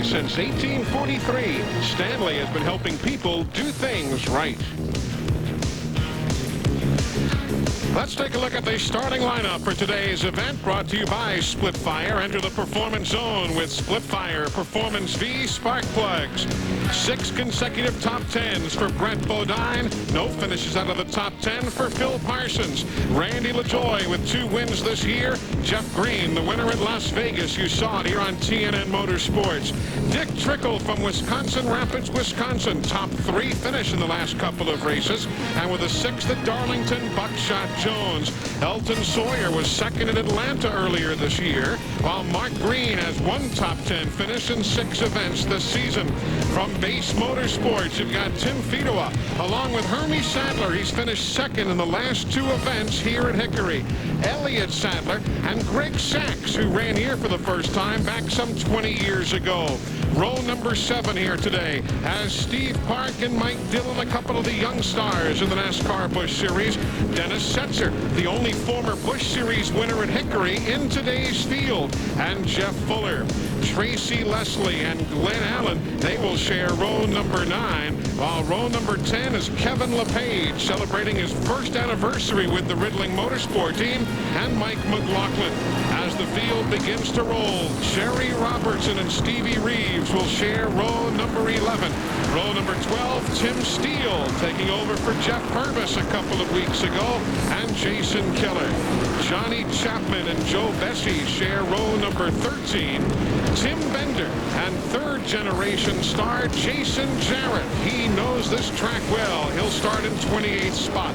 Since 1843, Stanley has been helping people do things right. Let's take a look at the starting lineup for today's event, brought to you by Split Fire. Enter the performance zone with Split Fire Performance V spark plugs. 6 consecutive top 10s for Brett Bodine. No finishes out of the top 10 for Phil Parsons. Randy LaJoie with 2 wins this year. Jeff Green, the winner at Las Vegas. You saw it here on TNN Motorsports. Dick Trickle from Wisconsin Rapids, Wisconsin. Top 3 finish in the last couple of races. And with a 6th at Darlington, Buckshot Jones. Elton Sawyer was 2nd in Atlanta earlier this year, while Mark Green has 1 top 10 finish in 6 events this season. From Base Motorsports, you've got Tim Fedowa, along with Hermie Sadler. He's finished 2nd in the last 2 events here at Hickory. Elliott Sadler and Greg Sachs, who ran here for the first time back some 20 years ago. Row number 7 here today as Steve Park and Mike Dillon, a couple of the young stars in the NASCAR Busch Series. Dennis Setzer, the only former Busch Series winner at Hickory in today's field. And Jeff Fuller, Tracy Leslie, and Glenn Allen, they will share row number 9, while row number 10 is Kevin LePage, celebrating his first anniversary with the Riddling Motorsport team, and Mike McLaughlin. As the field begins to roll, Sherry Robertson and Stevie Reeves will share row number 11. Row number 12, Tim Steele, taking over for Jeff Purvis a couple of weeks ago, and Jason Keller. Johnny Chapman and Joe Bessie share row number 13. Tim Bender and 3rd generation star Jason Jarrett. He knows this track well. He'll start in 28th spot.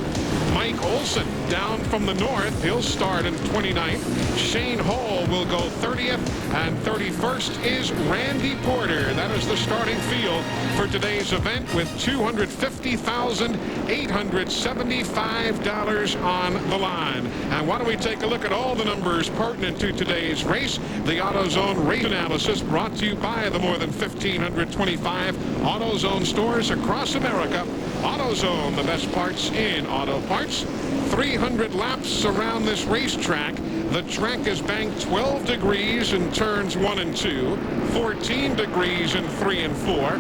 Mike Olson down from the north. He'll start in 29th. Shane Hall will go 30th, and 31st is Randy Porter. That is the starting field for today's event, with $250,875 on the line. And why don't we take a look at all the numbers pertinent to today's race? The AutoZone race analysis brought to you by the more than 1,525 AutoZone stores across America. AutoZone, the best parts in auto parts. 300 laps around this racetrack. The track is banked 12 degrees in turns 1 and 2, 14 degrees in 3 and 4.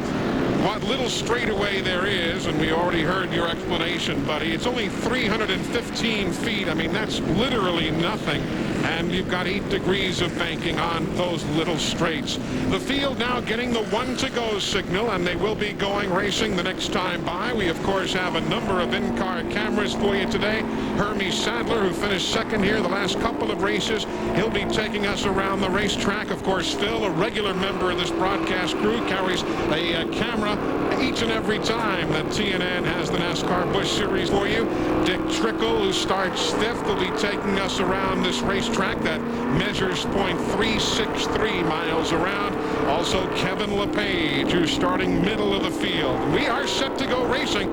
What little straightaway there is, and we already heard your explanation, buddy, it's only 315 feet. I mean, that's literally nothing. And you've got 8 degrees of banking on those little straights. The field now getting the 1 to go signal, and they will be going racing the next time by. We, of course, have a number of in-car cameras for you today. Hermie Sadler, who finished 2nd here the last couple of races, he'll be taking us around the racetrack. Of course, Phil, a regular member of this broadcast crew, carries a camera each and every time that TNN has the NASCAR Busch Series for you. Dick Trickle, who starts 5th, will be taking us around this racetrack that measures .363 miles around. Also Kevin LePage, who's starting middle of the field. We are set to go racing.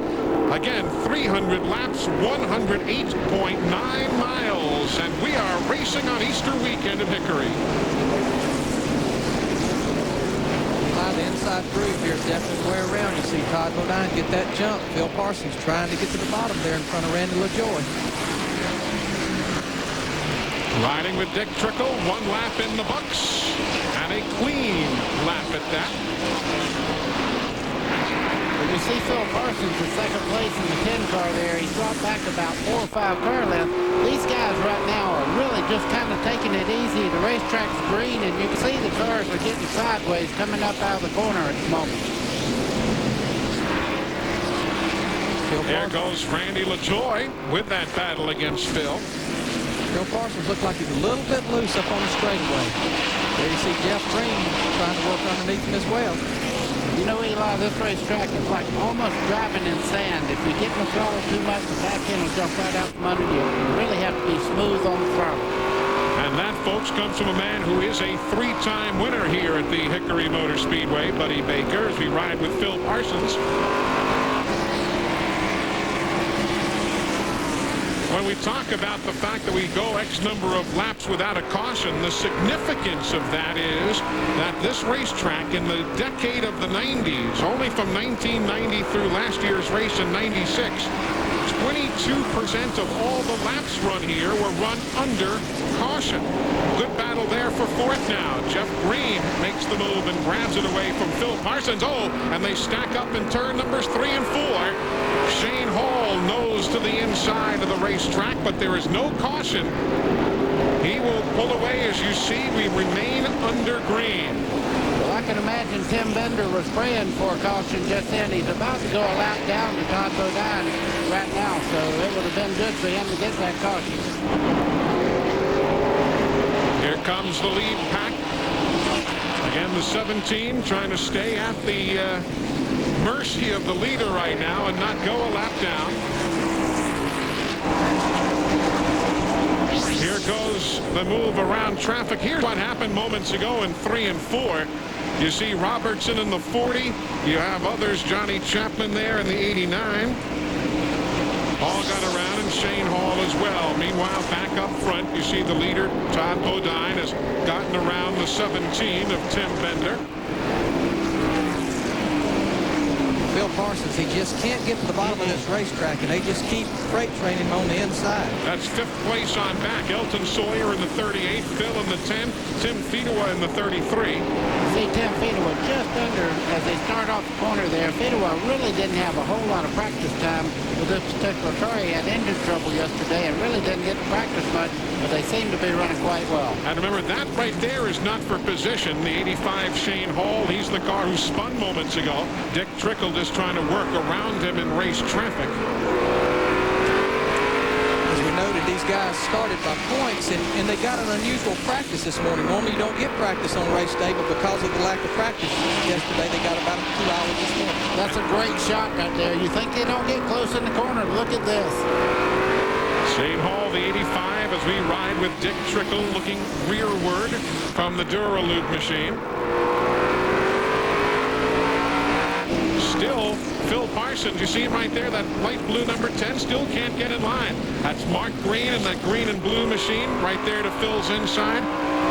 Again, 300 laps, 108.9 miles, and we are racing on Easter weekend at Hickory. The inside groove here is definitely way around. You see Todd Bodine get that jump. Phil Parsons trying to get to the bottom there in front of Randy LaJoie. Riding with Dick Trickle, 1 lap in the books, and a clean lap at that. You see Phil Parsons in 2nd place in the 10 car there. He dropped back about 4 or 5 car lengths. These guys right now are really just kind of taking it easy. The racetrack's green, and you can see the cars are getting sideways coming up out of the corner at the moment. There goes Randy LaJoie with that battle against Phil. Phil Parsons looked like he's a little bit loose up on the straightaway. There you see Jeff Green trying to work underneath him as well. You know, Eli, this racetrack is like almost driving in sand. If you get in the throttle too much, the back end will jump right out from under you. You really have to be smooth on the throttle. And that, folks, comes from a man who is a 3-time winner here at the Hickory Motor Speedway, Buddy Baker, as we ride with Phil Parsons. When we talk about the fact that we go X number of laps without a caution, the significance of that is that this racetrack in the decade of the 90s, only from 1990 through last year's race in 96, 22% of all the laps run here were run under caution. Good battle there for fourth now. Jeff Green makes the move and grabs it away from Phil Parsons. Oh, and they stack up in turn numbers 3 and 4. Shane Hall nose to the inside of the racetrack, but there is no caution. He will pull away. As you see, we remain under green. Well, I can imagine Tim Bender was praying for caution just then. He's about to go a lap down to Todd Bodine right now, so it would have been good for him to get that caution. Here comes the lead pack. Again, the 17 trying to stay at the mercy of the leader right now and not go a lap down. Here goes the move around traffic. Here's what happened moments ago in 3 and 4. You see Robertson in the 40. You have others, Johnny Chapman there in the 89. All got around, and Shane Hall as well. Meanwhile, back up front, you see the leader, Todd Bodine, has gotten around the 17 of Tim Bender. Phil Parsons, he just can't get to the bottom of this racetrack, and they just keep freight training him on the inside. That's 5th place on back. Elton Sawyer in the 38, Phil in the 10, Tim Fedewa in the 33. See Tim Fedewa just under as they start off the corner there. Fedewa really didn't have a whole lot of practice time with this particular car. He had engine trouble yesterday and really didn't get to practice much, but they seem to be running quite well. And remember, that right there is not for position. The 85 Shane Hall, he's the car who spun moments ago. Dick Trickle just trying to work around him in race traffic. As we noted, these guys started by points, and they got an unusual practice this morning. Normally you don't get practice on race day, but because of the lack of practice yesterday, they got about 2 hours this morning. That's a great shot right there. You think they don't get close in the corner? Look at this. Shane Hall, the 85, as we ride with Dick Trickle looking rearward from the Duralube machine. Still, Phil Parsons, you see him right there, that light blue number 10, still can't get in line. That's Mark Green and that green and blue machine right there to Phil's inside.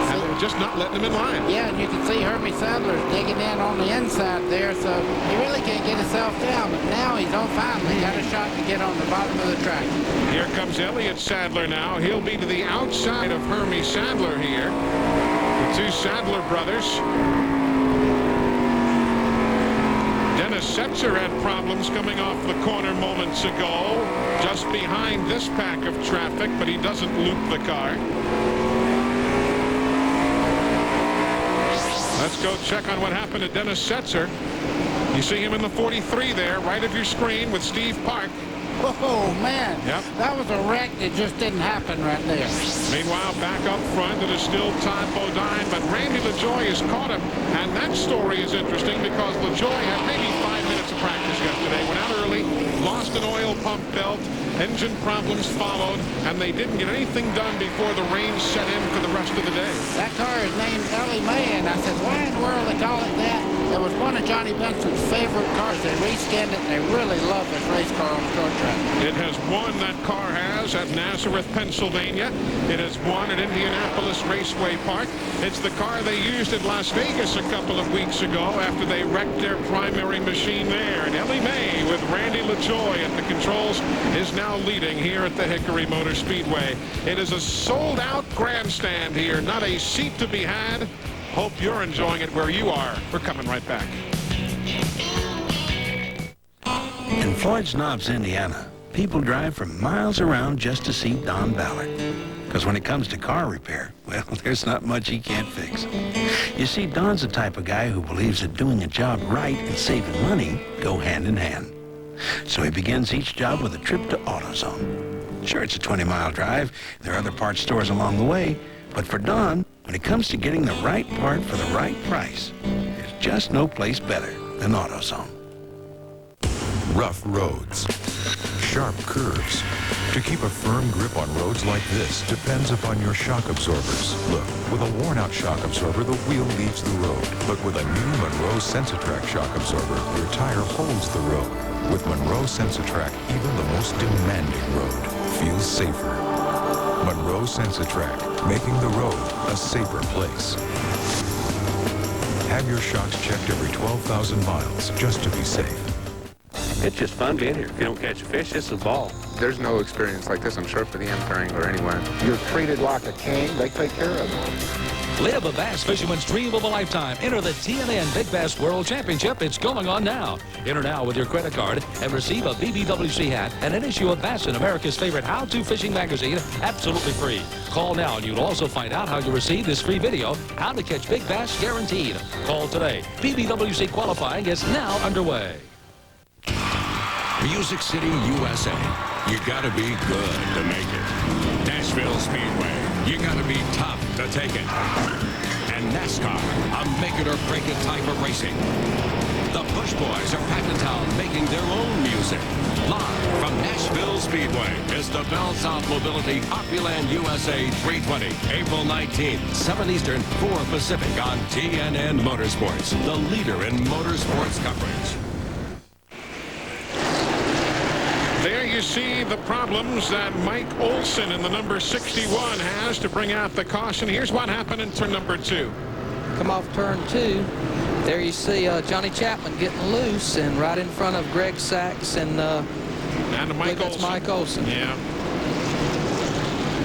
And they're just not letting him in line. Yeah, and you can see Herbie Sadler's digging in on the inside there, so he really can't get himself down. But now he's on finally got a shot to get on the bottom of the track. Here comes Elliott Sadler now. He'll be to the outside of Hermie Sadler here. The two Sadler brothers. Dennis Setzer had problems coming off the corner moments ago, just behind this pack of traffic, but he doesn't loop the car. Let's go check on what happened to Dennis Setzer. You see him in the 43 there, right of your screen with Steve Park. Oh, man. Yep. That was a wreck that just didn't happen right there. Meanwhile, back up front, it is still Todd Bodine, but Randy LaJoie has caught him. And that story is interesting because LaJoie had maybe 5 minutes of practice yesterday. Went out early, lost an oil pump belt, engine problems followed, and they didn't get anything done before the rain set in for the rest of the day. That car is named Ellie Mae, and I said, why in the world they call it that? It was one of Johnny Benson's favorite cars. They reskinned it, and they really love this race car on the short track. It has won, that car has, at Nazareth, Pennsylvania. It has won at Indianapolis Raceway Park. It's the car they used at Las Vegas a couple of weeks ago after they wrecked their primary machine there. And Ellie Mae with Randy LaJoie at the controls is now leading here at the Hickory Motor Speedway. It is a sold-out grandstand here, not a seat to be had. Hope you're enjoying it where you are. We're coming right back. In Floyd's Knobs, Indiana, people drive from miles around just to see Don Ballard. Because when it comes to car repair, well, there's not much he can't fix. You see, Don's the type of guy who believes that doing a job right and saving money go hand in hand. So he begins each job with a trip to AutoZone. Sure, it's a 20-mile drive. There are other parts stores along the way. But for Don, when it comes to getting the right part for the right price, there's just no place better than AutoZone. Rough roads, sharp curves. To keep a firm grip on roads like this depends upon your shock absorbers. Look, with a worn-out shock absorber, the wheel leaves the road. But with a new Monroe Sensitrack shock absorber, your tire holds the road. With Monroe Sensitrack, even the most demanding road feels safer. Monroe Sensitrack, making the road a safer place. Have your shocks checked every 12,000 miles just to be safe. It's just fun being here. If you don't catch a fish, it's a ball. There's no experience like this, I'm sure, for the nth Wrangler anywhere. You're treated like a king. They take care of you. Live a bass fisherman's dream of a lifetime. Enter the TNN Big Bass World Championship. It's going on now. Enter now with your credit card and receive a BBWC hat and an issue of Bass in America's favorite how-to fishing magazine absolutely free. Call now and you'll also find out how you receive this free video, How to Catch Big Bass Guaranteed. Call today. BBWC qualifying is now underway. Music City, USA. You gotta be good to make it. Nashville Speedway. You gotta be tough to take it. And NASCAR, a make-it-or-break-it type of racing. The Bush Boys are packed in town making their own music. Live from Nashville Speedway is the Bell South Mobility Opryland USA 320. April 19th, 7 Eastern, 4 Pacific on TNN Motorsports, the leader in motorsports coverage. There you see the problems that Mike Olson in the number 61 has to bring out the caution. Here's what happened in turn number 2. Come off turn 2. There you see Johnny Chapman getting loose and right in front of Greg Sachs and Mike Olson. Mike Olson. Yeah.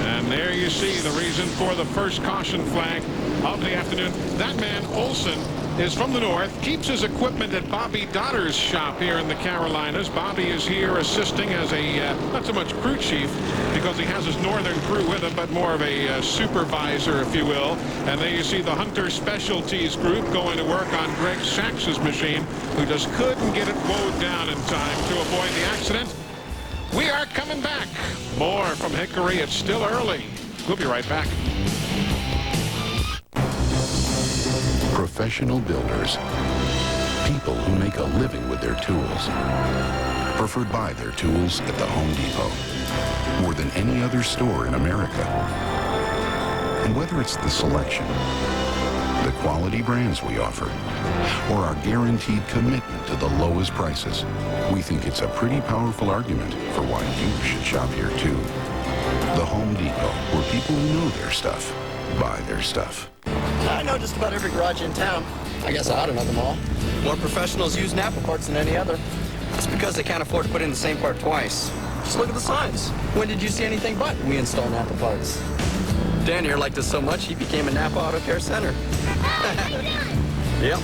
And there you see the reason for the first caution flag of the afternoon. That man, Olson, is from the north, keeps his equipment at Bobby Dotter's shop here in the Carolinas. Bobby is here assisting as a, not so much crew chief, because he has his northern crew with him, but more of a supervisor, if you will. And there you see the Hunter Specialties group going to work on Greg Sachs's machine, who just couldn't get it mowed down in time to avoid the accident. We are coming back. More from Hickory. It's still early. We'll be right back. Professional builders, people who make a living with their tools, preferred buy their tools at the Home Depot, more than any other store in America. And whether it's the selection, the quality brands we offer, or our guaranteed commitment to the lowest prices, we think it's a pretty powerful argument for why you should shop here too. The Home Depot, where people who know their stuff buy their stuff. I know just about every garage in town. I guess I ought to know them all. More professionals use Napa parts than any other. It's because they can't afford to put in the same part twice. Just look at the signs. When did you see anything but we install Napa parts? Dan here liked us so much he became a Napa Auto Care Center. Yep,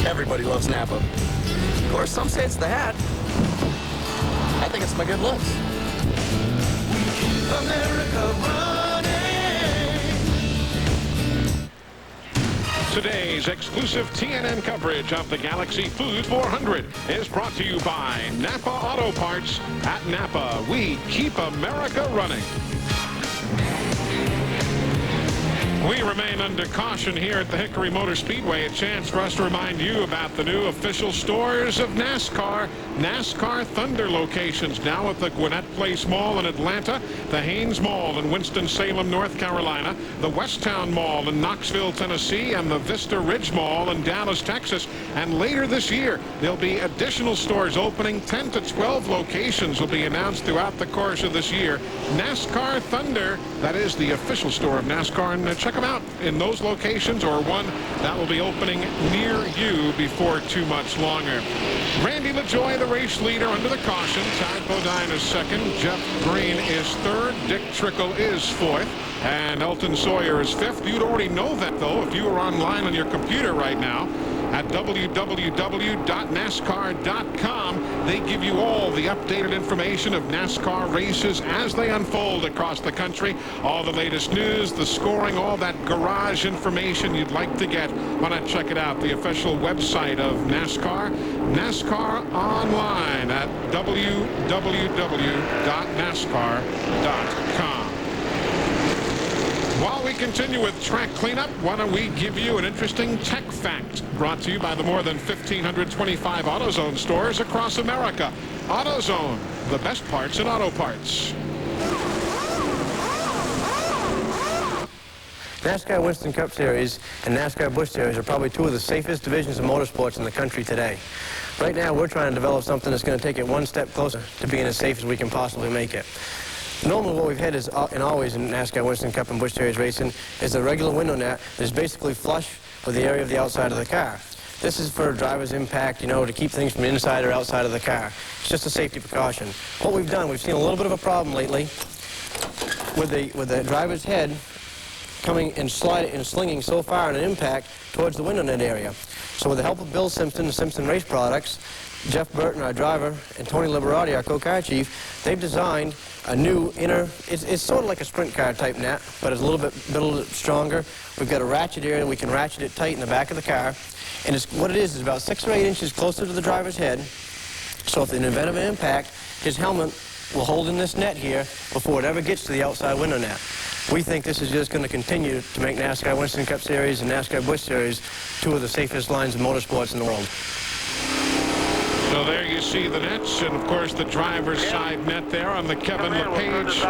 everybody loves Napa. Of course, some say it's the hat. I think it's my good looks. America running. Today's exclusive TNN coverage of the Galaxy Food 400 is brought to you by Napa Auto Parts. At Napa, we keep America running. We remain under caution here at the Hickory Motor Speedway. A chance for us to remind you about the new official stores of NASCAR. NASCAR Thunder locations now at the Gwinnett Place Mall in Atlanta, the Haynes Mall in Winston-Salem, North Carolina, the Westtown Mall in Knoxville, Tennessee, and the Vista Ridge Mall in Dallas, Texas. And later this year, there'll be additional stores opening. 10 to 12 locations will be announced throughout the course of this year. NASCAR Thunder, that is the official store of NASCAR, and check them out in those locations or one that will be opening near you before too much longer. Randy LaJoy, the race leader, under the caution. Ty Bodine is second. Jeff Green is third. Dick Trickle is fourth. And Elton Sawyer is fifth. You'd already know that, though, if you were online on your computer right now at www.nascar.com. They give you all the updated information of NASCAR races as they unfold across the country. All the latest news, the scoring, all that garage information you'd like to get. Why not check it out? The official website of NASCAR, NASCAR online at www.nascar.com. While we continue with track cleanup, why don't we give you an interesting tech fact brought to you by the more than 1,525 AutoZone stores across America. AutoZone, the best parts in auto parts. NASCAR Winston Cup Series and NASCAR Busch Series are probably two of the safest divisions of motorsports in the country today. Right now, we're trying to develop something that's going to take it one step closer to being as safe as we can possibly make it. Normally what we've had is, and always in NASCAR Winston Cup and Busch Series racing, is a regular window net that is basically flush with the area of the outside of the car. This is for driver's impact, you know, to keep things from inside or outside of the car. It's just a safety precaution. What we've done, we've seen a little bit of a problem lately with the driver's head coming and sliding and slinging so far in an impact towards the window net area. So with the help of Bill Simpson, the Simpson Race Products, Jeff Burton, our driver, and Tony Liberati, our co-car chief, they've designed a new inner, it's sort of like a sprint car type net, but it's a little bit stronger. We've got a ratchet area, we can ratchet it tight in the back of the car. And what it is about 6 or 8 inches closer to the driver's head. So if in the event of an impact, his helmet will hold in this net here before it ever gets to the outside window net. We think this is just going to continue to make NASCAR Winston Cup Series and NASCAR Busch Series 2 of the safest lines of motorsports in the world. So there you see the nets, and of course the driver's side net there on the Kevin LePage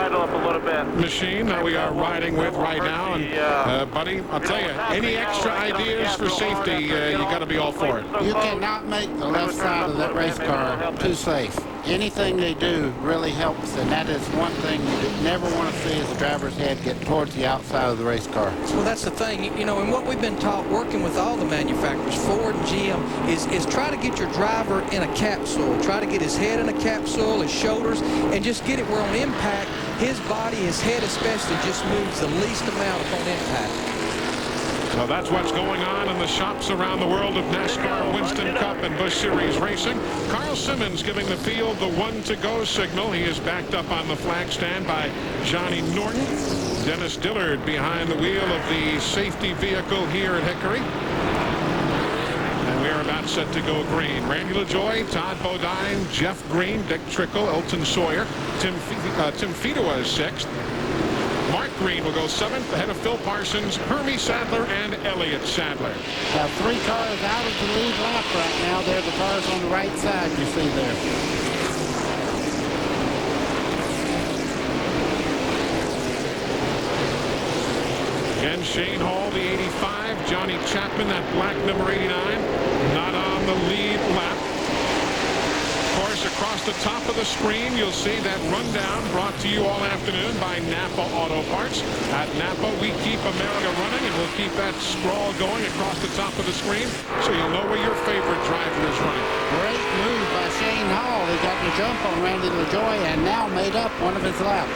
machine that we are riding with right now. And buddy, I'll tell you, any extra ideas for safety, you got to be all for it. You cannot make the left side of that race car too safe. Anything they do really helps, and that is one thing you never want to see is the driver's head get towards the outside of the race car. Well, that's the thing, you know, and what we've been taught working with all the manufacturers, Ford and GM, is try to get your driver in a capsule. Try to get his head in a capsule, his shoulders, and just get it where on impact, his body, his head especially, just moves the least amount upon impact. So that's what's going on in the shops around the world of NASCAR, Winston Cup, and Busch Series racing. Carl Simmons giving the field the 1-to-go signal. He is backed up on the flag stand by Johnny Norton. Dennis Dillard behind the wheel of the safety vehicle here at Hickory. And we are about set to go green. Randy LaJoie, Todd Bodine, Jeff Green, Dick Trickle, Elton Sawyer, Tim Fedewa is 6th. Mark Green will go 7th, ahead of Phil Parsons, Hermie Sadler, and Elliott Sadler. Now 3 cars out of the lead lap right now. They're the cars on the right side you see there. Again, Shane Hall, the 85. Johnny Chapman, that black number 89, not on the lead lap. Of course, across the top of the screen, you'll see that rundown brought to you all afternoon by Napa Auto Parts. At Napa, we keep America running, and we'll keep that scroll going across the top of the screen so you'll know where your favorite driver is running. Great move by Shane Hall. He got the jump on Randy LaJoie and now made up one of his laps.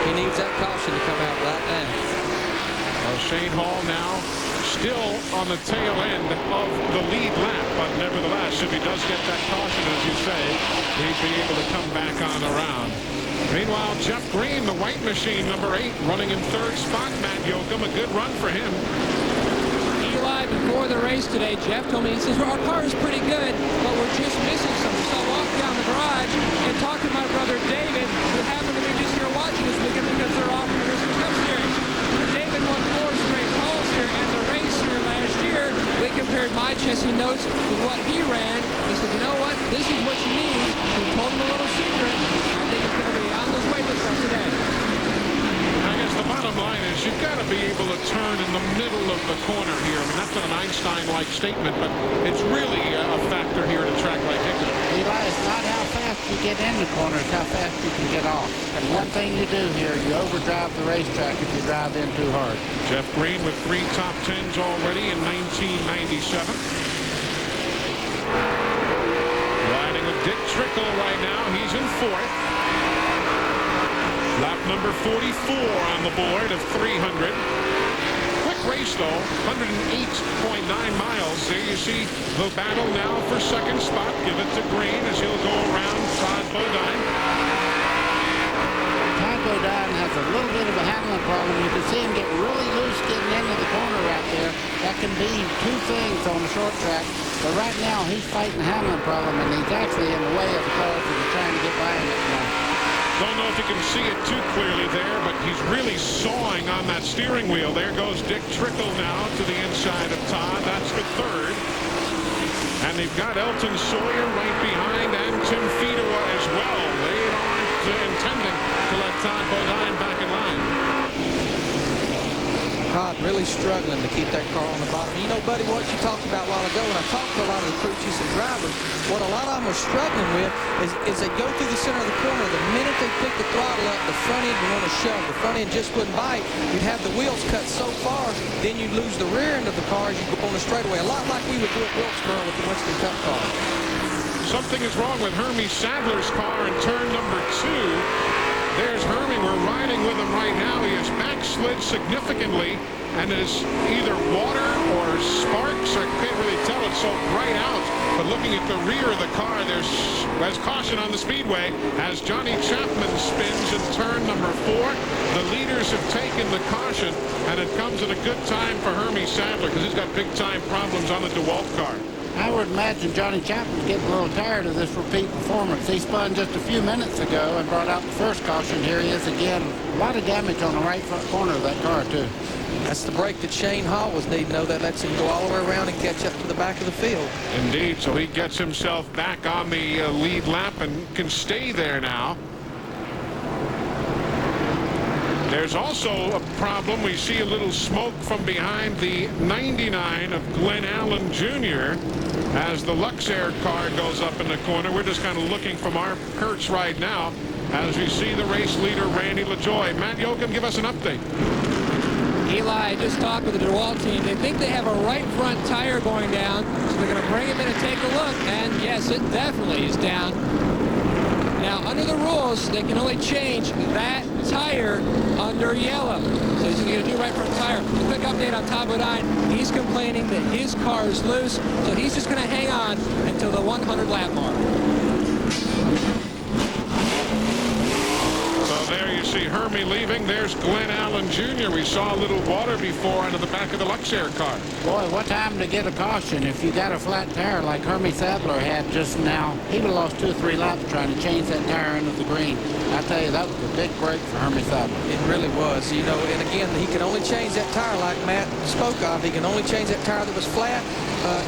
He needs that caution to come out right now. Well, Shane Hall now still on the tail end of the lead lap, but nevertheless, if he does get that caution, as you say, he'd be able to come back on around. Meanwhile, Jeff Green, the white machine, number 8, running in 3rd spot. Matt Yoakum, a good run for him. Eli, before the race today, Jeff told me, he says, well, our car is pretty good, but we're just missing something. So I walked down the garage and talked to my brother David, who happened to be just here watching this weekend because they're off in the Winston Cup Series. David won 4 straight holes here, and the race here last year, we compared my chassis notes with what he ran. He said, you know what, this is what you need. He told him a little secret. I think it's going to be on those weightless for today. I guess the bottom line is you've got to be able to turn in the middle of the corner here. I mean, that's not an Einstein-like statement, but it's really a factor here at a track like Hickory. Eli, it's not how fast you get in the corner, it's how fast you can get off. And one thing you do here, you overdrive the racetrack if you drive in too hard. Jeff Green with 3 top 10s already in 1997. Riding with Dick Trickle right now. He's in 4th. Lap number 44 on the board of 300. Quick race, though, 108.9 miles. There you see the battle now for 2nd spot. Give it to Green as he'll go around Todd Bodine. Todd Bodine has a little bit of a handling problem. You can see him get really loose getting into the corner right there. That can be 2 things on the short track. But right now, he's fighting a handling problem, and he's actually in the way of the cars that are trying to get by him at the moment. Don't know if you can see it too clearly there, but he's really sawing on that steering wheel. There goes Dick Trickle now to the inside of Todd. That's for 3rd. And they've got Elton Sawyer right behind, and Tim Fedewa as well. They aren't intending to let Todd Bodine back in line. Todd really struggling to keep that car on the bottom. You know, buddy, what you talked about a while ago, when I talked to a lot of the crew chiefs and drivers, what a lot of them are struggling with is they go through the center of the corner. The minute they pick the throttle up, the front end would want to shove. The front end just wouldn't bite. You'd have the wheels cut so far, then you'd lose the rear end of the car as you go on the straightaway. A lot like we would do at Wilkesboro with the Winston Cup car. Something is wrong with Hermie Sadler's car in turn number 2. There's Hermie. We're riding with him right now. He has backslid significantly and is either water or sparks. I can't really tell. It's so bright out. But looking at the rear of the car, there's caution on the Speedway as Johnny Chapman spins in turn number 4. The leaders have taken the caution, and it comes at a good time for Hermie Sadler because he's got big-time problems on the DeWalt car. I would imagine Johnny Chapman's getting a little tired of this repeat performance. He spun just a few minutes ago and brought out the first caution. Here he is again. A lot of damage on the right front corner of that car, too. That's the break that Shane Hall was needing, though. That lets him go all the way around and catch up to the back of the field. Indeed, so he gets himself back on the lead lap and can stay there now. There's also a problem. We see a little smoke from behind the 99 of Glenn Allen Jr. as the Luxair car goes up in the corner. We're just kind of looking from our perch right now as we see the race leader, Randy LaJoie. Matt Yoakum, give us an update. Eli, I just talked with the DeWalt team. They think they have a right front tire going down, so they're going to bring him in and take a look. And yes, it definitely is down. Now, under the rules, they can only change that tire under yellow. So he's going to do right front tire. A quick update on Todd Bodine. He's complaining that his car is loose, so he's just going to hang on until the 100 lap mark. So there you see Hermie leaving. There's Glenn Allen Jr. We saw a little water before under the back of the Luxair car. Boy, what time to get a caution. If you got a flat tire like Hermie Sadler had just now, he would have lost 2 or 3 laps trying to change that tire into the green. I tell you, that was a big break for Hermie Sadler. It really was. You know, and again, he can only change that tire like Matt spoke of. He can only change that tire that was flat.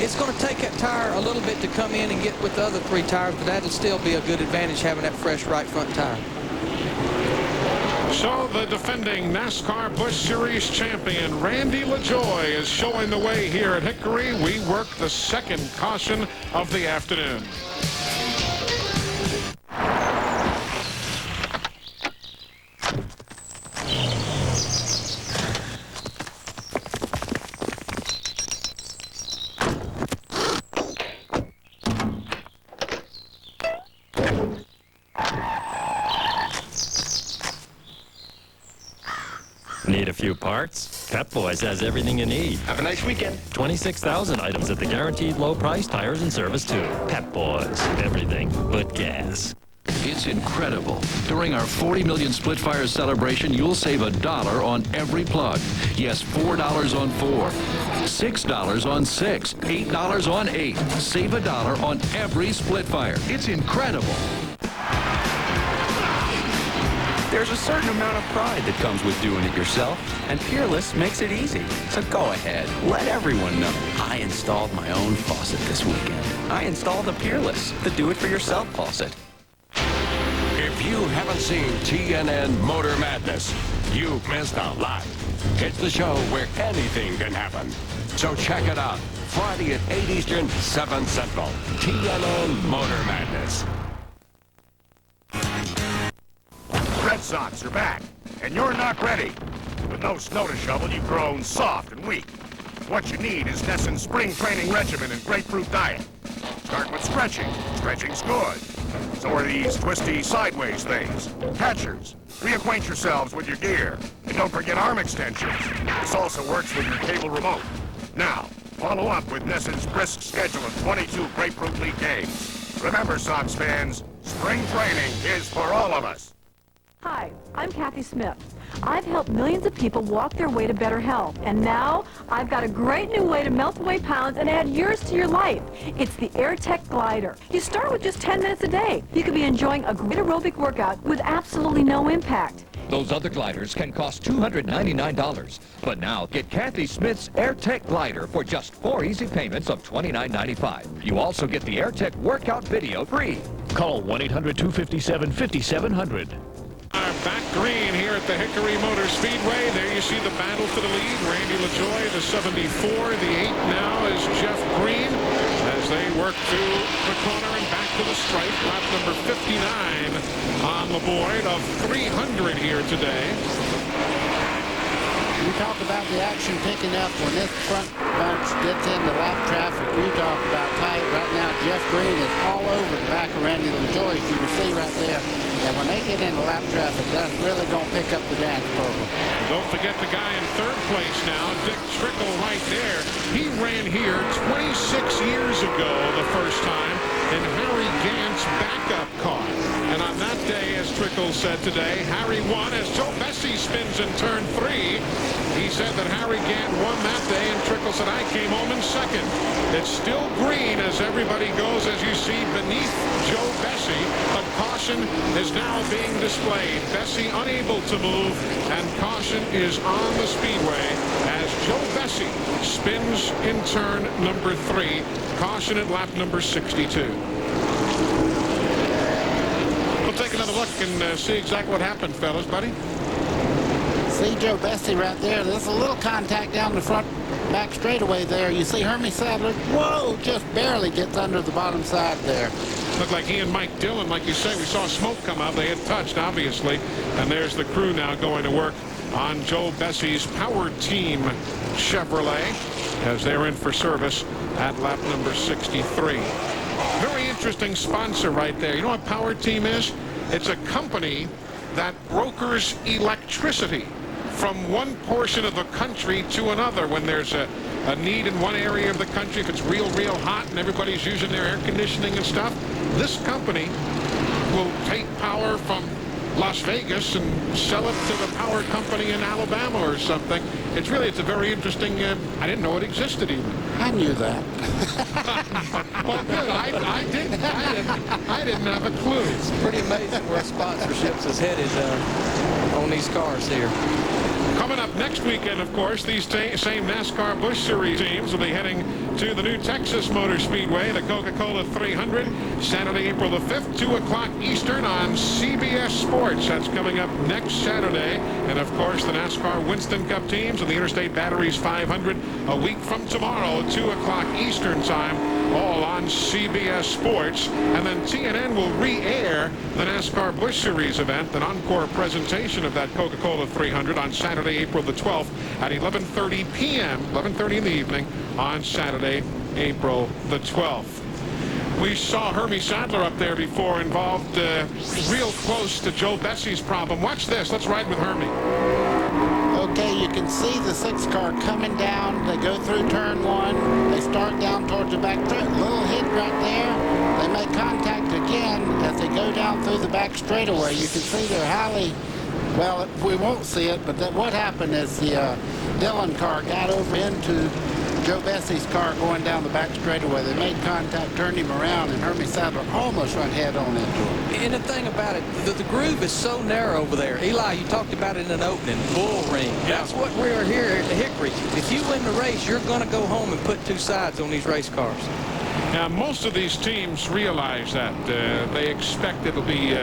It's going to take that tire a little bit to come in and get with the other 3 tires, but that'll still be a good advantage having that fresh right front tire. So the defending NASCAR Busch Series champion Randy LaJoie is showing the way here at Hickory. We work the second caution of the afternoon. Need a few parts? Pep Boys has everything you need. Have a nice weekend. 26,000 items at the guaranteed low price, tires and service too. Pep Boys, everything but gas. It's incredible. During our 40 million split fire celebration, you'll save $1 on every plug. Yes, $4 on 4, $6 on 6, $8 on 8. Save $1 on every split fire. It's incredible. There's a certain amount of pride that comes with doing it yourself, and Peerless makes it easy. So go ahead, let everyone know. I installed my own faucet this weekend. I installed a Peerless, the do-it-for-yourself faucet. If you haven't seen TNN Motor Madness, you've missed a lot. It's the show where anything can happen. So check it out. Friday at 8 Eastern, 7 Central. TNN Motor Madness. Red Sox are back, and you're not ready. With no snow to shovel, you've grown soft and weak. What you need is Nesson's spring training regimen and grapefruit diet. Start with stretching. Stretching's good. So are these twisty sideways things. Catchers. Reacquaint yourselves with your gear. And don't forget arm extensions. This also works with your cable remote. Now, follow up with Nesson's brisk schedule of 22 Grapefruit League games. Remember, Sox fans, spring training is for all of us. Hi, I'm Kathy Smith. I've helped millions of people walk their way to better health, and now I've got a great new way to melt away pounds and add years to your life. It's the AirTech Glider. You start with just 10 minutes a day. You could be enjoying a great aerobic workout with absolutely no impact. Those other gliders can cost $299. But now get Kathy Smith's AirTech Glider for just 4 easy payments of $29.95. You also get the AirTech workout video free. Call 1-800-257-5700. Back green here at the Hickory Motor Speedway. There you see the battle for the lead. Randy LaJoie, the 74. The 8 now is Jeff Green as they work through the corner and back to the stripe. Lap number 59 on the board of 300 here today. You talk about the action picking up when this front bunch gets into lap traffic. You talk about tight. Right now, Jeff Green is all over the back of Randy LaJoie, as you can see right there. And when they get into lap traffic, that's really going to pick up the dance program. Don't forget the guy in third place now, Dick Trickle right there. He ran here 26 years ago the first time in Harry Gant's backup car. And on that day, as Trickle said today, Harry won as Joe Bessie spins in turn 3. He said that Harry Gant won that day, and Trickle said, I came home in second. It's still green as everybody goes, as you see, beneath Joe Bessie. But caution is now being displayed. Bessie unable to move, and caution is on the speedway as Joe Bessie spins in turn number 3. Caution at lap number 62. We'll take another look and see exactly what happened, fellas, buddy. See Joe Bessie right there. There's a little contact down the front back straightaway there. You see Hermie Sadler, whoa, just barely gets under the bottom side there. Looked like he and Mike Dillon, like you say, we saw smoke come out. They had touched, obviously. And there's the crew now going to work on Joe Bessie's Power Team Chevrolet as they're in for service at lap number 63. Very interesting sponsor right there. You know what Power Team is? It's a company that brokers electricity from one portion of the country to another when there's a need in one area of the country. If it's real hot and everybody's using their air conditioning and stuff, this company will take power from Las Vegas and sell it to the power company in Alabama or something. It's a very interesting, I didn't know it existed even. I knew that. Well, good. I didn't have a clue. It's pretty amazing where sponsorships is headed on these cars here. Coming up next weekend, of course, these same NASCAR Busch Series teams will be heading to the new Texas Motor Speedway, the Coca-Cola 300, Saturday, April the 5th, 2 o'clock Eastern on CBS Sports. That's coming up next Saturday. And, of course, the NASCAR Winston Cup teams and the Interstate Batteries 500 a week from tomorrow, 2 o'clock Eastern time, all on CBS Sports. And then TNN will re-air the NASCAR Busch Series event, an encore presentation of that Coca-Cola 300 on Saturday, April the 12th at 11:30 p.m., 11:30 in the evening on Saturday, April the 12th. We saw Hermie Sadler up there before, involved real close to Joe Bessie's problem. Watch this. Let's ride with Hermie. Okay, you can see the 6 car coming down. They go through turn 1. They start down towards the back straight. Little hit right there. They make contact again as they go down through the back straightaway. You can see they're highly, well, we won't see it, but what happened is the Dillon car got over into Joe Bessie's car going down the back straightaway. They made contact, turned him around, and Hermie Sadler almost run head on into him. And the thing about it, the groove is so narrow over there. Eli, you talked about it in an opening, bull ring. Yeah. That's what we're here at the Hickory. If you win the race, you're going to go home and put 2 sides on these race cars. Now, most of these teams realize that. They expect it'll be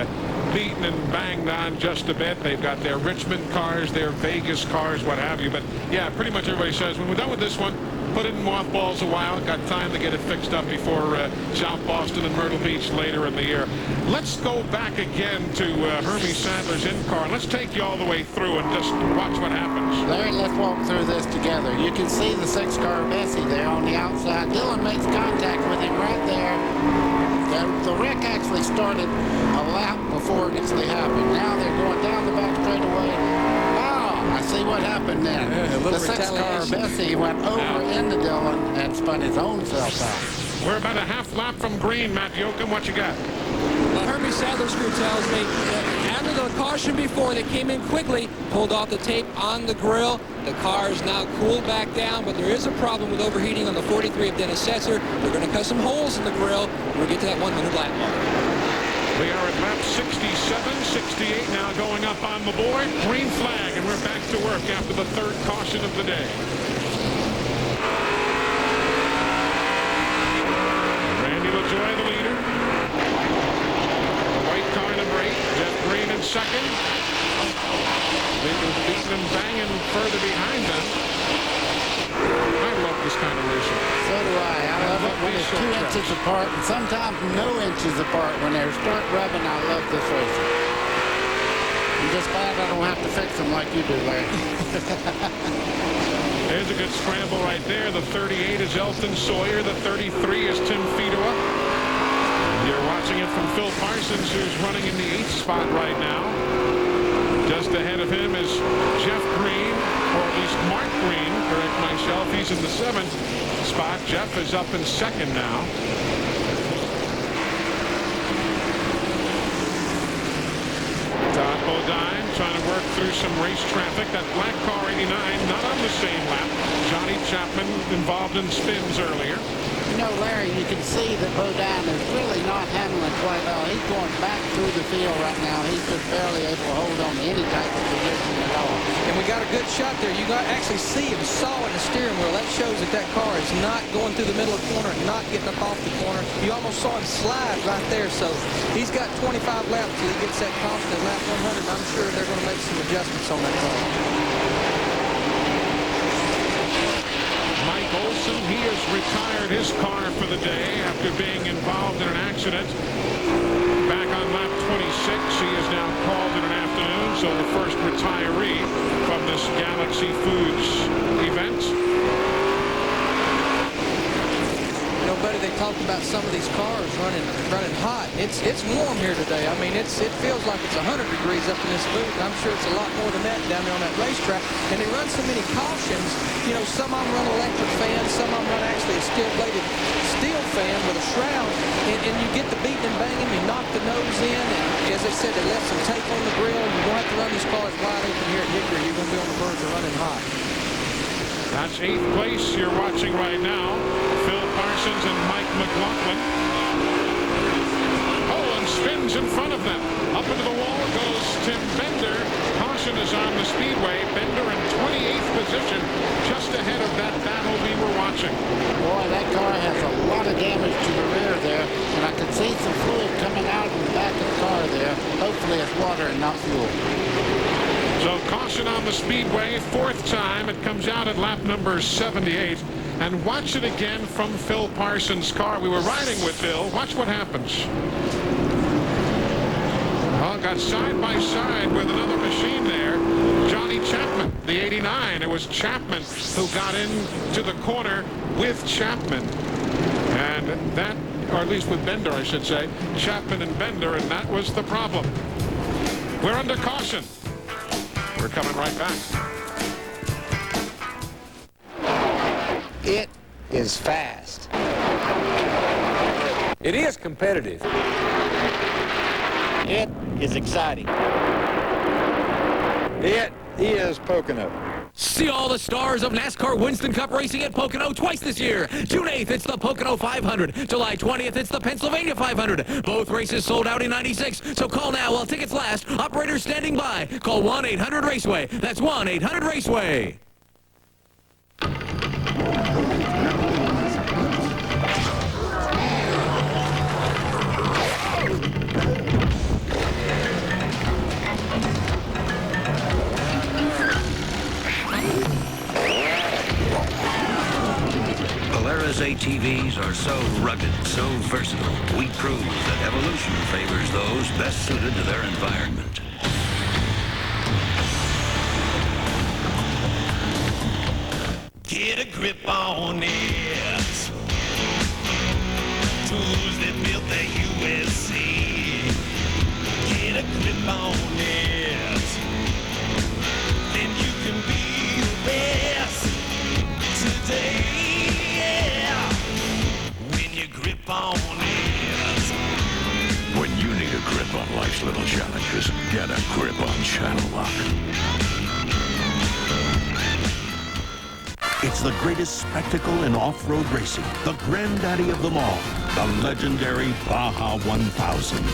beaten and banged on just a bit. They've got their Richmond cars, their Vegas cars, what have you. But, yeah, pretty much everybody says, when we're done with this one, put it in mothballs a while. Got time to get it fixed up before South Boston and Myrtle Beach later in the year. Let's go back again to Hermie Sadler's in-car. Let's take you all the way through and just watch what happens. Larry, let's walk through this together. You can see the 6 car Bessie there on the outside. Dillon makes contact with him right there. The wreck actually started a lap before it actually happened. Now they're going down the back straightaway. I see what happened then. The 6 car Bessie went over into Dillon and spun his own self out. We're about a half lap from green, Matt Yoakum. What you got? Well, Hermie Sadler's crew tells me that after the caution before, they came in quickly, pulled off the tape on the grill. The car is now cooled back down, but there is a problem with overheating on the 43 of Dennis Setzer. They're going to cut some holes in the grill. We'll get to that 1 minute lap mark. We are at lap 67, 68 now going up on the board. Green flag, and we're back to work after the 3rd caution of the day. Randy LaJoie, the leader. The white car number 8, Jeff Green in 2nd. further behind them. I love this kind of racing. So do I. I love it when it's 2 inches apart and sometimes no inches apart. When they start rubbing, I love this racing. I'm just glad I don't have to fix them like you do, Larry. There's a good scramble right there. The 38 is Elton Sawyer. The 33 is Tim Fedua. You're watching it from Phil Parsons, who's running in the 8th spot right now. Just ahead of him is Jeff Green, or at least Mark Green, correct myself. He's in the 7th spot. Jeff is up in 2nd now. Todd Bodine trying to work through some race traffic. That black car 89 not on the same lap. Johnny Chapman involved in spins earlier. You know, Larry, you can see that Bodine is really not handling quite well. He's going back through the field right now. He's just barely able to hold on to any type of position at all. And we got a good shot there. You got actually see him saw in the steering wheel. That shows that that car is not going through the middle of the corner, not getting up off the corner. You almost saw him slide right there. So he's got 25 laps till he gets that constant lap 100. I'm sure they're going to make some adjustments on that car. Mike Olson, he has retired his car for the day after being involved in an accident back on lap 26. He is now called in an afternoon, so the first retiree from this Galaxy Foods event. You know, buddy, they talked about some of these cars running hot. It's warm here today. I mean, it feels like it's 100 degrees up in this booth. I'm sure it's a lot more than that down there on that racetrack. And they run so many cautions. You know, some of them run electric fans, some of them run actually a steel-bladed steel fan with a shroud. And you get the beating and banging, you knock the nose in. And as I said, they left some tape on the grill. You won't have to run these cars wide open here at Hickory. You're going to be on the verge of running hot. That's 8th place you're watching right now. Phil Parsons and Mike McLaughlin. Oh, and spins in front of them. Up into the wall goes Tim Bender. Caution is on the Speedway. Bender in 28th position, just ahead of that battle we were watching. Boy, that car has a lot of damage to the rear there, and I can see some fluid coming out of the back of the car there. Hopefully it's water and not fuel. So caution on the Speedway, 4th time. It comes out at lap number 78. And watch it again from Phil Parsons' car. We were riding with Phil. Watch what happens. Well, got side by side with another machine there. Johnny Chapman, the 89. It was Chapman who got into the corner with Chapman. And that, or at least with Bender, I should say. Chapman and Bender, and that was the problem. We're under caution. We're coming right back. It is fast. It is competitive. It is exciting. It is Pocono. See all the stars of NASCAR Winston Cup racing at Pocono twice this year. June 8th, it's the Pocono 500. July 20th, it's the Pennsylvania 500. Both races sold out in 96, so call now while tickets last. Operators standing by. Call 1-800-RACEWAY. That's 1-800-RACEWAY. ATVs are so rugged, so versatile, we prove that evolution favors those best suited to their environment. Get a grip on it. Tools that built the USA. Get a grip on it. Then you can be the best today. On it. When you need a grip on life's little challenges, get a grip on Channel Lock. It's the greatest spectacle in off-road racing, the granddaddy of them all, the legendary Baja 1000.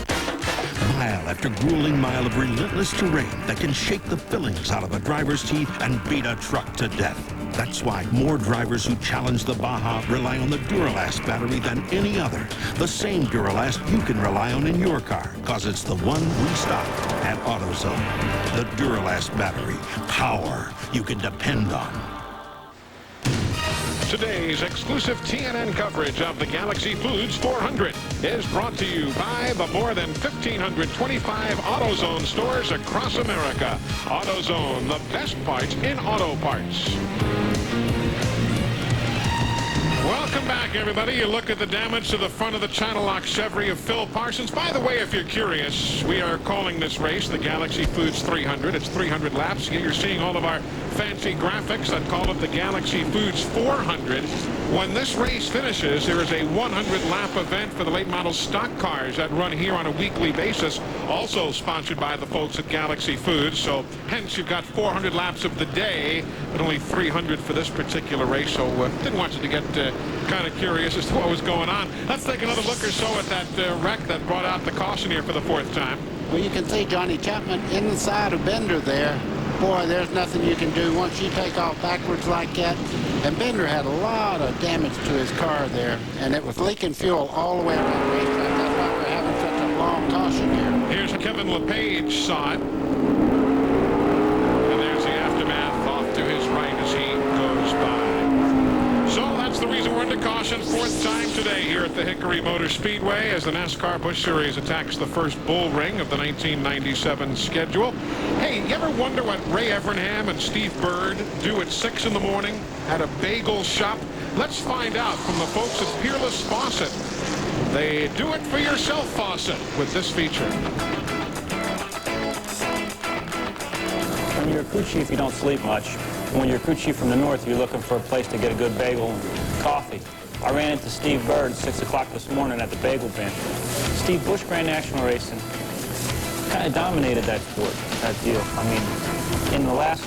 Mile after grueling mile of relentless terrain that can shake the fillings out of a driver's teeth and beat a truck to death. That's why more drivers who challenge the Baja rely on the Duralast battery than any other. The same Duralast you can rely on in your car, because it's the one we stock at AutoZone. The Duralast battery. Power you can depend on. Today's exclusive TNN coverage of the Galaxy Foods 400 is brought to you by the more than 1,525 AutoZone stores across America. AutoZone, the best parts in auto parts. Welcome back, everybody. You look at the damage to the front of the Channel Lock Chevy of Phil Parsons. By the way, if you're curious, we are calling this race the Galaxy Foods 300. It's 300 laps. Here you're seeing all of our fancy graphics that call it the Galaxy Foods 400. When this race finishes, there is a 100-lap event for the late model stock cars that run here on a weekly basis, also sponsored by the folks at Galaxy Foods. So hence you've got 400 laps of the day, but only 300 for this particular race. So didn't want you to get kind of curious as to what was going on. Let's take another look or so at that wreck that brought out the caution here for the fourth time. Well, you can see Johnny Chapman inside of Bender there. Boy, there's nothing you can do once you take off backwards like that. And Bender had a lot of damage to his car there, and it was leaking fuel all the way around the racetrack. That's why we're having such a long caution here. Here's Kevin LePage saw it. And there's the aftermath off to his right as he goes by. So that's the reason we're into caution. Fourth time today here at the Hickory Motor Speedway as the NASCAR Busch Series attacks the first bull ring of the 1997 schedule. Hey, you ever wonder what Ray Evernham and Steve Bird do at 6 in the morning at a bagel shop? Let's find out from the folks at Peerless Faucet. They do it for yourself faucet with this feature. When you're a crew chief, you don't sleep much. When you're a crew chief from the north, you're looking for a place to get a good bagel and coffee. I ran into Steve Bird at 6 o'clock this morning at the bagel bin. Steve, Busch Grand National Racing kind of dominated that sport, that deal. I mean, in the last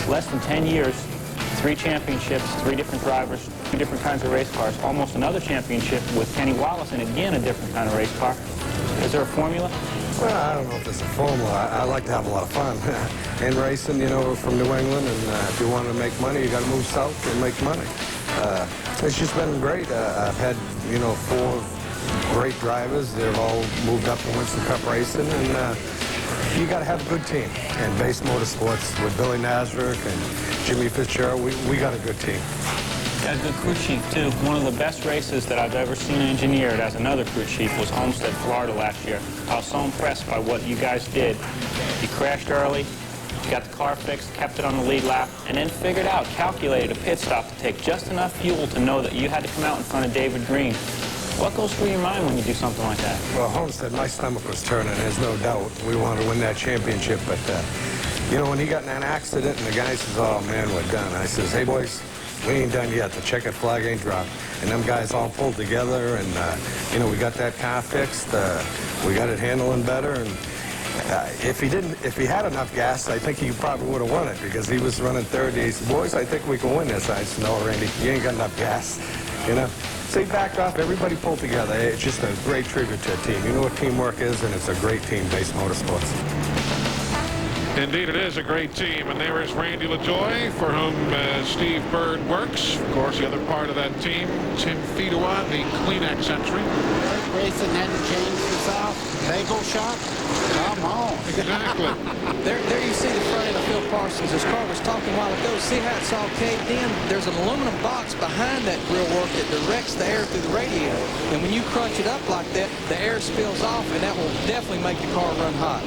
less than 10 years, 3 championships, 3 different drivers, 2 different kinds of race cars, almost another championship with Kenny Wallace, and again a different kind of race car. Is there a formula? Well, I don't know if there's a formula. I like to have a lot of fun. In racing, you know, we're from New England, and if you want to make money, you got to move south and make money. It's just been great. I've had, you know, 4 great drivers. They've all moved up to Winston Cup racing, and you got to have a good team. And Base Motorsports with Billy Nazaruk and Jimmy Fitzgerald, we got a good team. Got a good crew chief, too. One of the best races that I've ever seen engineered as another crew chief was Homestead, Florida last year. I was so impressed by what you guys did. You crashed early, got the car fixed, kept it on the lead lap, and then figured out, calculated a pit stop to take just enough fuel to know that you had to come out in front of David Green. What goes through your mind when you do something like that? Well, Homestead, my stomach was turning, there's no doubt. We wanted to win that championship, but, you know, when he got in that accident and the guy says, oh, man, we're done. I says, hey, boys, we ain't done yet. The checkered flag ain't dropped. And them guys all pulled together, and, you know, we got that car fixed. We got it handling better, and if he had enough gas, I think he probably would have won it, because he was running third. He said, boys, I think we can win this. I said, no, Randy, you ain't got enough gas, you know. So he backed off. Everybody pulled together. It's just a great tribute to a team. You know what teamwork is, and it's a great team, Base Motorsports. Indeed, it is a great team. And there is Randy LaJoy, for whom Steve Bird works. Of course, the other part of that team, Tim Fedua, the Kleenex entry. Racing hadn't changed the South. Bagel shop? Come on. Exactly. There you see the front end of Phil Parsons. His car was talking a while ago. See how it's all caved in? There's an aluminum box behind that grill work that directs the air through the radiator. And when you crunch it up like that, the air spills off, and that will definitely make the car run hot.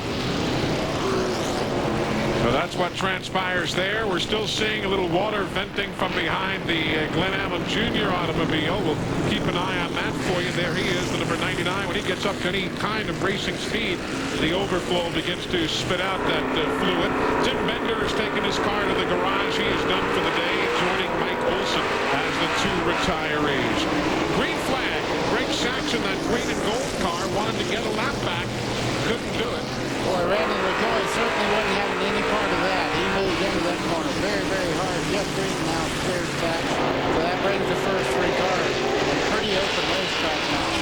So that's what transpires there. We're still seeing a little water venting from behind the Glenn Allen Jr. automobile. We'll keep an eye on that for you. There he is, the number 99. When he gets up to any kind of racing speed, the overflow begins to spit out that fluid. Tim Bender has taken his car to the garage. He is done for the day, joining Mike Olson as the 2 retirees. Green flag. Greg Saxon, that green and gold car, wanted to get a lap back. Couldn't do it. Boy, Randy LaJoy certainly wasn't having any part of that. He moved into that corner very, very hard. Jeff Green now clears back. So that brings the first 3 cars. A pretty open racetrack now.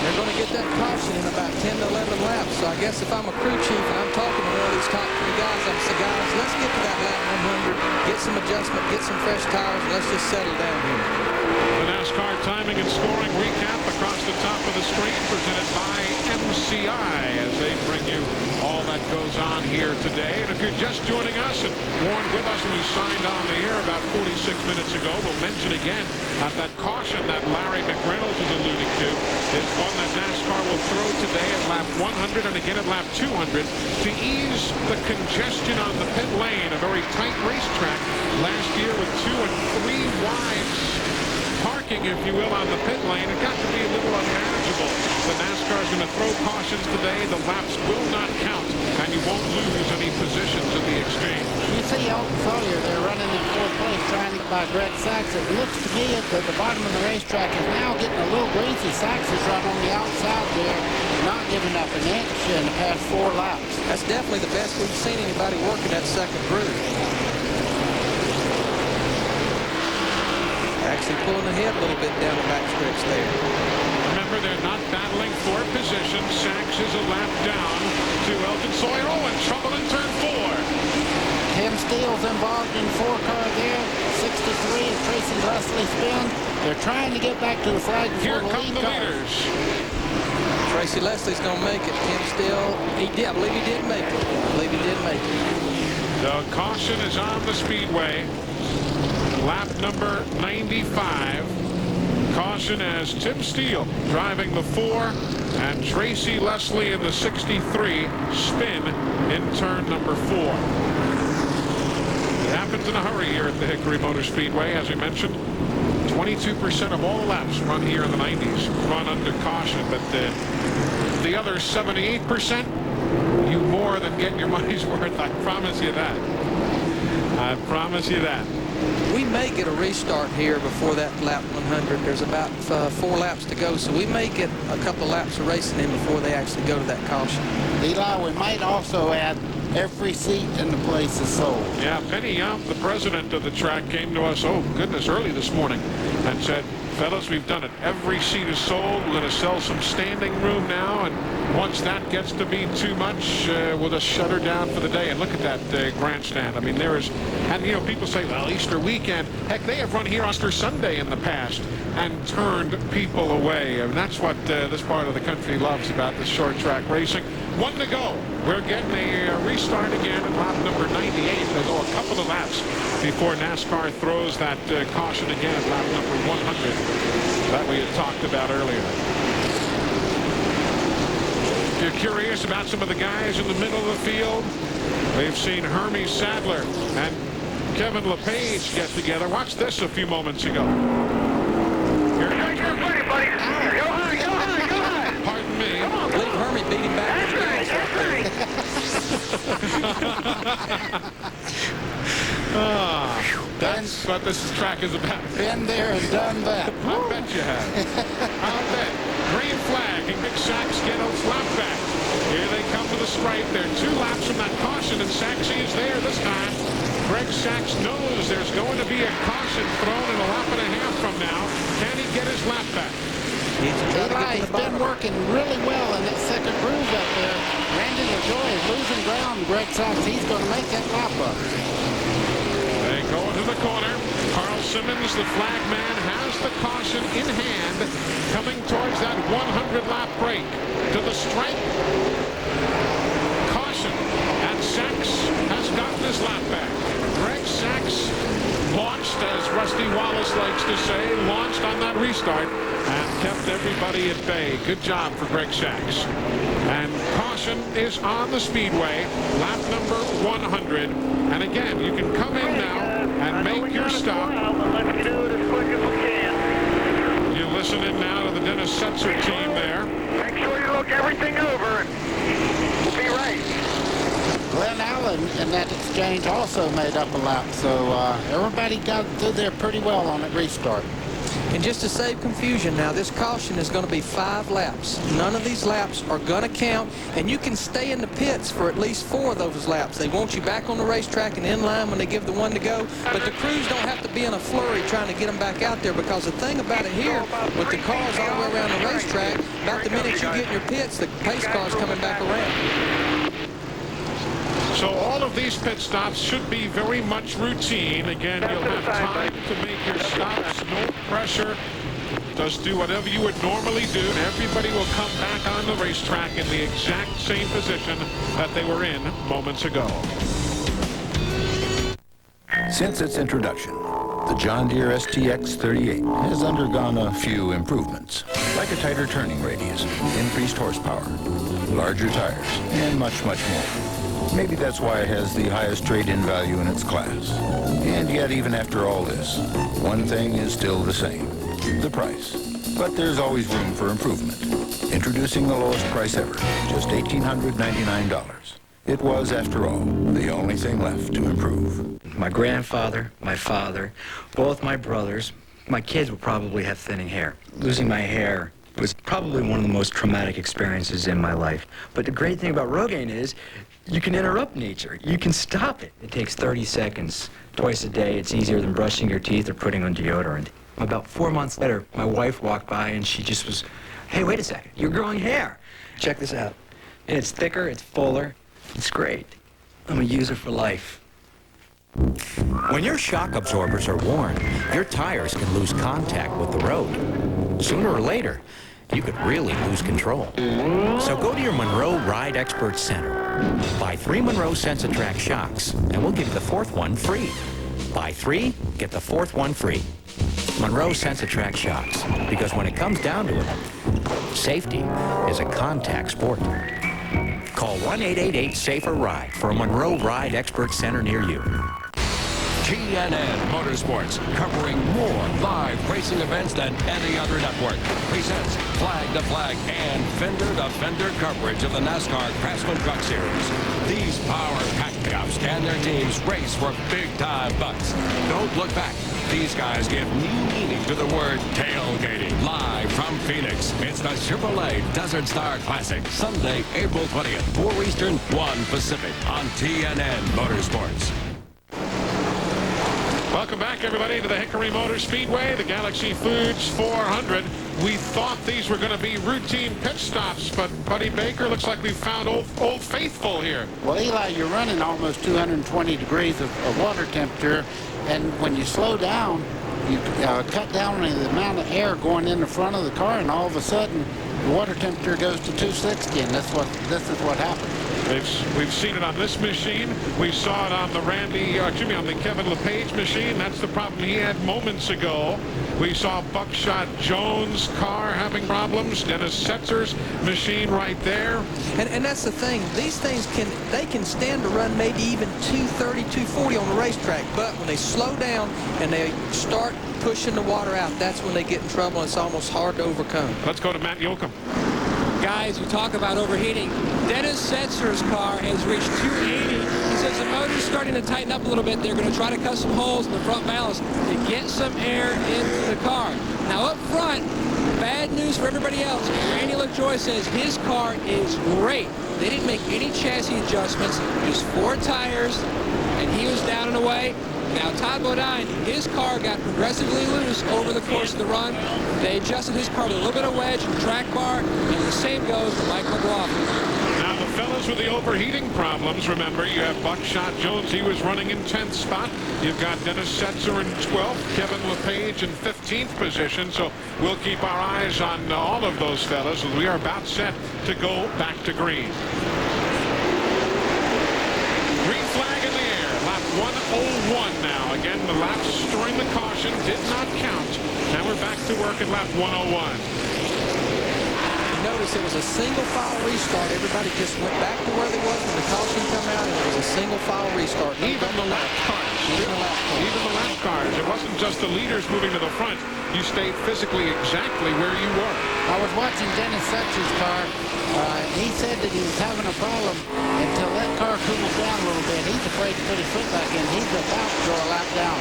They're going to get that caution in about 10 to 11 So I guess if I'm a crew chief and I'm talking to one of these top 3 guys, I'm saying, guys, let's get to that lap 100, get some adjustment, get some fresh tires, and let's just settle down here. The NASCAR timing and scoring recap across the top of the screen presented by MCI as they bring you all that goes on here today. And if you're just joining us and weren't with us when we signed on the air about 46 minutes ago, we'll mention again that caution that Larry McReynolds was alluding to is one that NASCAR will throw today at lap 100 and again at lap 200 to ease the congestion on the pit lane, a very tight racetrack last year with 2 and 3 wides parking, if you will, on the pit lane. It got to be a little unmanageable. The NASCAR is going to throw cautions today. The laps will not count, and you won't lose any positions in the exchange. You see Alton Sawyer there running in 4th place, trying to get by Greg Sachs. It looks to me at the bottom of the racetrack is now getting a little greasy. Sachs is right on the outside there, not giving up an inch in the past 4 laps. That's definitely the best we've seen anybody working that second groove. Actually pulling ahead a little bit down the backstretch there. Remember, they're not battling for position. Sachs is a lap down to Elton Sawyer. Oh, and trouble in turn 4. Tim Steele's involved in 4 car there. 63 is Tracy Leslie spin. They're trying to get back to the flag before Here come the leaders. Tracy Leslie's going to make it. Tim Steele, I believe he did make it. The caution is on the Speedway. Lap number 95. Caution as Tim Steele driving the 4 and Tracy Leslie in the 63 spin in turn number 4. It happens in a hurry here at the Hickory Motor Speedway. As we mentioned, 22% of all laps run here in the 90s run under caution, but the other 78%, you more than get your money's worth. I promise you that. I promise you that. We may get a restart here before that lap 100. There's about 4 laps to go, so we may get a couple laps of racing in before they actually go to that caution. Eli, we might also add every seat in the place is sold. Yeah, Penny Yamp, the president of the track, came to us, oh goodness, early this morning and said, fellas, we've done it. Every seat is sold. We're going to sell some standing room now, and once that gets to be too much, we'll just shut her down for the day. And look at that grandstand. I mean, there is, and you know, people say, well, Easter weekend. Heck, they have run here on Easter Sunday in the past and turned people away. And that's what this part of the country loves about this short track racing. 1 to go. We're getting a restart again at lap number 98. There's a couple of laps before NASCAR throws that caution again at lap number 100 that we had talked about earlier. If you're curious about some of the guys in the middle of the field, we've seen Hermie Sadler and Kevin LePage get together. Watch this a few moments ago. Here Pardon me. I believe Hermie beat him back. That's what this track is about. Been there and done that. I bet you have. I'll bet. Green flag, and Big Sachs get a lap back. Here they come to the stripe. They're 2 laps from that caution, and Saxey is there this time. Greg Sachs knows there's going to be a caution thrown in a lap and a half from now. Can he get his lap back? Eli, he's been working really well in that second groove up there. Randy LaJoy is losing ground. Greg Sachs, he's going to make that lap up. They go into the corner. Carl Simmons, the flag man, has the caution in hand, coming towards that 100-lap break. To the stripe. Caution. And Sachs has gotten his lap back. Greg Sachs launched, as Rusty Wallace likes to say, launched on that restart and kept everybody at bay. Good job for Greg Sachs. And caution is on the Speedway, lap number 100. And again, you can come in now and make your stop. You listen in now to the Dennis Setzer team there. Make sure you look everything over and we'll be right. Glenn Allen in that exchange also made up a lap, so everybody got through there pretty well on that restart. And just to save confusion now, this caution is going to be 5 laps. None of these laps are going to count, and you can stay in the pits for at least 4 of those laps. They want you back on the racetrack and in line when they give the 1 to go, but the crews don't have to be in a flurry trying to get them back out there, because the thing about it here, with the cars all the way around the racetrack, about the minute you get in your pits, the pace car's coming back around. So all of these pit stops should be very much routine. Again, you'll have time to make your stops, no pressure. Just do whatever you would normally do, and everybody will come back on the racetrack in the exact same position that they were in moments ago. Since its introduction, the John Deere STX 38 has undergone a few improvements, like a tighter turning radius, increased horsepower, larger tires, and much, much more. Maybe that's why it has the highest trade-in value in its class. And yet, even after all this, one thing is still the same, the price. But there's always room for improvement. Introducing the lowest price ever, just $1,899. It was, after all, the only thing left to improve. My grandfather, my father, both my brothers, my kids will probably have thinning hair. Losing my hair was probably one of the most traumatic experiences in my life. But the great thing about Rogaine is you can interrupt nature. You can stop it. It takes 30 seconds, twice a day. It's easier than brushing your teeth or putting on deodorant. About 4 months later, my wife walked by and she just was, hey, wait a second, you're growing hair. Check this out. And it's thicker, it's fuller, it's great. I'm a user for life. When your shock absorbers are worn, your tires can lose contact with the road. Sooner or later, you could really lose control. So go to your Monroe Ride Expert Center. Buy 3 Monroe SensaTrack shocks, and we'll give you the 4th one free. Buy 3, get the 4th one free. Monroe SensaTrack shocks, because when it comes down to it, safety is a contact sport. Call 1-888-SAFER-RIDE for a Monroe Ride Expert Center near you. BGN Motorsports, covering more live racing events than any other network, presents flag-to-flag and fender-to-fender coverage of the NASCAR Craftsman Truck Series. These power-packed pickups and their teams race for big-time bucks. Don't look back. These guys give new meaning to the word tailgating. Live from Phoenix, it's the Chevrolet Desert Star Classic, Sunday, April 20th, 4 Eastern, 1 Pacific, on TNN Motorsports. Welcome back, everybody, to the Hickory Motor Speedway, the Galaxy Foods 400. We thought these were going to be routine pit stops, but Buddy Baker, looks like we've found old faithful here. Well, Eli, you're running almost 220 degrees of water temperature, and when you slow down, you cut down on the amount of air going in the front of the car, and all of a sudden, the water temperature goes to 260, and this is what happened. We've seen it on this machine. We saw it on the on the Kevin LePage machine. That's the problem he had moments ago. We saw Buckshot Jones' car having problems. Dennis Setzer's machine right there. And that's the thing. These things can stand to run maybe even 230, 240 on the racetrack. But when they slow down and they start pushing the water out, that's when they get in trouble. It's almost hard to overcome. Let's go to Matt Yoakum. Guys, you talk about overheating. Dennis Setzer's car has reached 280. He says the motor's starting to tighten up a little bit. They're going to try to cut some holes in the front ballast to get some air into the car. Now up front, bad news for everybody else. Randy LaJoy says his car is great. They didn't make any chassis adjustments, just 4 tires, and he was down and away. Now, Todd Bodine, his car got progressively loose over the course of the run. They adjusted his car with a little bit of wedge and track bar, and the same goes for Mike McLaughlin. Now, the fellas with the overheating problems, remember, you have Buckshot Jones. He was running in 10th spot. You've got Dennis Setzer in 12th, Kevin LePage in 15th position. So we'll keep our eyes on all of those fellas as we are about set to go back to green. Green flag in the air. Lap 101 now. Again, the laps during the caution did not count. Now we're back to work at lap 101. Notice it was a single file restart. Everybody just went back to where they was when the caution come out, and it was a single file restart. Even the lap cars. Even the lap cars. It wasn't just the leaders moving to the front. You stayed physically exactly where you were. I was watching Dennis Setzer's car. He said that he was having a problem until that car cools down a little bit. He's afraid to put his foot back in. He's about to go a lap down.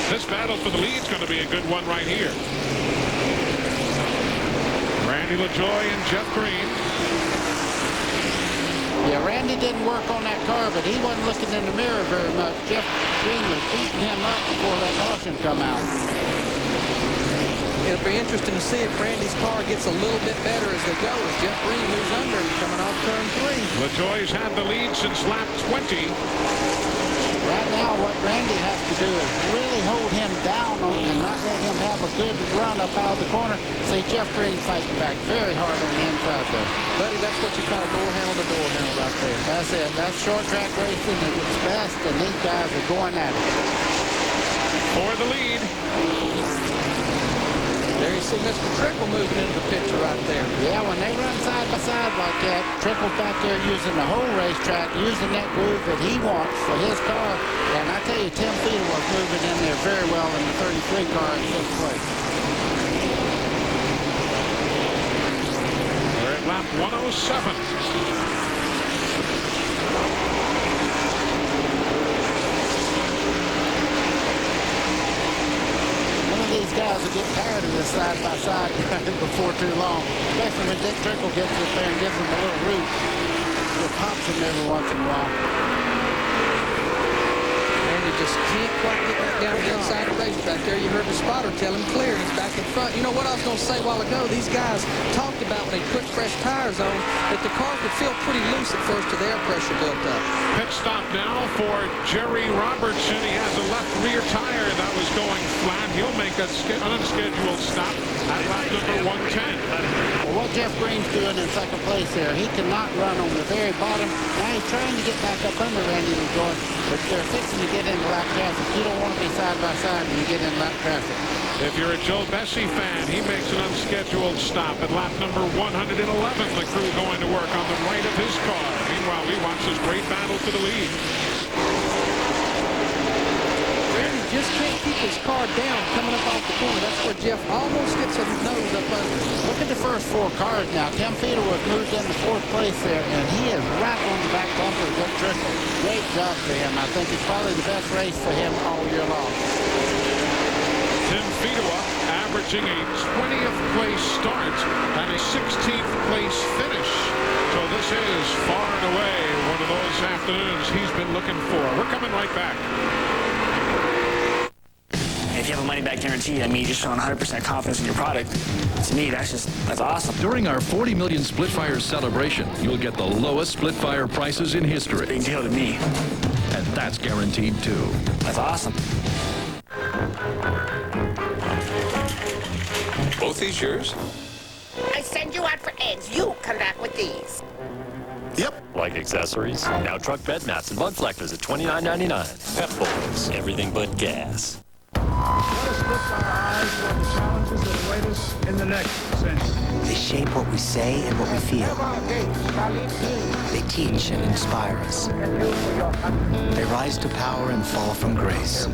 This battle for the lead is going to be a good one right here. Randy LaJoy and Jeff Green. Yeah, Randy didn't work on that car, but he wasn't looking in the mirror very much. Jeff Green was beating him up before that caution come out. it'll be interesting to see if Randy's car gets a little bit better as they go, as Jeff Green moves under and coming off turn 3. LaJoie's had the lead since lap 20. Right now, what Randy has to do is really hold him down and not let him have a good run up out of the corner. See, Jeff Green fighting back very hard on the inside there. Buddy, that's what you call door handle to door handle right there. That's it. That's short track racing at its best, and these guys are going at it. For the lead. There you see Mr. Trickle moving into the picture right there. Yeah, when they run side by side like that, Trickle's back there using the whole racetrack, using that groove that he wants for his car. And I tell you, Tim Feeder was moving in there very well in the 33 car in 6th place. We're at lap 107. These guys will get tired of this side-by-side before too long, especially when Dick Trickle gets up there and gives them a little root. It pops them every once in a while. Randy just can't quite get back down the inside of the racetrack. There you heard the spotter tell him clear. He's back in front. You know what I was going to say a while ago? These guys talked about when they put fresh tires on that the car could feel pretty loose at first to the air pressure built up. Pit stop now for Jerry Robertson. He has a left rear tire that was going flat. He'll make an unscheduled stop at lap number 110. Well, what Jeff Green's doing in 2nd place there, he cannot run on the very bottom. Now he's trying to get back up under Randy LaJoie, but they're fixing to get into lap traffic. You don't want to be side by side when you get in lap traffic. If you're a Joe Bessie fan, he makes an unscheduled stop at lap number 111. The crew going to work on the right of his car. Meanwhile, we watch this great battle for the lead. Randy just can't keep his car down coming up off the corner. That's where Jeff almost gets his nose up under. Look at the first 4 cars now. Tim Feeder was moved into 4th place there, and he is right on the back bumper of Dick Trickle. Great job for him. I think it's probably the best race for him all year long. Tim Feeder averaging a 20th place start and a 16th place finish. So this is far and away one of those afternoons he's been looking for. We're coming right back. If you have a money-back guarantee, that means you're showing 100% confidence in your product. To me, that's awesome. During our 40 million split fire celebration, you'll get the lowest split fire prices in history. Big deal to me. And that's guaranteed too. That's awesome. Both these yours? I send you out for eggs. You come back with these. Yep. Like accessories, now truck bed mats and bug collectors at $29.99. Pep Boys, everything but gas. Let us lift our eyes toward the challenges that await us in the next century. They shape what we say and what we feel. They teach and inspire us. They rise to power and fall from grace.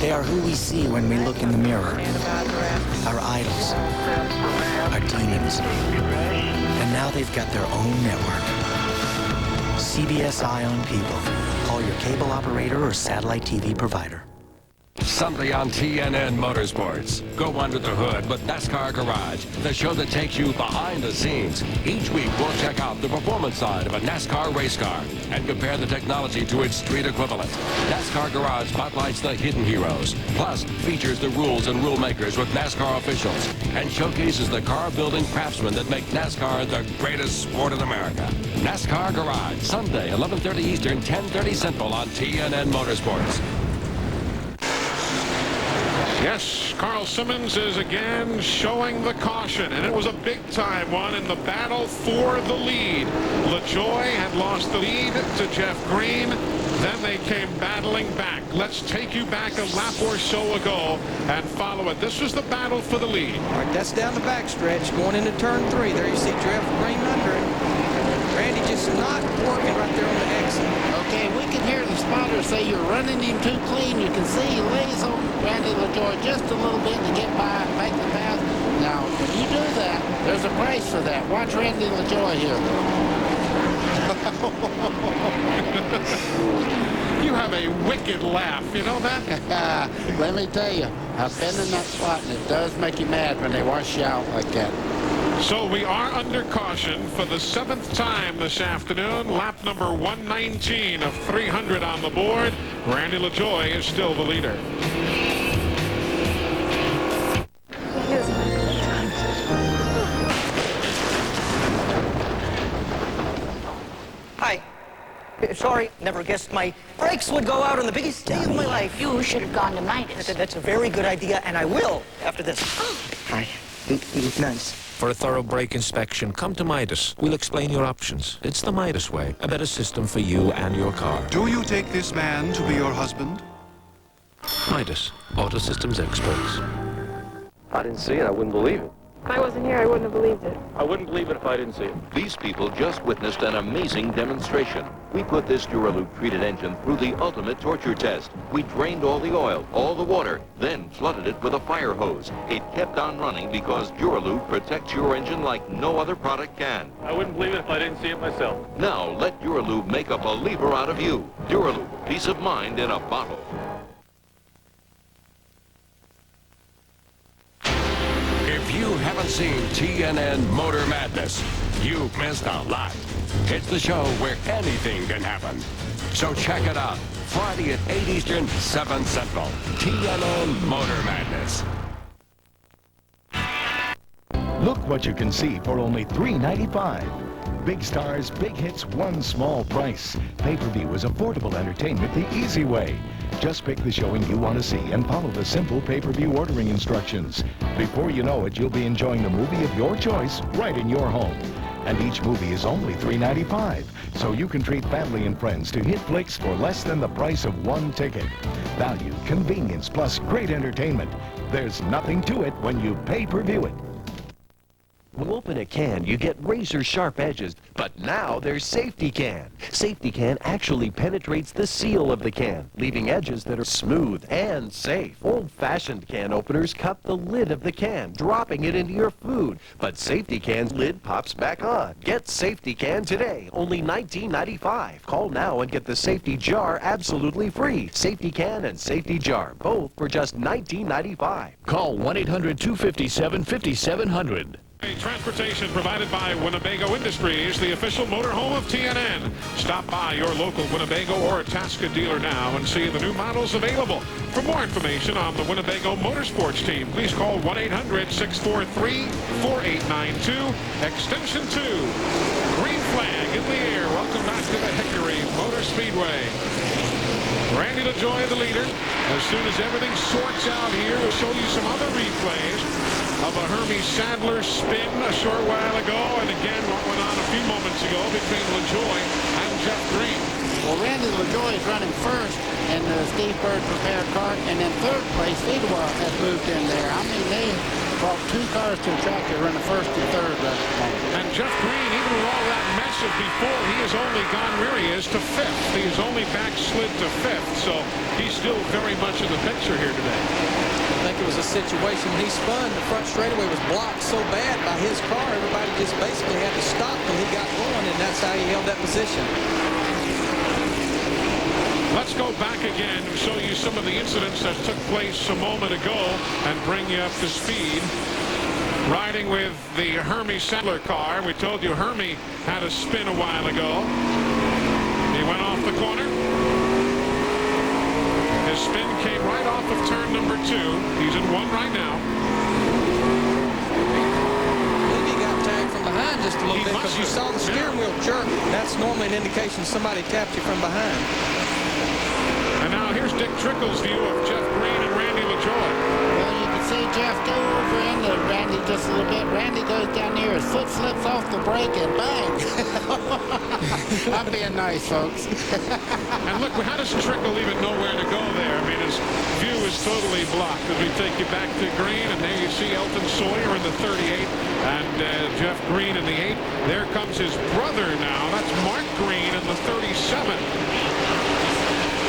They are who we see when we look in the mirror. Our idols. Our demons. And now they've got their own network. CBS Eye on People. Call your cable operator or satellite TV provider. Sunday on TNN Motorsports. Go under the hood with NASCAR Garage, the show that takes you behind the scenes. Each week, we'll check out the performance side of a NASCAR race car and compare the technology to its street equivalent. NASCAR Garage spotlights the hidden heroes, plus features the rules and rule makers with NASCAR officials, and showcases the car-building craftsmen that make NASCAR the greatest sport in America. NASCAR Garage, Sunday, 11:30 Eastern, 10:30 Central on TNN Motorsports. Yes, Carl Simmons is again showing the caution, and it was a big-time one in the battle for the lead. LaJoie had lost the lead to Jeff Green. Then they came battling back. Let's take you back a lap or so ago and follow it. This was the battle for the lead. All right, that's down the backstretch going into turn 3. There you see Jeff Green under it. Randy just not working right there on the exit. Okay, we can hear the spotter say you're running him too clean. You can see he lays on Randy LaJoie just a little bit to get by and make the pass. Now, when you do that, there's a price for that. Watch Randy LaJoie here. You have a wicked laugh, you know that? Let me tell you, I've been in that spot, and it does make you mad when they wash you out like that. So we are under caution for the 7th time this afternoon. Lap number 119 of 300 on the board. Randy LaJoie is still the leader. Sorry, never guessed my brakes would go out on the biggest day of my life. You should have gone to Midas. That's a very good idea, and I will after this. Hi. You look nice. For a thorough brake inspection, come to Midas. We'll explain your options. It's the Midas way. A better system for you and your car. Do you take this man to be your husband? Midas, auto systems experts. I didn't see it. I wouldn't believe it. If I wasn't here, I wouldn't have believed it. I wouldn't believe it if I didn't see it. These people just witnessed an amazing demonstration. We put this Duraloop treated engine through the ultimate torture test. We drained all the oil, all the water, then flooded it with a fire hose. It kept on running because Duraloop protects your engine like no other product can. I wouldn't believe it if I didn't see it myself. Now let Duraloop make a believer out of you. Duraloop, peace of mind in a bottle. If you haven't seen TNN Motor Madness, you've missed a lot. It's the show where anything can happen. So check it out. Friday at 8 Eastern, 7 Central. TNN Motor Madness. Look what you can see for only $3.95. Big stars, big hits, one small price. Pay-per-view is affordable entertainment the easy way. Just pick the showing you want to see and follow the simple pay-per-view ordering instructions. Before you know it, you'll be enjoying the movie of your choice right in your home. And each movie is only $3.95, so you can treat family and friends to hit flicks for less than the price of one ticket. Value, convenience, plus great entertainment. There's nothing to it when you pay-per-view it. When you open a can, you get razor-sharp edges, but now there's Safety Can. Safety Can actually penetrates the seal of the can, leaving edges that are smooth and safe. Old-fashioned can openers cut the lid of the can, dropping it into your food, but Safety Can's lid pops back on. Get Safety Can today, only $19.95. Call now and get the Safety Jar absolutely free. Safety Can and Safety Jar, both for just $19.95. Call 1-800-257-5700. Transportation provided by Winnebago Industries, the official motor home of TNN. Stop by your local Winnebago or Itasca dealer now and see the new models available. For more information on the Winnebago Motorsports team, please call 1-800-643-4892, extension 2. Green flag in the air. Welcome back to the Hickory Motor Speedway. Randy LaJoie, the leader. As soon as everything sorts out here, we'll show you some other replays of a Hermie Sadler spin a short while ago, and again what went on a few moments ago between LaJoie and Jeff Green. Well, Randy LaJoie is running first in the Steve Bird prepared car, and in third place, Speedway has moved in there. I mean, they brought two cars to the track. They're running first and third right now. And Jeff Green, even with all that mess of before, he has only gone where he is to fifth. He has only backslid to fifth, so he's still very much in the picture here today. I think it was a situation when he spun, the front straightaway was blocked so bad by his car, everybody just basically had to stop till he got going, and that's how he held that position. Let's go back again and show you some of the incidents that took place a moment ago and bring you up to speed. Riding with the Hermie Sadler car, we told you Hermie had a spin a while ago. He went off the corner. His spin came right off of turn number 2. He's in 1 right now. He got tagged from behind just a little bit because you saw the steering wheel jerk. That's normally an indication somebody tapped you from behind. And now here's Dick Trickle's view of Jeff Green and Randy LaJoie. Well, you can see Jeff go over into Randy just a little bit. Randy goes down here, his foot slips off the brake, and bang! I'm being nice, folks. And look, how does Trickle even know where to go there? I mean, his view is totally blocked. As we take you back to Green, and there you see Elton Sawyer in the 38 and Jeff Green in the 8. There comes his brother now. That's Mark Green in the 37.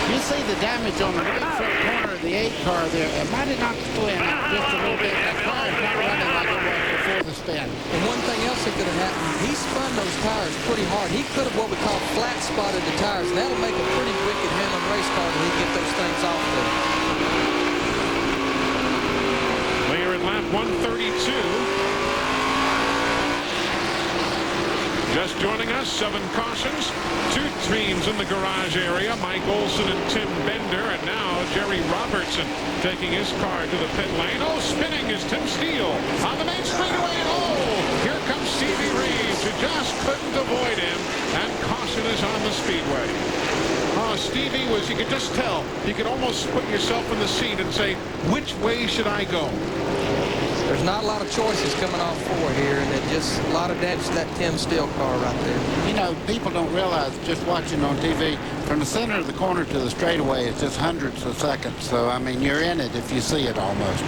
You see the damage on the right front corner of the 8 car there. It might have knocked the win out just a little bit. That car is not running like it was before the spin. And one thing else that could have happened, he spun those tires pretty hard. He could have what we call flat spotted the tires, and that'll make a pretty wicked handling race car when he get those things off there. They are at lap 132. Just joining us, 7 cautions, 2 teams in the garage area, Mike Olson and Tim Bender, and now Jerry Robertson taking his car to the pit lane. Oh, spinning is Tim Steele on the main straightaway, and oh, here comes Stevie Reeves, who just couldn't avoid him, and caution is on the Speedway. Stevie was, you could just tell, you could almost put yourself in the seat and say, which way should I go? There's not a lot of choices coming off 4 here, and it just a lot of damage to that Tim Steele car right there. You know, people don't realize, just watching on TV, from the center of the corner to the straightaway, it's just hundreds of seconds. So, I mean, you're in it if you see it almost.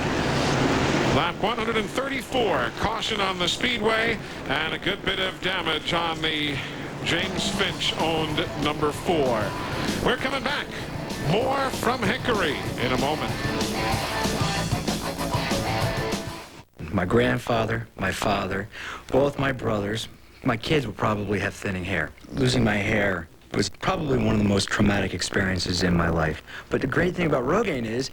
Lap 134, caution on the Speedway, and a good bit of damage on the James Finch-owned number 4. We're coming back. More from Hickory in a moment. My grandfather, my father, both my brothers, my kids will probably have thinning hair. Losing my hair was probably one of the most traumatic experiences in my life. But the great thing about Rogaine is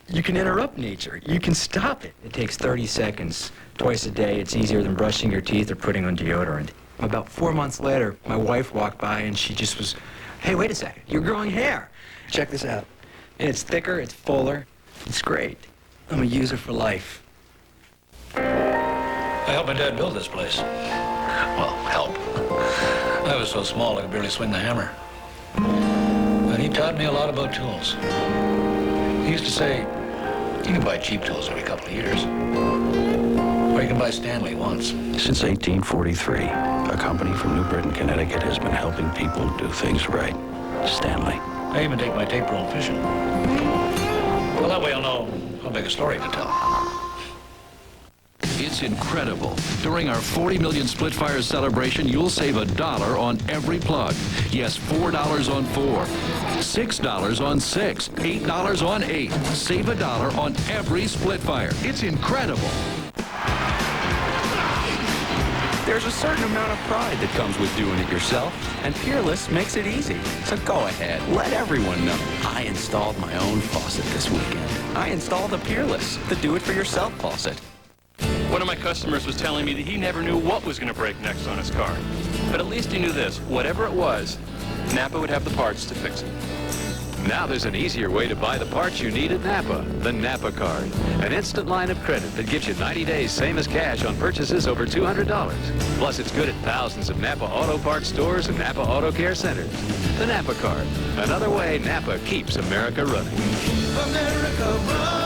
you can interrupt nature. You can stop it. It takes 30 seconds, twice a day. It's easier than brushing your teeth or putting on deodorant. About 4 months later, my wife walked by and she just was, hey, wait a second, you're growing hair. Check this out. And it's thicker, it's fuller, it's great. I'm a user for life. I helped my dad build this place. Well, help. I was so small I could barely swing the hammer. But he taught me a lot about tools. He used to say, you can buy cheap tools every couple of years. Or you can buy Stanley once. Since 1843, a company from New Britain, Connecticut has been helping people do things right. Stanley. I even take my tape roll fishing. Well, that way I'll know how big a story to tell. It's incredible. During our 40 million split fire celebration, you'll save $1 on every plug. Yes, $4 on 4, $6 on 6, $8 on 8. Save $1 on every split fire. It's incredible. There's a certain amount of pride that comes with doing it yourself, and Peerless makes it easy. So go ahead, let everyone know. I installed my own faucet this weekend. I installed a Peerless, the do-it-for-yourself faucet. One of my customers was telling me that he never knew what was going to break next on his car. But at least he knew this. Whatever it was, Napa would have the parts to fix it. Now there's an easier way to buy the parts you need at Napa, the Napa Card. An instant line of credit that gives you 90 days same as cash on purchases over $200. Plus it's good at thousands of Napa Auto Parts stores and Napa Auto Care centers. The Napa Card. Another way Napa keeps America running. America running.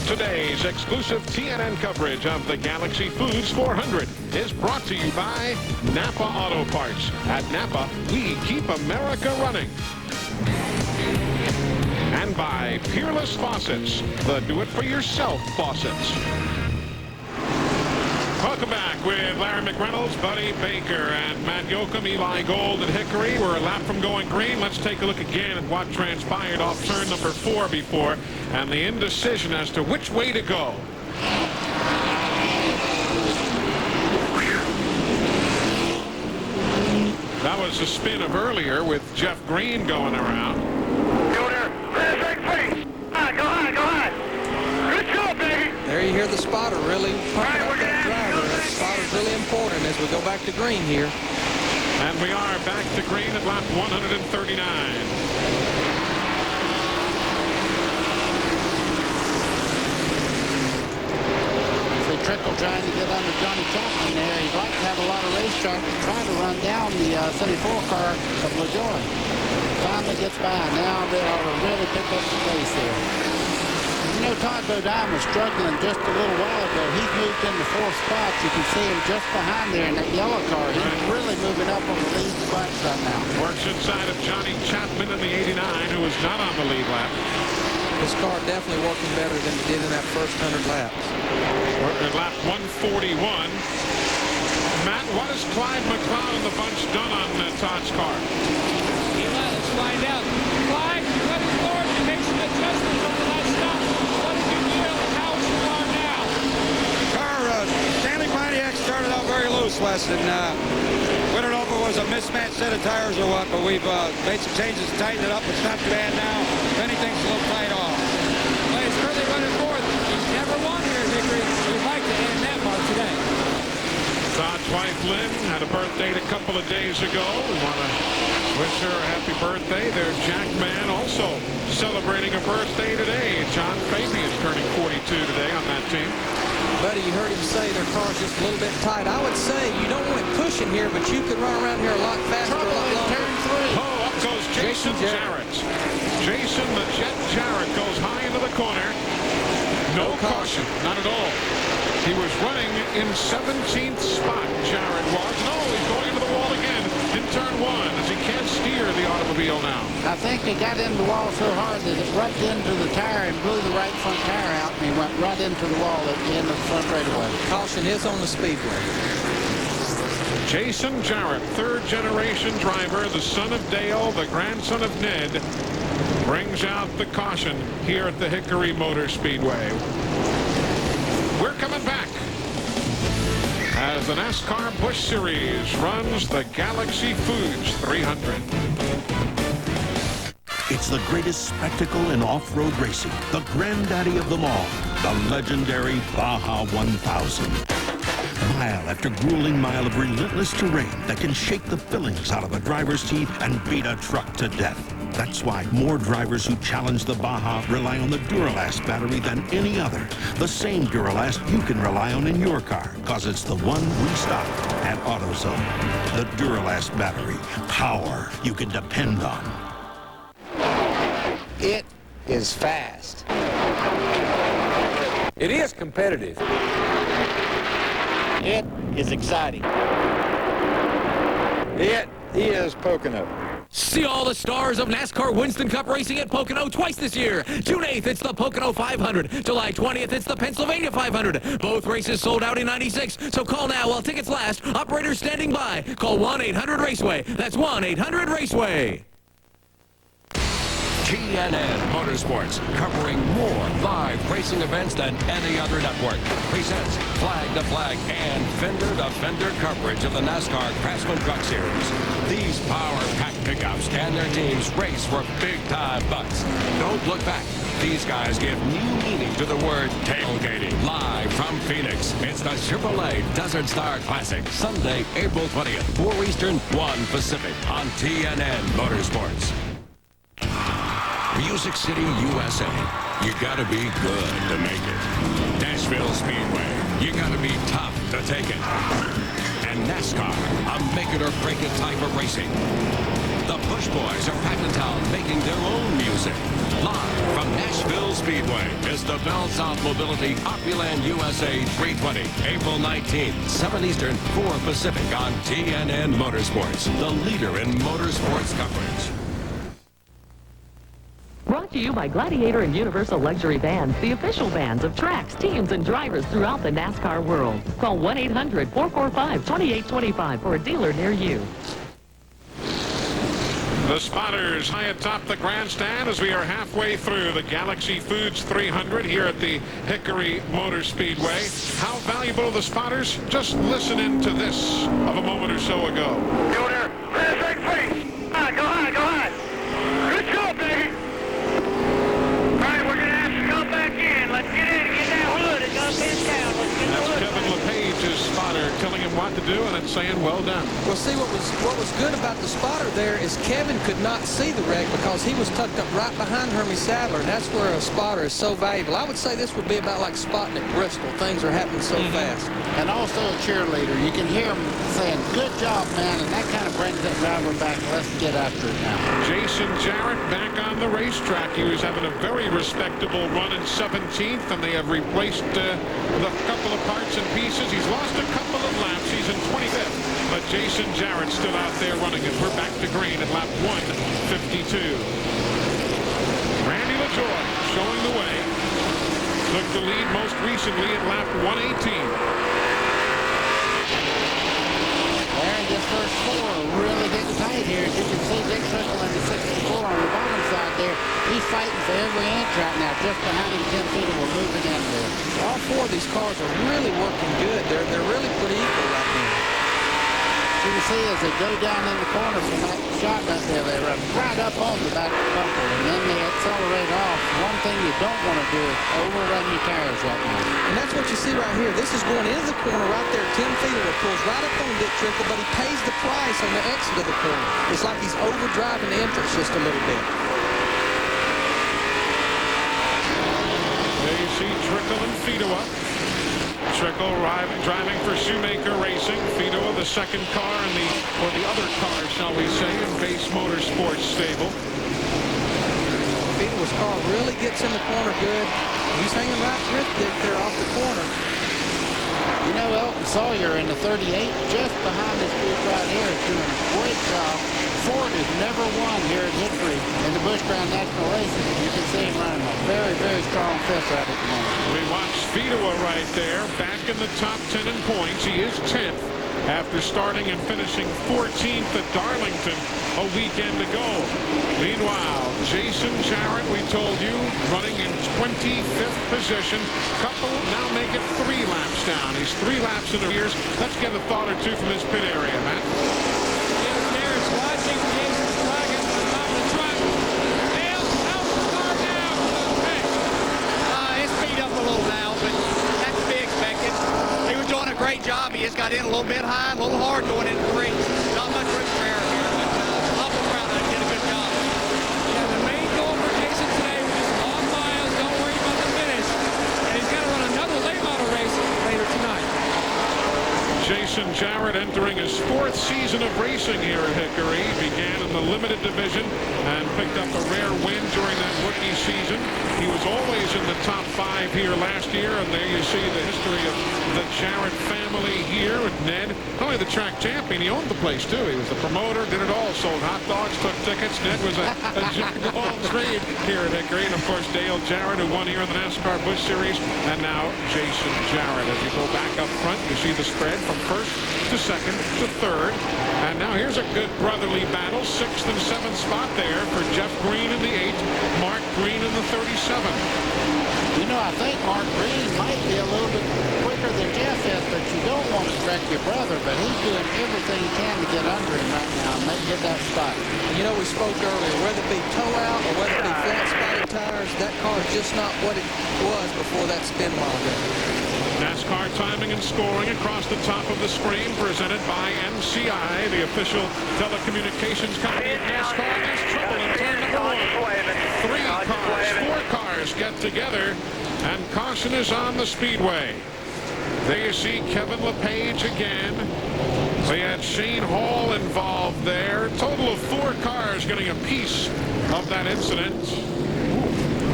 Today's exclusive TNN coverage of the Galaxy Foods 400 is brought to you by Napa Auto Parts. At Napa, we keep America running. And by Peerless Faucets, the do-it-for-yourself faucets. Welcome back with Larry McReynolds, Buddy Baker, and Matt Yoakum, Eli Gold, and Hickory. We're a lap from going green. Let's take a look again at what transpired off turn number 4 before, and the indecision as to which way to go. That was the spin of earlier with Jeff Green going around. Go there. Go on. Good job, baby. There you hear the spotter really pumping up that driver. That spotter's really important as we go back to green here. And we are back to green at lap 139. Trickle trying to get under Johnny Chapman there. He'd like to have a lot of racetrack and try to run down the 74 car of LaJoy. Finally gets by. Now they ought to really pick up the pace there. You know, Todd Bodine was struggling just a little while ago. He's moved into 4th spot. You can see him just behind there in that yellow car. He's really moving up on the lead spots right now. Works inside of Johnny Chapman in the 89, who is not on the lead lap. This car definitely working better than it did in that first 100 laps. We're at lap 141. Matt, what has Clyde McLeod and the bunch done on Todd's car? Eli, let's find out. Clyde, you got his Lord to make some adjustments on the last stop. What did you feel and how is your car now? The car, Stanley Pontiac started out very loose, Les, and we don't know if it was a mismatched set of tires or what, but we've made some changes to tighten it up. It's not too bad now. If anything's a little tight off. Well, he's early running fourth. He's never won here at Hickory. We'd like to end that mark today. Todd's wife, Lynn, had a birthday a couple of days ago. We want to wish her a happy birthday. There's Jack Mann also celebrating a birthday today. John Fabian is turning 42 today on that team. Buddy, you heard him say their car's just a little bit tight. I would say you don't want it pushing here, but you could run around here a lot faster, a lot longer. Oh, up goes Jason Jarrett. Jason the Jet Jarrett goes high into the corner. No caution, not at all. He was running in 17th spot, Jarrett was. No, he's going into the wall again in turn 1 as he can't steer the automobile now. I think he got into the wall so hard that it rubbed into the tire and blew the right front tire out, and he went right into the wall at the end of the front straightaway. Caution is on the Speedway. Jason Jarrett, third-generation driver, the son of Dale, the grandson of Ned, brings out the caution here at the Hickory Motor Speedway. We're coming back as the NASCAR Busch Series runs the Galaxy Foods 300. It's the greatest spectacle in off-road racing, the granddaddy of them all, the legendary Baja 1000. Mile after grueling mile of relentless terrain that can shake the fillings out of a driver's teeth and beat a truck to death. That's why more drivers who challenge the Baja rely on the Duralast battery than any other. The same Duralast you can rely on in your car, because it's the one we stock at AutoZone. The Duralast battery. Power you can depend on. It is fast. It is competitive. It is exciting. It is Pocono. See all the stars of NASCAR Winston Cup racing at Pocono twice this year. June 8th, it's the Pocono 500. July 20th, it's the Pennsylvania 500. Both races sold out in '96, so call now while tickets last. Operators standing by. Call 1-800-RACEWAY. That's 1-800-RACEWAY. BGN Motorsports, covering more live racing events than any other network, presents Flag to Flag and Fender to Fender coverage of the NASCAR Craftsman Truck Series. These power-packed pickups and their teams race for big-time bucks. Don't look back. These guys give new meaning to the word tailgating. Live from Phoenix, it's the Chevrolet Desert Star Classic, Sunday, April 20th, 4 Eastern, 1 Pacific, on TNN Motorsports. Music City, USA. You gotta be good to make it. Nashville Speedway. You gotta be tough to take it. And NASCAR, a make-it-or-break-it type of racing. The Busch Boys are back in town making their own music. Live from Nashville Speedway is the Bell South Mobility Opryland USA 320, April 19th, 7 Eastern, 4 Pacific on TNN Motorsports, the leader in motorsports coverage. Brought to you by Gladiator and Universal Luxury Vans, the official vans of tracks, teams, and drivers throughout the NASCAR world. Call 1-800-445-2825 for a dealer near you. The spotters high atop the grandstand as we are halfway through the Galaxy Foods 300 here at the Hickory Motor Speedway. How valuable are the spotters? Just listen in to this of a moment or so ago. Go there. Perfect free. Go high, go high. Good job, baby. All right, we're going to have to come back in. Let's get in and get that hood. It's going to pin down. Let's get the That's hood. Kevin LePage's spotter telling him what to do and then saying, well done. Well, see, what was good about the spotter there is Kevin could not see the wreck because he was tucked up right behind Hermie Sadler, and that's where a spotter is so valuable. I would say this would be about like spotting at Bristol. Things are happening so fast. And also a cheerleader. You can hear him saying, good job, man, and that kind of brings that driver back. Let's get after it now. Jason Jarrett back on the racetrack. He was having a very respectable run in 17th, and they have replaced the couple of parts and pieces. He's lost a couple of laps. He's in 25th, but Jason Jarrett still out there running it. We're back to green at lap 152. Randy LaJoie showing the way. Took the lead most recently at lap 118. There, this first four really getting tight here. As you can see, Dick Trickle in the 64 on the bottom side there. He's fighting for every inch right now. Just behind him, 10 feet, and we're moving in there. All four of these cars are really working good. They're really pretty equal right now. You can see as they go down in the corner from that shotgun there, they run right up on the back bumper, and then they accelerate off. One thing you don't want to do is overrun your tires right now. And that's what you see right here. This is going into the corner right there, 10 feet, and it pulls right up on Dick Trickle, but he pays the price on the exit of the corner. It's like he's overdriving the entrance just a little bit. There you see Trickle and Fido up. Trickle driving for Shoemaker Racing. Fido, the second car in the other car, shall we say, in Base Motorsports stable. Fido's car really gets in the corner good. He's hanging right with it there off the corner. You know, Elton Sawyer in the 38, just behind this group right here, is doing a great job. Ford has never won here at Hickory in the Busch Grand National Racing. You can see him running a very, very strong fist right at the moment. We watch Fido right there, back in the top 10 in points. He is 10th after starting and finishing 14th at Darlington a weekend ago. Meanwhile, Jason Jarrett, we told you, running in 25th position. Couple now make it 3 laps down. He's 3 laps in the rears. Let's get a thought or two from his pit area, Matt. There's watching Jason's wagon on top of the truck. Dale, how's the car now? It's speed up a little now, but that's to be expected. He was doing a great job. He just got in a little bit high, a little hard going into the race. Not much room for error here, but I'll be proud of him. Did a good job. Yeah, the main goal for Jason today was just long miles. Don't worry about the finish. And he's got to run another late model race later tonight. Jason Jarrett entering his 4th season of racing here at Hickory. Began in the limited division and picked up a rare win during that rookie season. He was always in the top 5 here last year, and there you see the history of the Jarrett family here with Ned. Not only the track champion, he owned the place too. He was the promoter, did it all, sold hot dogs, took tickets. Ned was a jack of all trades here at Hickory. And of course Dale Jarrett, who won here in the NASCAR Busch Series, and now Jason Jarrett. As you go back up front, you see the spread from 1st to 2nd to 3rd. And now here's a good brotherly battle. 6th and 7th spot there for Jeff Green in the 8th, Mark Green in the 37. You know, I think Mark Green might be a little bit quicker than Jeff is, but you don't want to wreck your brother, but he's doing everything he can to get under him right now and make get that spot. You know, we spoke earlier, whether it be toe out or whether it be flat spotted tires, that car is just not what it was before that spin log. NASCAR timing and scoring across the top of the screen, presented by MCI, the official telecommunications company of NASCAR. There's trouble in turn number 1. 3 cars, 4 cars get together, and caution is on the Speedway. There you see Kevin LePage again. We had Shane Hall involved there. Total of 4 cars getting a piece of that incident.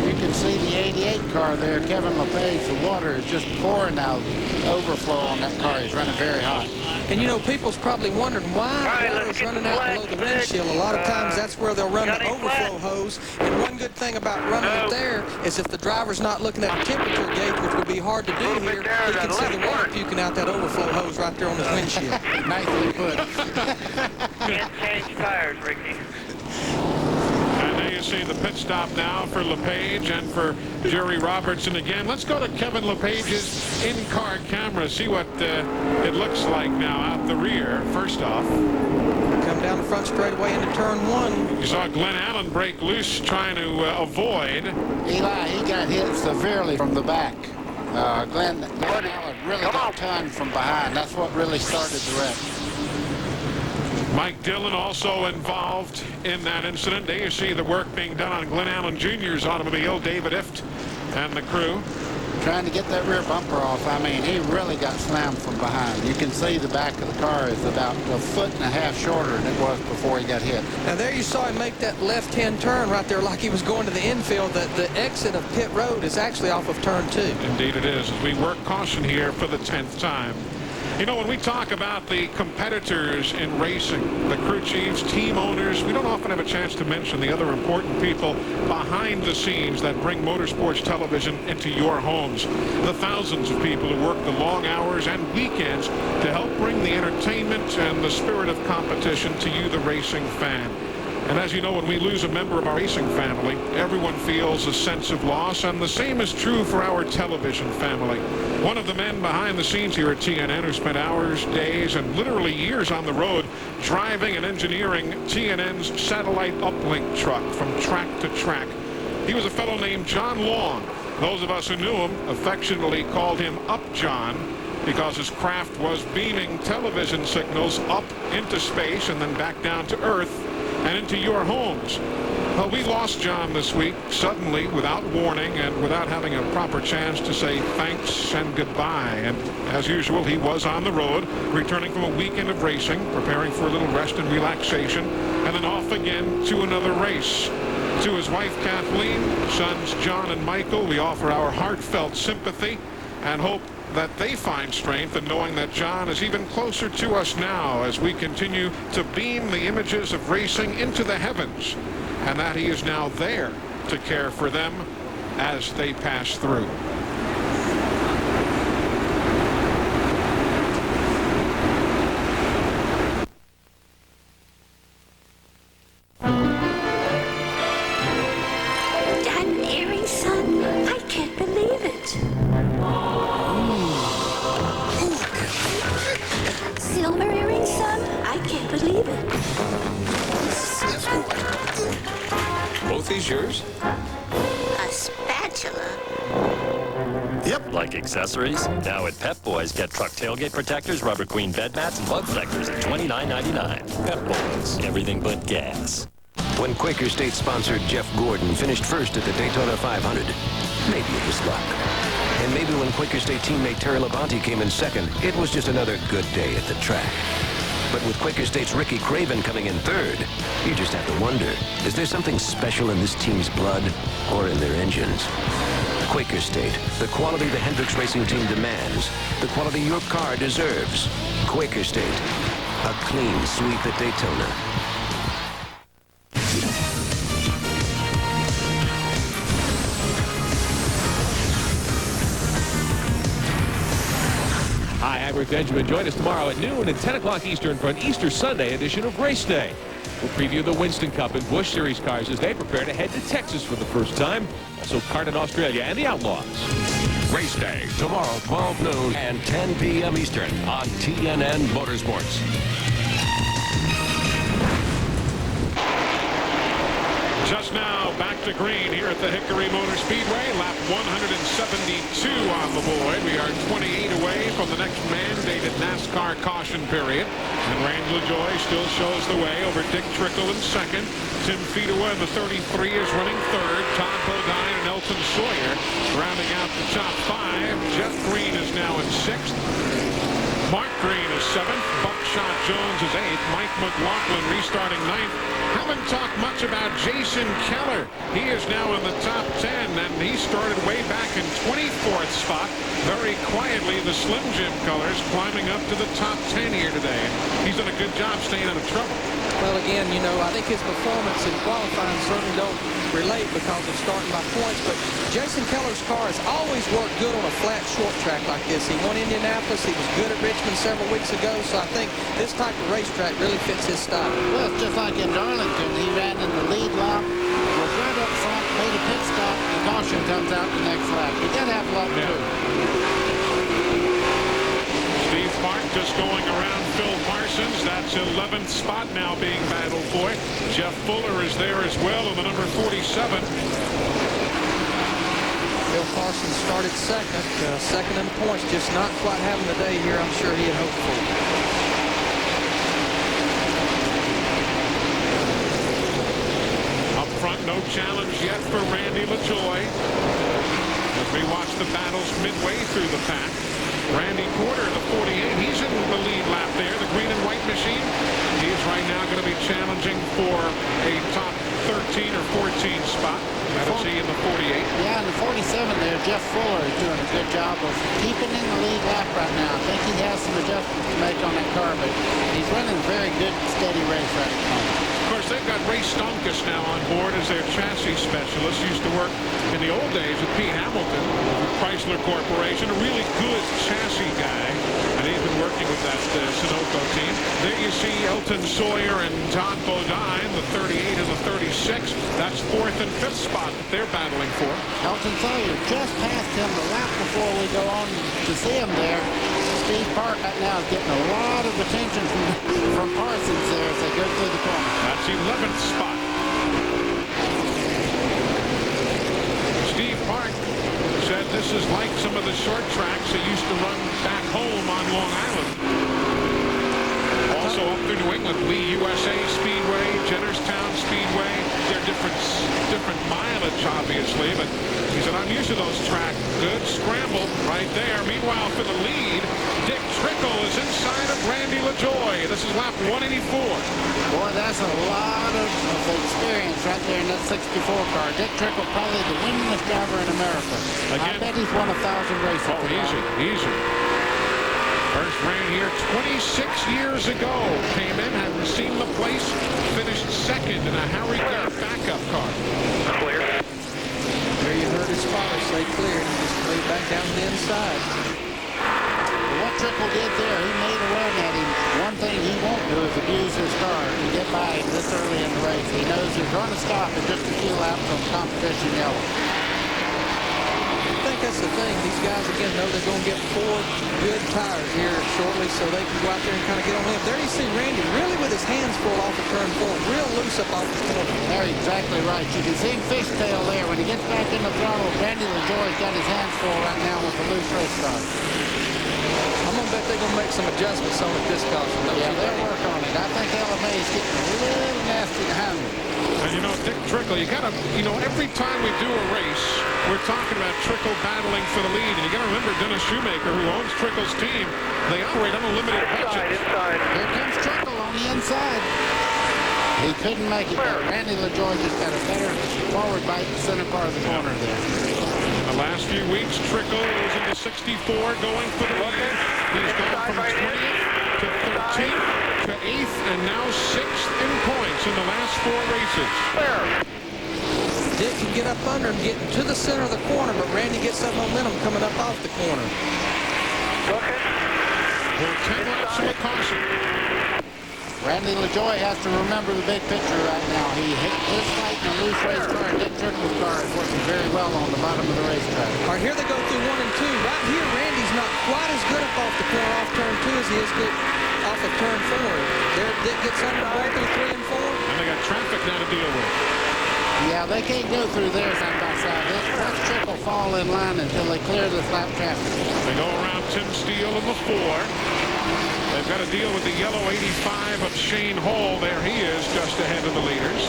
You can see the 88 car there, Kevin LePage. The water is just pouring out, overflow on that car. He's running very hot. And you know, people's probably wondering why the water's running out below the windshield. A lot of times that's where they'll run the overflow hose. And one good thing about running it there is if the driver's not looking at the temperature gauge, which would be hard to do here, he can see the water puking out that overflow hose right there on his windshield. Nicely put. Can't change tires, Ricky. And there you see the pit stop now for LePage and for Jerry Robertson again. Let's go to Kevin LePage's in-car camera, see what it looks like now out the rear. First off, come down the front straightaway into turn 1. You saw Glenn Allen break loose trying to avoid. Eli, he got hit severely from the back. Glenn Allen really got turned from behind. That's what really started the wreck. Mike Dillon also involved in that incident. There you see the work being done on Glenn Allen Jr.'s automobile, David Ift and the crew. Trying to get that rear bumper off. I mean, he really got slammed from behind. You can see the back of the car is about 1.5 feet shorter than it was before he got hit. Now there you saw him make that left-hand turn right there like he was going to the infield. The exit of pit road is actually off of turn 2. Indeed it is, as we work caution here for the 10th time. You know, when we talk about the competitors in racing, the crew chiefs, team owners, we don't often have a chance to mention the other important people behind the scenes that bring motorsports television into your homes. The thousands of people who work the long hours and weekends to help bring the entertainment and the spirit of competition to you, the racing fan. And as you know, when we lose a member of our racing family, everyone feels a sense of loss, and the same is true for our television family. One of the men behind the scenes here at TNN who spent hours, days, and literally years on the road driving and engineering TNN's satellite uplink truck from track to track. He was a fellow named John Long. Those of us who knew him affectionately called him Up John, because his craft was beaming television signals up into space and then back down to Earth and into your homes. Well, we lost John this week, suddenly, without warning and without having a proper chance to say thanks and goodbye. And as usual, he was on the road, returning from a weekend of racing, preparing for a little rest and relaxation, and then off again to another race. To his wife, Kathleen, sons John and Michael, we offer our heartfelt sympathy and hope that they find strength in knowing that John is even closer to us now as we continue to beam the images of racing into the heavens, and that he is now there to care for them as they pass through. Diamond earrings, son? I can't believe it. Silver earrings, son? I can't believe it. Both these yours? A spatula. Yep. Like accessories? Now at Pep Boys, get truck tailgate protectors, rubber queen bed mats, and bug protectors at $29.99. Pep Boys, everything but gas. When Quaker State sponsored Jeff Gordon finished first at the Daytona 500, maybe it was luck. And maybe when Quaker State teammate Terry Labonte came in second, it was just another good day at the track. But with Quaker State's Ricky Craven coming in third, you just have to wonder, is there something special in this team's blood or in their engines? Quaker State, the quality the Hendricks Racing Team demands, the quality your car deserves. Quaker State, a clean sweep at Daytona. Hi, I'm Rick Benjamin. Join us tomorrow at noon and 10 o'clock Eastern for an Easter Sunday edition of Race Day. We'll preview the Winston Cup and Busch Series cars as they prepare to head to Texas for the first time. Also, Kart in Australia and the Outlaws. Race Day, tomorrow, 12 noon and 10 p.m. Eastern on TNN Motorsports. Just now, back to green here at the Hickory Motor Speedway. Lap 172 on the board. We are 28 away from the next mandated NASCAR caution period. And Randy LaJoy still shows the way over Dick Trickle in second. Tim Fedewa in the 33 is running third. Todd Bodine and Elton Sawyer rounding out the top five. Jeff Green is now in sixth. Mark Green is seventh. Buckshot Jones is eighth. Mike McLaughlin restarting ninth. Haven't talked much about Jason Keller. He is now in the top 10, and he started way back in 24th spot. Very quietly, the Slim Jim colors climbing up to the top 10 here today. He's done a good job staying out of trouble. Well, again, you know, I think his performance in qualifying certainly don't relate because of starting by points, but Jason Keller's car has always worked good on a flat, short track like this. He won Indianapolis. He was good at Richmond several weeks ago, so I think this type of racetrack really fits his style. Well, it's just like in Darlington. He ran in the lead lap, was right up front, made a pit stop, and caution comes out the next lap. He did have luck, too. Steve Park just going around Phil Parsons. That's 11th spot now being battled for. Jeff Fuller is there as well in the number 47. Phil Parsons started second in points, just not quite having the day here I'm sure he had hoped for. Up front, no challenge yet for Randy LaJoy. As we watch the battles midway through the pack. Randy Porter, the 48, he's in the lead lap there, the green and white machine. He's right now going to be challenging for a top 13 or 14 spot. That'll see in the 48. Yeah, in the 47 there, Jeff Fuller is doing a good job of keeping in the lead lap right now. I think he has some adjustments to make on that car, but he's running a very good, steady race right at the moment. Of course, they've got Ray Stonkus now on board as their chassis specialist. Used to work in the old days with Pete Hamilton, Chrysler Corporation, a really good chassis guy. And he's been working with that Sunoco team. There you see Elton Sawyer and Todd Bodine, the 38 and the 36. That's fourth and fifth spot that they're battling for. Elton Sawyer just passed him the lap before we go on to see him there. Steve Park right now is getting a lot of attention from Parsons there as they go through the corner. That's 11th spot. Steve Park said this is like some of the short tracks they used to run back home on Long Island. Also up through New England, Lee USA Speedway, Jennerstown Speedway. They're different mileage, obviously, but he said, I'm used to those tracks. Good scramble right there. Meanwhile, for the lead, Dick Trickle is inside of Randy LaJoie. This is lap 184. Boy, that's a lot of experience right there in that 64 car. Dick Trickle, probably the winningest driver in America. Again, I bet he's won 1,000 races. Oh, easy. First ran here 26 years ago. Came in, hadn't seen the place, finished second in a Hickory backup car. Clear. There you heard his father say clear, and he just played back down the inside. What Trickle did there, he made a run at him. One thing he won't do is abuse his car to get by him this early in the race. He knows he's going to stop in just a few laps from competition yellow. I think that's the thing. These guys, again, know they're going to get 4 good tires here shortly, so they can go out there and kind of get on him. There you see Randy really with his hands full off of turn 4, real loose up off the corner. They're exactly right. You can see him fishtail there. When he gets back in the throttle, Randy LaJoie's got his hands full right now with the loose race car. I'm going to bet they're going to make some adjustments on it this caution. Yeah, they'll work on it. I think LMA's getting a little nasty to handle. And you know, Dick Trickle, you gotta, every time we do a race, we're talking about Trickle battling for the lead. And you gotta remember Dennis Shoemaker, who owns Trickle's team, they operate on a limited budget. Here comes Trickle on the inside. He couldn't make it, but Randy LaJoie just got a better forward bite in the center part of the corner there. The last few weeks, Trickle is in the 64 going for the lead. He's gone from 20th to 13th to 8th and now 6th in points in the last 4 races. Dick can get up under him, getting to the center of the corner, but Randy gets that momentum coming up off the corner. We're 10 laps of a caution. Randy LaJoie has to remember the big picture right now. He hit this fight in a loose race car. Dick Trickle's car is working very well on the bottom of the racetrack. All right, here they go through 1 and 2. Right here, Randy's not quite as good up off the corner off turn 2 as he is good off of turn 4. There, Dick gets under both through 3 and 4. And they got traffic now to deal with. Yeah, they can't go through there side by side. Let's Trickle fall in line until they clear this lap traffic. They go around Tim Steele in the 4. They've got to deal with the yellow 85 of Shane Hall. There he is, just ahead of the leaders.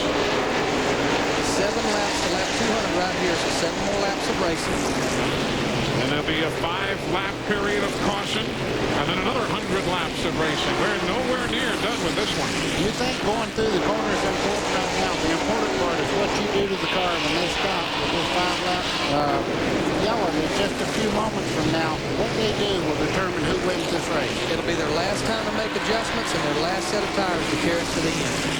7 laps to lap 200 right here, so 7 more laps of racing. And there'll be a 5-lap period of caution, and then another 100 laps of racing. We're nowhere near done with this one. You think going through the corner is important right now? The important part is what you do to the car when they stop with this 5-lap yellow. It's just a few moments from now. What they do will determine who wins this race. It'll be their last time to make adjustments and their last set of tires to carry us to the end.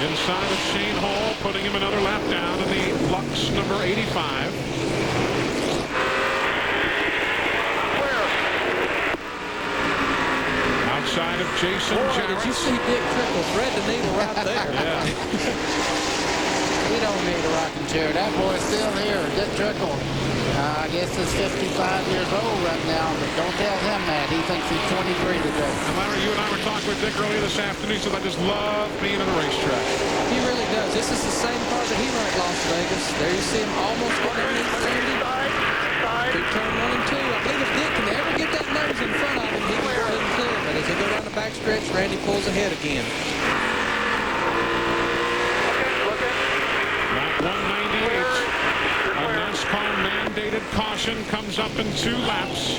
Inside of Shane Hall, putting him another lap down in the Lux number 85. Outside of Jason Jarrett. Did you see Dick Trickle thread the needle right there? Yeah. He don't need a rocking chair. That boy's still here. Dick Trickle. I guess he's 55 years old right now, but don't tell him that. He thinks he's 23 today. And Larry, you and I were talking with Dick earlier this afternoon, so I just love being on the racetrack. He really does. This is the same car that he ran at Las Vegas. There you see him almost going underneath Randy. Through turn 1 and 2. I believe if Dick can ever get that nose in front of him, he can go ahead and clear. But as they go down the backstretch, Randy pulls ahead again. Lap 198. A NASCAR mandated caution comes up in 2 laps.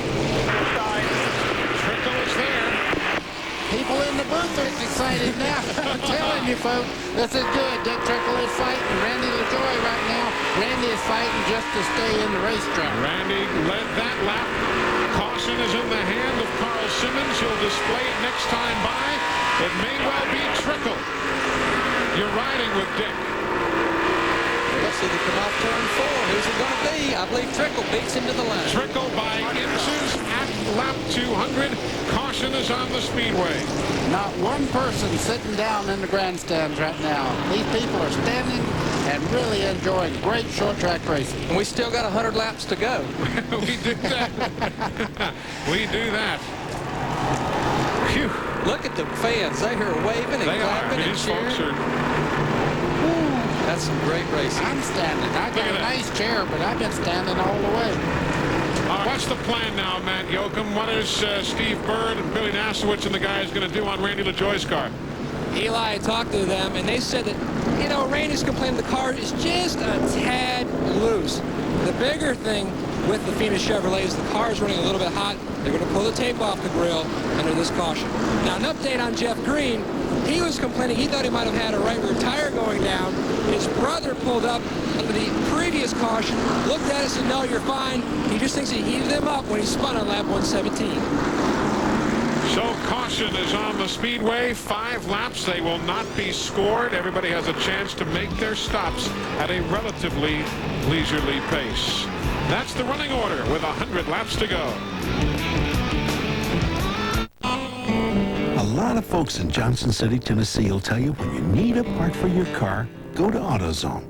Trickle is there. People in the booth are excited now. I'm telling you, folks, this is good. Dick Trickle is fighting Randy LaJoie right now. Randy is fighting just to stay in the racetrack. Randy led that lap. Caution is in the hand of Carl Simmons. He'll display it next time by. It may well be Trickle. You're riding with Dick. Let's see, they come off turn 4. Who's it going to be? I believe Trickle beats him to the line. Trickle by inches at lap 200. Caution is on the Speedway. Not one person sitting down in the grandstands right now. These people are standing and really enjoying great short track racing. And we still got 100 laps to go. We do that. We do that. Phew. Look at the fans. They are waving and clapping and cheering. That's some great racing. I'm standing. I got a nice chair, but I've been standing all the way. What's the plan now, Matt Yoakum? What is Steve Bird and Billy Nasowitz and the guys going to do on Randy LaJoie's car? Eli, I talked to them, and they said that, you know, Randy's complaining the car is just a tad loose. The bigger thing with the Phoenix Chevrolet is the car is running a little bit hot. They're going to pull the tape off the grill under this caution. Now, an update on Jeff Green. He was complaining he thought he might have had a right rear tire going down. His brother pulled up under the previous caution, looked at it and said, no, you're fine. He just thinks he heated them up when he spun on lap 117. So caution is on the Speedway. 5 laps. They will not be scored. Everybody has a chance to make their stops at a relatively leisurely pace. That's the running order with 100 laps to go. A lot of folks in Johnson City, Tennessee will tell you when you need a part for your car, go to AutoZone.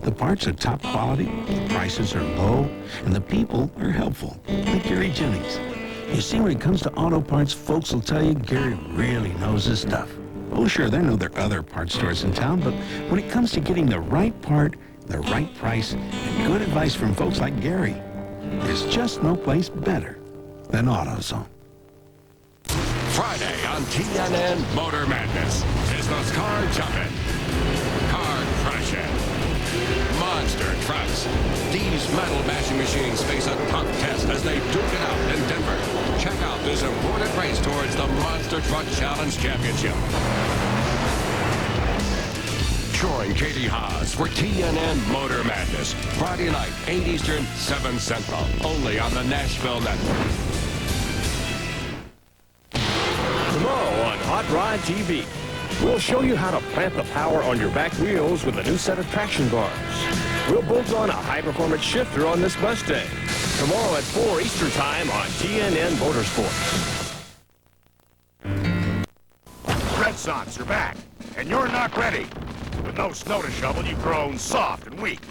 The parts are top quality, the prices are low, and the people are helpful, like Gary Jennings. You see, when it comes to auto parts, folks will tell you Gary really knows his stuff. Oh, sure, they know there are other parts stores in town, but when it comes to getting the right part, the right price, and good advice from folks like Gary, there's just no place better than AutoZone. Friday on TNN Motor Madness. Business car jumping, car crashing, monster trucks. These metal mashing machines face a tough test as they duke it out in Denver. Check out this important race towards the Monster Truck Challenge Championship. Troy and Katie Haas for TNN Motor Madness. Friday night, 8 Eastern, 7 Central. Only on the Nashville Network. Tomorrow on Hot Rod TV, we'll show you how to plant the power on your back wheels with a new set of traction bars. We'll bolt on a high-performance shifter on this Mustang. Tomorrow at 4 Eastern Time on TNN Motorsports. Red Sox are back, and you're not ready. With no snow to shovel, you've grown soft and weak.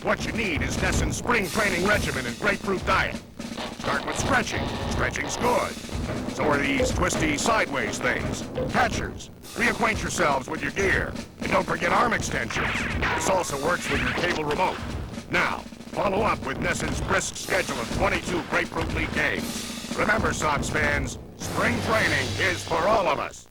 What you need is Nesson's Spring Training Regimen and Grapefruit Diet. Start with stretching. Stretching's good. So are these twisty sideways things. Catchers. Reacquaint yourselves with your gear. And don't forget arm extensions. This also works with your cable remote. Now, follow up with Nesson's brisk schedule of 22 Grapefruit League games. Remember, Sox fans, spring training is for all of us.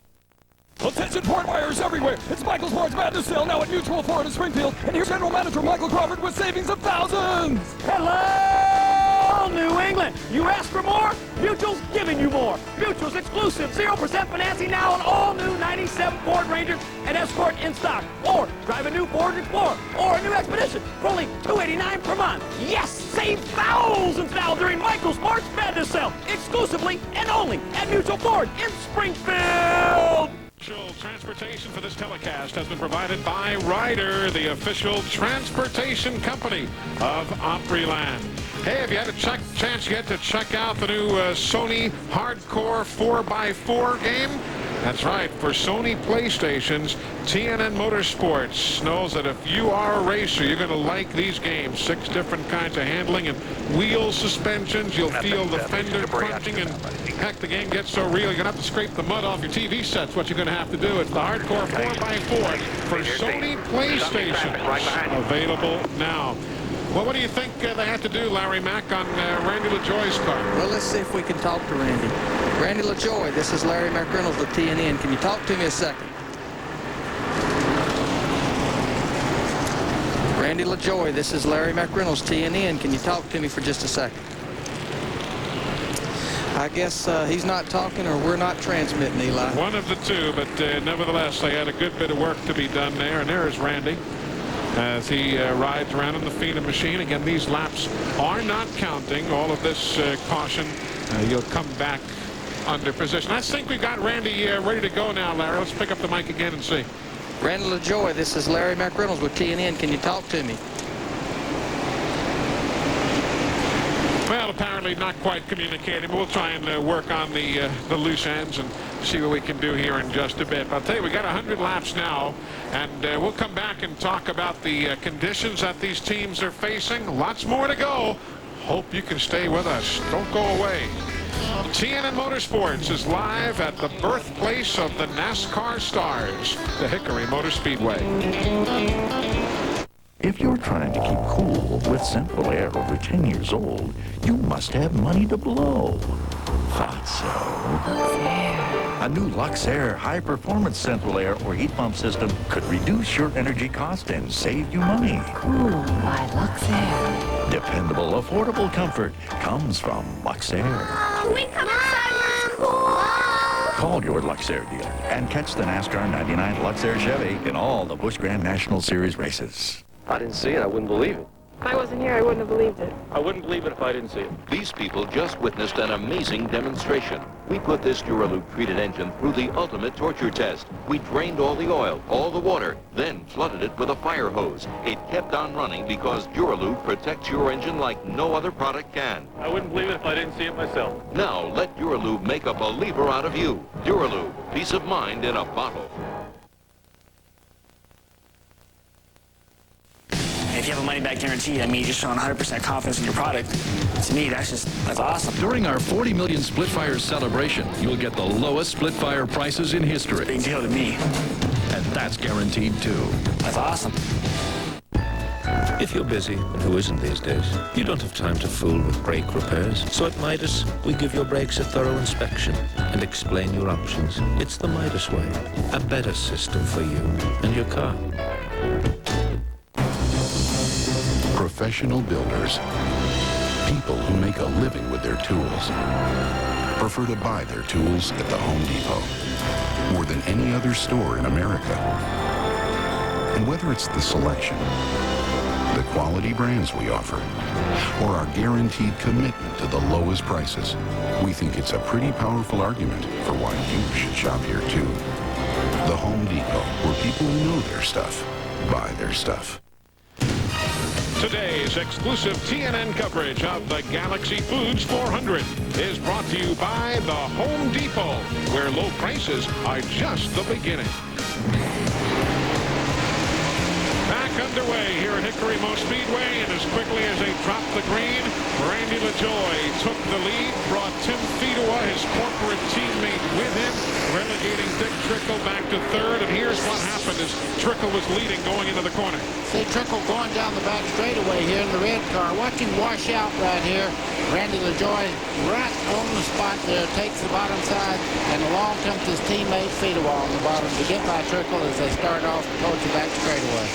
Attention port buyers everywhere. It's Michael's Sports Madness Sale now at Mutual Ford in Springfield. And here's General Manager Michael Crawford with savings of thousands. Hello, New England. You asked for more? Mutual's giving you more. Mutual's exclusive 0% financing now on all new 97 Ford Rangers and Escort in stock. Or drive a new Ford Explorer or a new Expedition for only $289 per month. Yes, save thousands now during Michael's Sports Madness Sale. Exclusively and only at Mutual Ford in Springfield. Transportation for this telecast has been provided by Ryder, the official transportation company of Opryland. Hey, have you had a chance yet to check out the new Sony Hardcore 4x4 game? That's right, for Sony PlayStations, TNN Motorsports knows that if you are a racer, you're going to like these games. 6 different kinds of handling and wheel suspensions. You'll feel the fender crunching, and heck, the game gets so real, you're going to have to scrape the mud off your TV sets. What you're going to have to do. It's the Hardcore 4x4 for Sony PlayStation. Available now. Well, what do you think they have to do, Larry Mack, on Randy LaJoie's car? Well, let's see if we can talk to Randy. Randy LaJoie, this is Larry Mack Reynolds with TNN. Can you talk to me a second? Randy LaJoie, this is Larry Mack Reynolds, TNN. Can you talk to me for just a second? I guess he's not talking or we're not transmitting, Eli. One of the two, but nevertheless, they had a good bit of work to be done there. And there's Randy as he rides around in the Phenom machine. Again, these laps are not counting. All of this caution, you'll come back under position. I think we got Randy ready to go now, Larry. Let's pick up the mic again and see. Randy LaJoie, this is Larry Mack Reynolds with TNN. Can you talk to me? Well, apparently not quite communicating, but we'll try and work on the loose ends and see what we can do here in just a bit. But I'll tell you, we got 100 laps now, and we'll come back and talk about the conditions that these teams are facing. Lots more to go. Hope you can stay with us. Don't go away. TNN Motorsports is live at the birthplace of the NASCAR stars, the Hickory Motor Speedway. If you're trying to keep cool with Central Air over 10 years old, you must have money to blow. Thought so. A new Luxair high-performance Central Air or heat pump system could reduce your energy cost and save you money. Cool by Luxair. Dependable, affordable comfort comes from Luxair. We come inside, we're cool. Call your Luxair dealer and catch the NASCAR 99 Luxair Chevy in all the Busch Grand National Series races. I didn't see it. I wouldn't believe it. If I wasn't here, I wouldn't have believed it. I wouldn't believe it if I didn't see it. These people just witnessed an amazing demonstration. We put this Duraloop treated engine through the ultimate torture test. We drained all the oil, all the water, then flooded it with a fire hose. It kept on running because Duraloop protects your engine like no other product can. I wouldn't believe it if I didn't see it myself. Now let Duraloop make a believer out of you. Duraloop, peace of mind in a bottle. If you have a money-back guarantee, that means you're showing 100% confidence in your product. To me, that's awesome. During our 40 million split fire celebration, you'll get the lowest split fire prices in history. Big deal to me. And that's guaranteed too. That's awesome. If you're busy, and who isn't these days, you don't have time to fool with brake repairs. So at Midas, we give your brakes a thorough inspection and explain your options. It's the Midas way. A better system for you and your car. Professional builders, people who make a living with their tools, prefer to buy their tools at the Home Depot more than any other store in America. And whether it's the selection, the quality brands we offer, or our guaranteed commitment to the lowest prices, we think it's a pretty powerful argument for why you should shop here too. The Home Depot, where people who know their stuff buy their stuff. Today's exclusive TNN coverage of the Galaxy Foods 400 is brought to you by the Home Depot, where low prices are just the beginning. Back underway here at Hickory Speedway, and as quickly as they dropped the green, Randy LaJoy took the lead, brought Tim Fedewa, his corporate teammate, with him, relegating Dick Trickle back to third. And here's what happened as Trickle was leading going into the corner. See Trickle going down the back straightaway here in the red car. Watch him wash out right here. Randy LaJoy right on the spot there, takes the bottom side, and along comes his teammate Fedewa on the bottom to get by Trickle as they start off towards the back straightaway.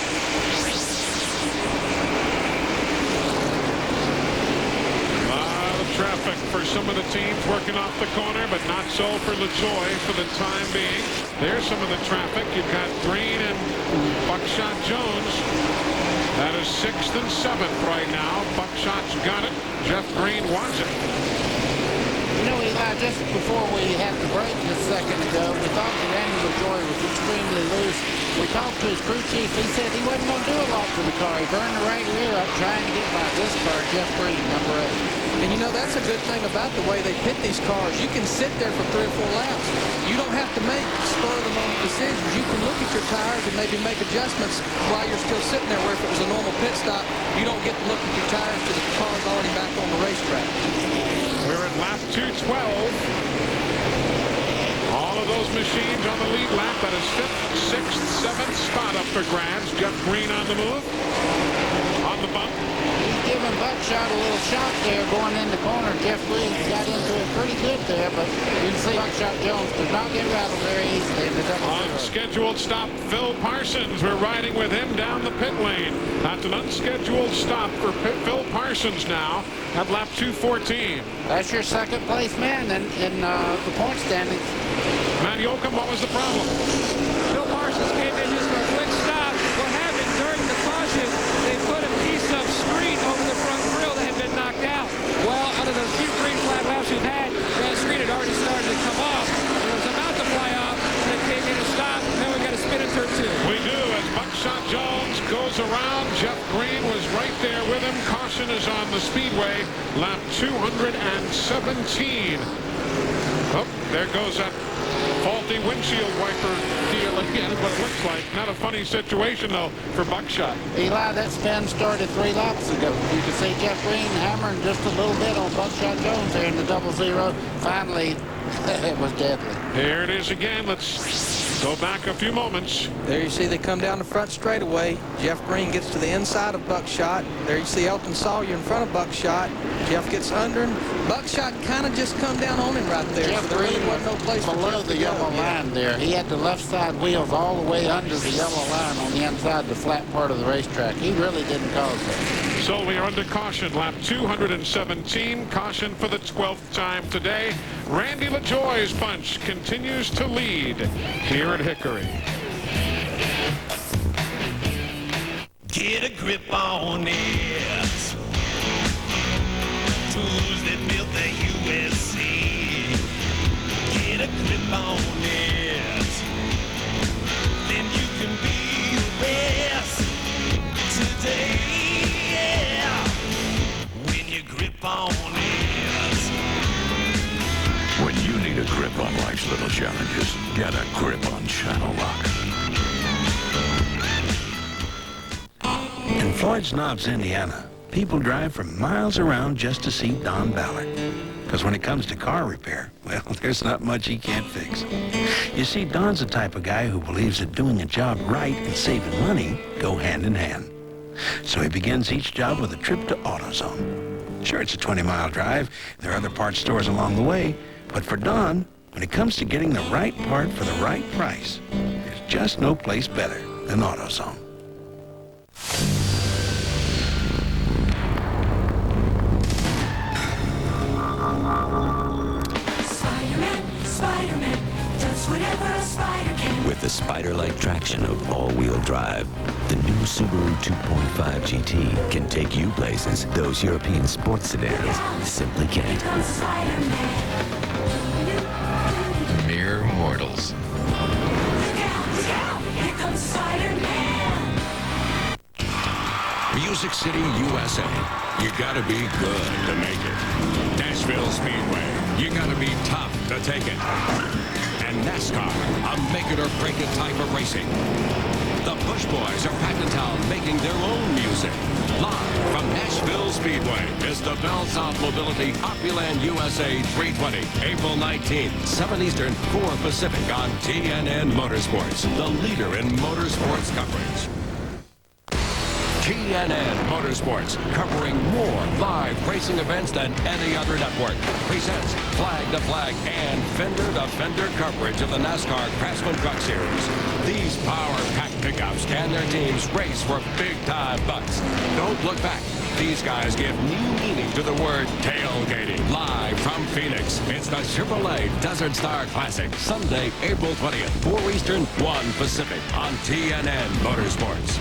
Traffic for some of the teams working off the corner, but not so for LaJoy for the time being. There's some of the traffic. You've got Green and Buckshot Jones. That is 6th and 7th right now. Buckshot's got it. Jeff Green wants it. You know, Eli, just before we had the break just a second ago, we thought that Randy LaJoy was extremely loose. We talked to his crew chief. He said he wasn't going to do a lot to the car. He burned the right rear up trying to get by this car, Jeff Green, number 8. And you know, that's a good thing about the way they pit these cars. You can sit there for 3 or 4 laps. You don't have to make spur-of-the-moment decisions. You can look at your tires and maybe make adjustments while you're still sitting there, where if it was a normal pit stop, you don't get to look at your tires till the car's already back on the racetrack. We're at lap 212. All of those machines on the lead lap. That is 5th, 6th, 7th spot up for grabs. Jeff Green on the move. On the bump. He's giving Buckshot a little shot there going in the corner. Jeff Green got into it pretty good there, but you can see Buckshot Jones does not get rattled very easily in the double zero. Unscheduled stop, Phil Parsons. We're riding with him down the pit lane. That's an unscheduled stop for Phil Parsons now at lap 214. That's your second place man in the point standings. Matt Yoakum, what was the problem? Phil Parsons came in just for a quick stop. What happened during the caution, they put a piece of screen over the front grille that had been knocked out. Well, out of the few green flag laps we've had, that screen had already started to come off. It was about to fly off, and it came in to stop, and then we got to spin it turn 2. We do, as Buckshot Jones goes around. Jeff Green was right there with him. Caution is on the Speedway, lap 217. Oh, there goes that faulty windshield wiper deal again, but it looks like not a funny situation, though, for Buckshot. Eli, that spin started 3 laps ago. You can see Jeff Green hammering just a little bit on Buckshot Jones there in the double zero. Finally, it was deadly. Here it is again. Let's Go back a few moments. There you see they come down the front straightaway. Jeff Green gets to the inside of Buckshot. There you see Elton Sawyer in front of Buckshot. Jeff gets under him. Buckshot kind of just come down on him right there. Jeff so there really Green wasn't no place for below Jeff the to yellow go. line there. He had the left side wheels all the way under the yellow line on the inside, the flat part of the racetrack. He really didn't cause that. So we are under caution, lap 217. Caution for the 12th time today. Randy LaJoie's bunch continues to lead here at Hickory. Get a grip on it. Tools that built the USA. Get a grip on it. Then you can be the best today. Yeah. When you grip on it. When you need a grip on life's little challenges, get a grip on Channel Lock. In Floyd's Knobs, Indiana, people drive for miles around just to see Don Ballard. Because when it comes to car repair, well, there's not much he can't fix. You see, Don's the type of guy who believes that doing a job right and saving money go hand in hand. So he begins each job with a trip to AutoZone. Sure, it's a 20-mile drive. There are other parts stores along the way. But for Don, when it comes to getting the right part for the right price, there's just no place better than AutoZone. Spider-Man does whatever a spider can. With the spider-like traction of all-wheel drive, the new Subaru 2.5 GT can take you places those European sports sedans simply can't. Mere mortals. Here comes Spider-Man. Music City, USA. You gotta be good to make it. Nashville Speedway. You gotta be tough to take it. And NASCAR, a make-it-or-break-it type of racing. The Bush Boys are packed in town making their own music. Live from Nashville Speedway is the Bell South Mobility Opryland USA 320, April 19th, 7 Eastern, 4 Pacific on TNN Motorsports, the leader in motorsports coverage. TNN Motorsports, covering more live racing events than any other network, presents flag-to-flag and fender-to-fender coverage of the NASCAR Craftsman Truck Series. These power-packed pickups and their teams race for big-time bucks. Don't look back. These guys give new meaning to the word tailgating. Live from Phoenix, it's the Chevrolet Desert Star Classic, Sunday, April 20th, 4 Eastern, 1 Pacific on TNN Motorsports.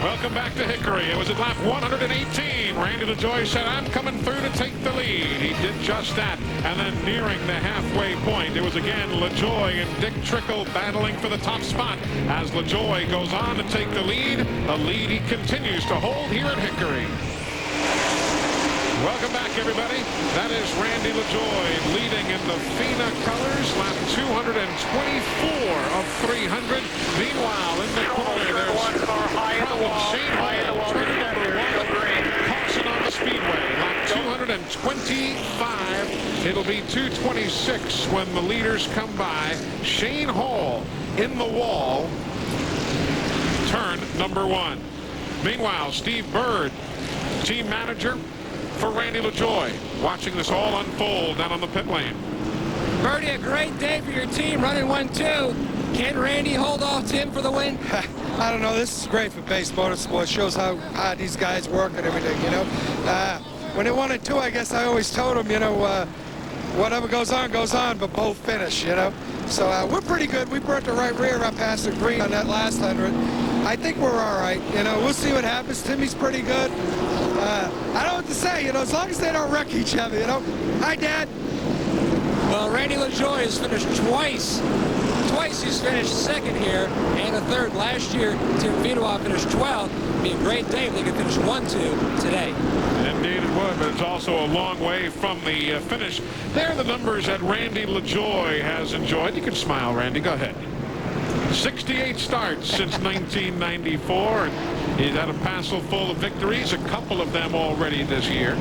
Welcome back to Hickory. It was at lap 118. Randy LaJoie said, I'm coming through to take the lead. He did just that. And then nearing the halfway point, it was again LaJoie and Dick Trickle battling for the top spot as LaJoie goes on to take the lead, a lead he continues to hold here at Hickory. Welcome back, everybody. That is Randy LaJoie leading in the FINA colors, lap 224 of 300. Meanwhile, in the corner, there's Shane Hall, turn number 1, caution on the Speedway, lap 225. It'll be 226 when the leaders come by. Shane Hall in the wall, turn number 1. Meanwhile, Steve Bird, team manager for Randy LaJoie, watching this all unfold down on the pit lane. Birdie, a great day for your team, running 1-2. Can Randy hold off Tim for the win? I don't know. This is great for base motorsports. Shows how hard these guys work and everything, you know. When they 1-2, I guess I always told them, you know, whatever goes on, but both finish, you know. So we're pretty good. We burnt the right rear up past the green on that last 100. I think we're all right. You know, we'll see what happens. Timmy's pretty good. I don't know what to say, you know, as long as they don't wreck each other, you know. Hi, Dad. Well, Randy LaJoie has finished twice. Twice he's finished second here and a third. Last year, Tim Vidois finished 12th. It'd be a great day if they could finish 1-2 today. Indeed it would, but it's also a long way from the finish. There are the numbers that Randy LaJoie has enjoyed. You can smile, Randy. Go ahead. 68 starts since 1994. And he's had a passel full of victories, a couple of them already this year.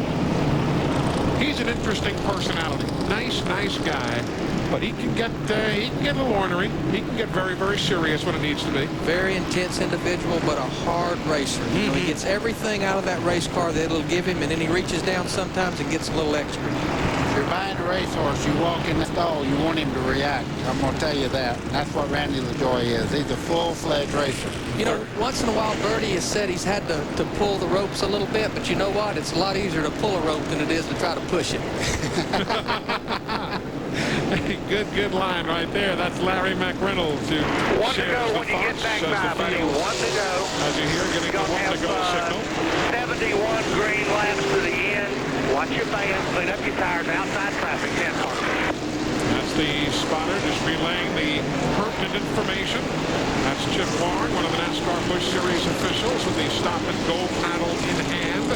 He's an interesting personality. Nice guy. But he can get a little ornery. He can get very, very serious when it needs to be. Very intense individual, but a hard racer. You know, he gets everything out of that race car that it'll give him, and then he reaches down sometimes and gets a little extra. If you're buying a racehorse, you walk in the stall, you want him to react. I'm going to tell you that. And that's what Randy LaJoie is. He's a full-fledged racer. You know, once in a while, Birdie has said he's had to pull the ropes a little bit, but you know what? It's a lot easier to pull a rope than it is to try to push it. Good line right there. That's Larry McReynolds who shares the thoughts as the field. As you hear, getting the one to go signal. 71 green laps to the end. Watch your bands, clean up your tires, outside traffic, NASCAR. That's the spotter just relaying the pertinent information. That's Chip Warren, one of the NASCAR Busch Series officials with the stop-and-go paddle in hand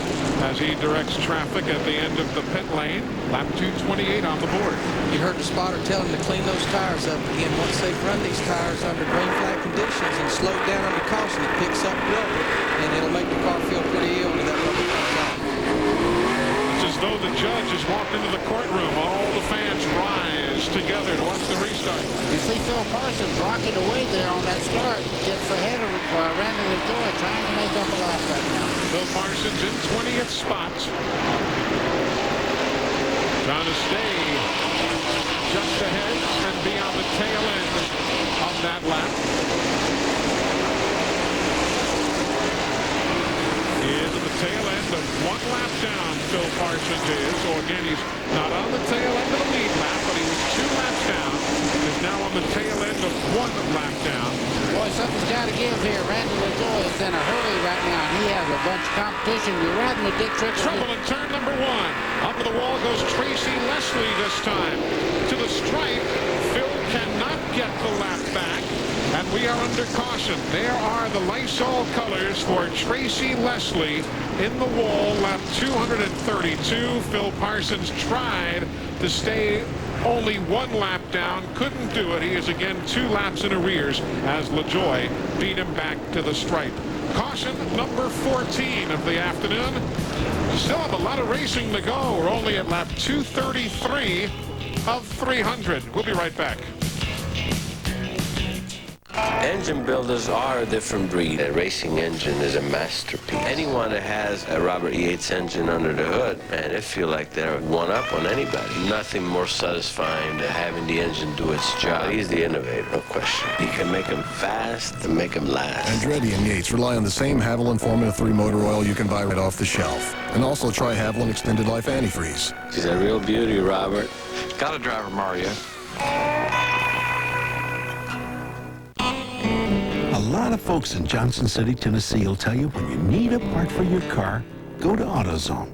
as he directs traffic at the end of the pit lane. Lap 228 on the board. You heard the spotter tell him to clean those tires up again. Once they've run these tires under green flag conditions and slowed down under caution, it picks up rubber, and it'll make the car feel pretty ill when that rubber comes out. It's as though the judge has walked into the courtroom. All the fans rise together to watch the restart. You see Phil Parsons rocking away there on that start. Gets ahead of Randy LaJoie, trying to make up a lap right now. Phil Parsons in 20th spot. Trying to stay just ahead and be on the tail end of that lap. He is at the tail end of one lap down, Phil Parsons is. So again, he's not on the tail end of the lead lap, but he was 2 laps down. He's now on the tail end of 1 lap down. Boy, something's got to give here. Randy LaJoie is in a hurry right now, and he has a bunch of competition. You're riding with Dick Trickle. Trouble in turn number 1. Up to the wall goes Tracy Leslie this time. To the stripe, Phil cannot get the lap back. And we are under caution. There are the Lysol colors for Tracy Leslie in the wall, lap 232. Phil Parsons tried to stay only 1 lap down, couldn't do it. He is again 2 laps in arrears as LaJoie beat him back to the stripe. Caution number 14 of the afternoon. Still have a lot of racing to go. We're only at lap 233 of 300. We'll be right back. Engine builders are a different breed. A racing engine is a masterpiece. Anyone that has a Robert Yates engine under the hood, man, they feel like they're one up on anybody. Nothing more satisfying than having the engine do its job. He's the innovator, no question. He can make them fast and make them last. Andretti and Yates rely on the same Haviland Formula 3 motor oil you can buy right off the shelf. And also try Haviland Extended Life Antifreeze. She's a real beauty, Robert. Got a driver, Mario. A lot of folks in Johnson City, Tennessee will tell you when you need a part for your car, go to AutoZone.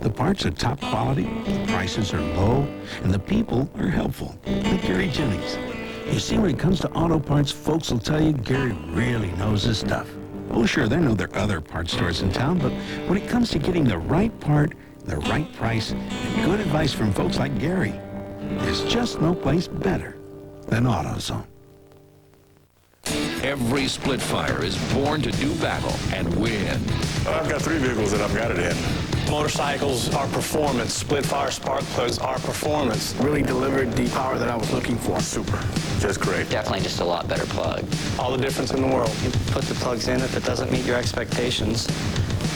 The parts are top quality, the prices are low, and the people are helpful, like Gary Jennings. You see, when it comes to auto parts, folks will tell you Gary really knows his stuff. Oh, sure, they know there are other parts stores in town, but when it comes to getting the right part, the right price, and good advice from folks like Gary, there's just no place better than AutoZone. Every Splitfire is born to do battle and win. I've got 3 vehicles that I've got it in. Motorcycles are performance. Splitfire spark plugs are performance. Really delivered the power that I was looking for. Super. Just great. Definitely just a lot better plug. All the difference in the world. You put the plugs in. If it doesn't meet your expectations,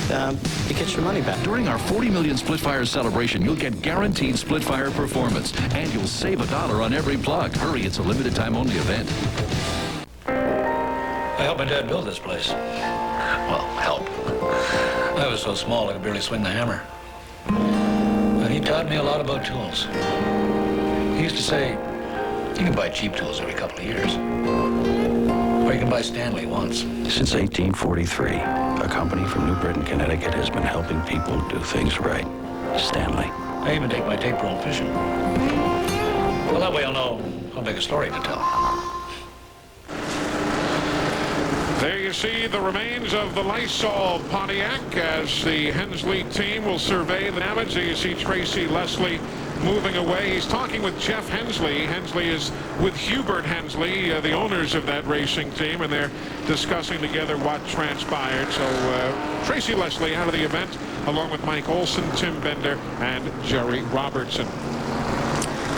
you get your money back. During our 40 million Splitfire celebration, you'll get guaranteed Splitfire performance, and you'll save $1 on every plug. Hurry, it's a limited time only event. I helped my dad build this place. Well, help. I was so small I could barely swing the hammer. But he taught me a lot about tools. He used to say, you can buy cheap tools every couple of years. Or you can buy Stanley once. Since 1843, a company from New Britain, Connecticut has been helping people do things right. Stanley. I even take my tape roll fishing. Well, that way I'll know how big a story to tell. There you see the remains of the Lysol Pontiac as the Hensley team will survey the damage. There you see Tracy Leslie moving away. He's talking with Jeff Hensley. Hensley is with Hubert Hensley, the owners of that racing team, and they're discussing together what transpired. So Tracy Leslie out of the event along with Mike Olson, Tim Bender, and Jerry Robertson.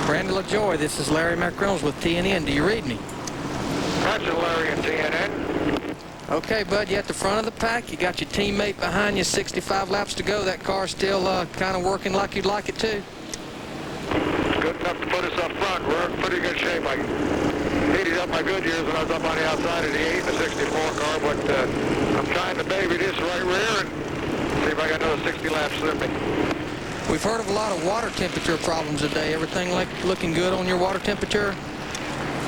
Randy LaJoy, this is Larry McReynolds with TNN. Do you read me? Roger, Larry and TNN. Okay, bud, you're at the front of the pack. You got your teammate behind you, 65 laps to go. That car's still kind of working like you'd like it to. Good enough to put us up front. We're in pretty good shape. I heated up my good years when I was up on the outside of the 8 and the 64 car, but I'm trying to baby this right rear and see if I got another 60 laps in me. We've heard of a lot of water temperature problems today. Everything looking good on your water temperature?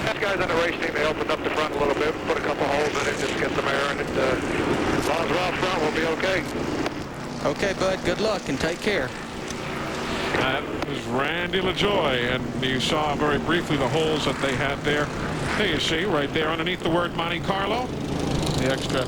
These guys on the race team, they opened up the front a little bit, put a couple holes in it, just get some air, and as long as we're out front, we'll be okay. Okay, bud, good luck and take care. That was Randy LaJoy, and you saw very briefly the holes that they had there. There you see, right there underneath the word Monte Carlo, the extra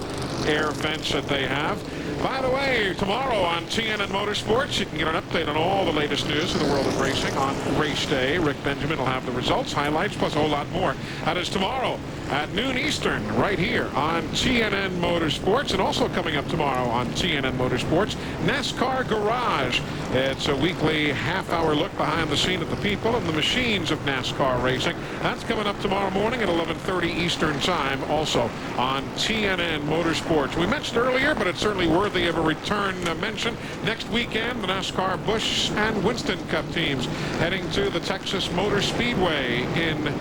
air vents that they have. By the way, tomorrow on TNN Motorsports, you can get an update on all the latest news in the world of racing on race day. Rick Benjamin will have the results, highlights, plus a whole lot more. That is tomorrow at noon Eastern, right here on TNN Motorsports, and also coming up tomorrow on TNN Motorsports, NASCAR Garage. It's a weekly half-hour look behind the scene of the people and the machines of NASCAR racing. That's coming up tomorrow morning at 11:30 Eastern Time, also on TNN Motorsports. We mentioned earlier, but it's certainly worthy of a return mention. Next weekend, the NASCAR Busch and Winston Cup teams heading to the Texas Motor Speedway in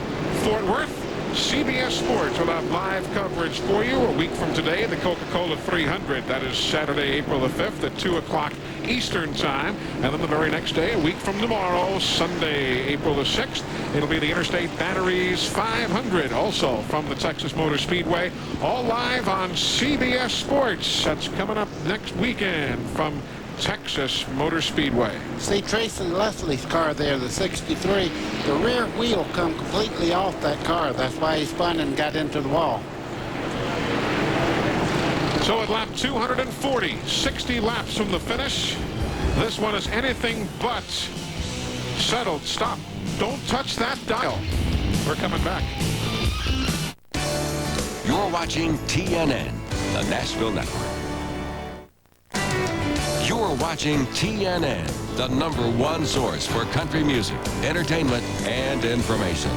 Fort Worth. CBS Sports will have live coverage for you a week from today, the Coca-Cola 300. That is Saturday, April the 5th at 2 o'clock Eastern Time. And then the very next day, a week from tomorrow, Sunday, April the 6th, it'll be the Interstate Batteries 500, also from the Texas Motor Speedway. All live on CBS Sports. That's coming up next weekend from Texas Motor Speedway. See Tracy Leslie's car there, the 63, the rear wheel come completely off that car. That's why he spun and got into the wall. So at lap 240, 60 laps from the finish. This one is anything but settled. Stop. Don't touch that dial. We're coming back. You're watching TNN, the Nashville Network. You're watching TNN, the #1 source for country music, entertainment, and information.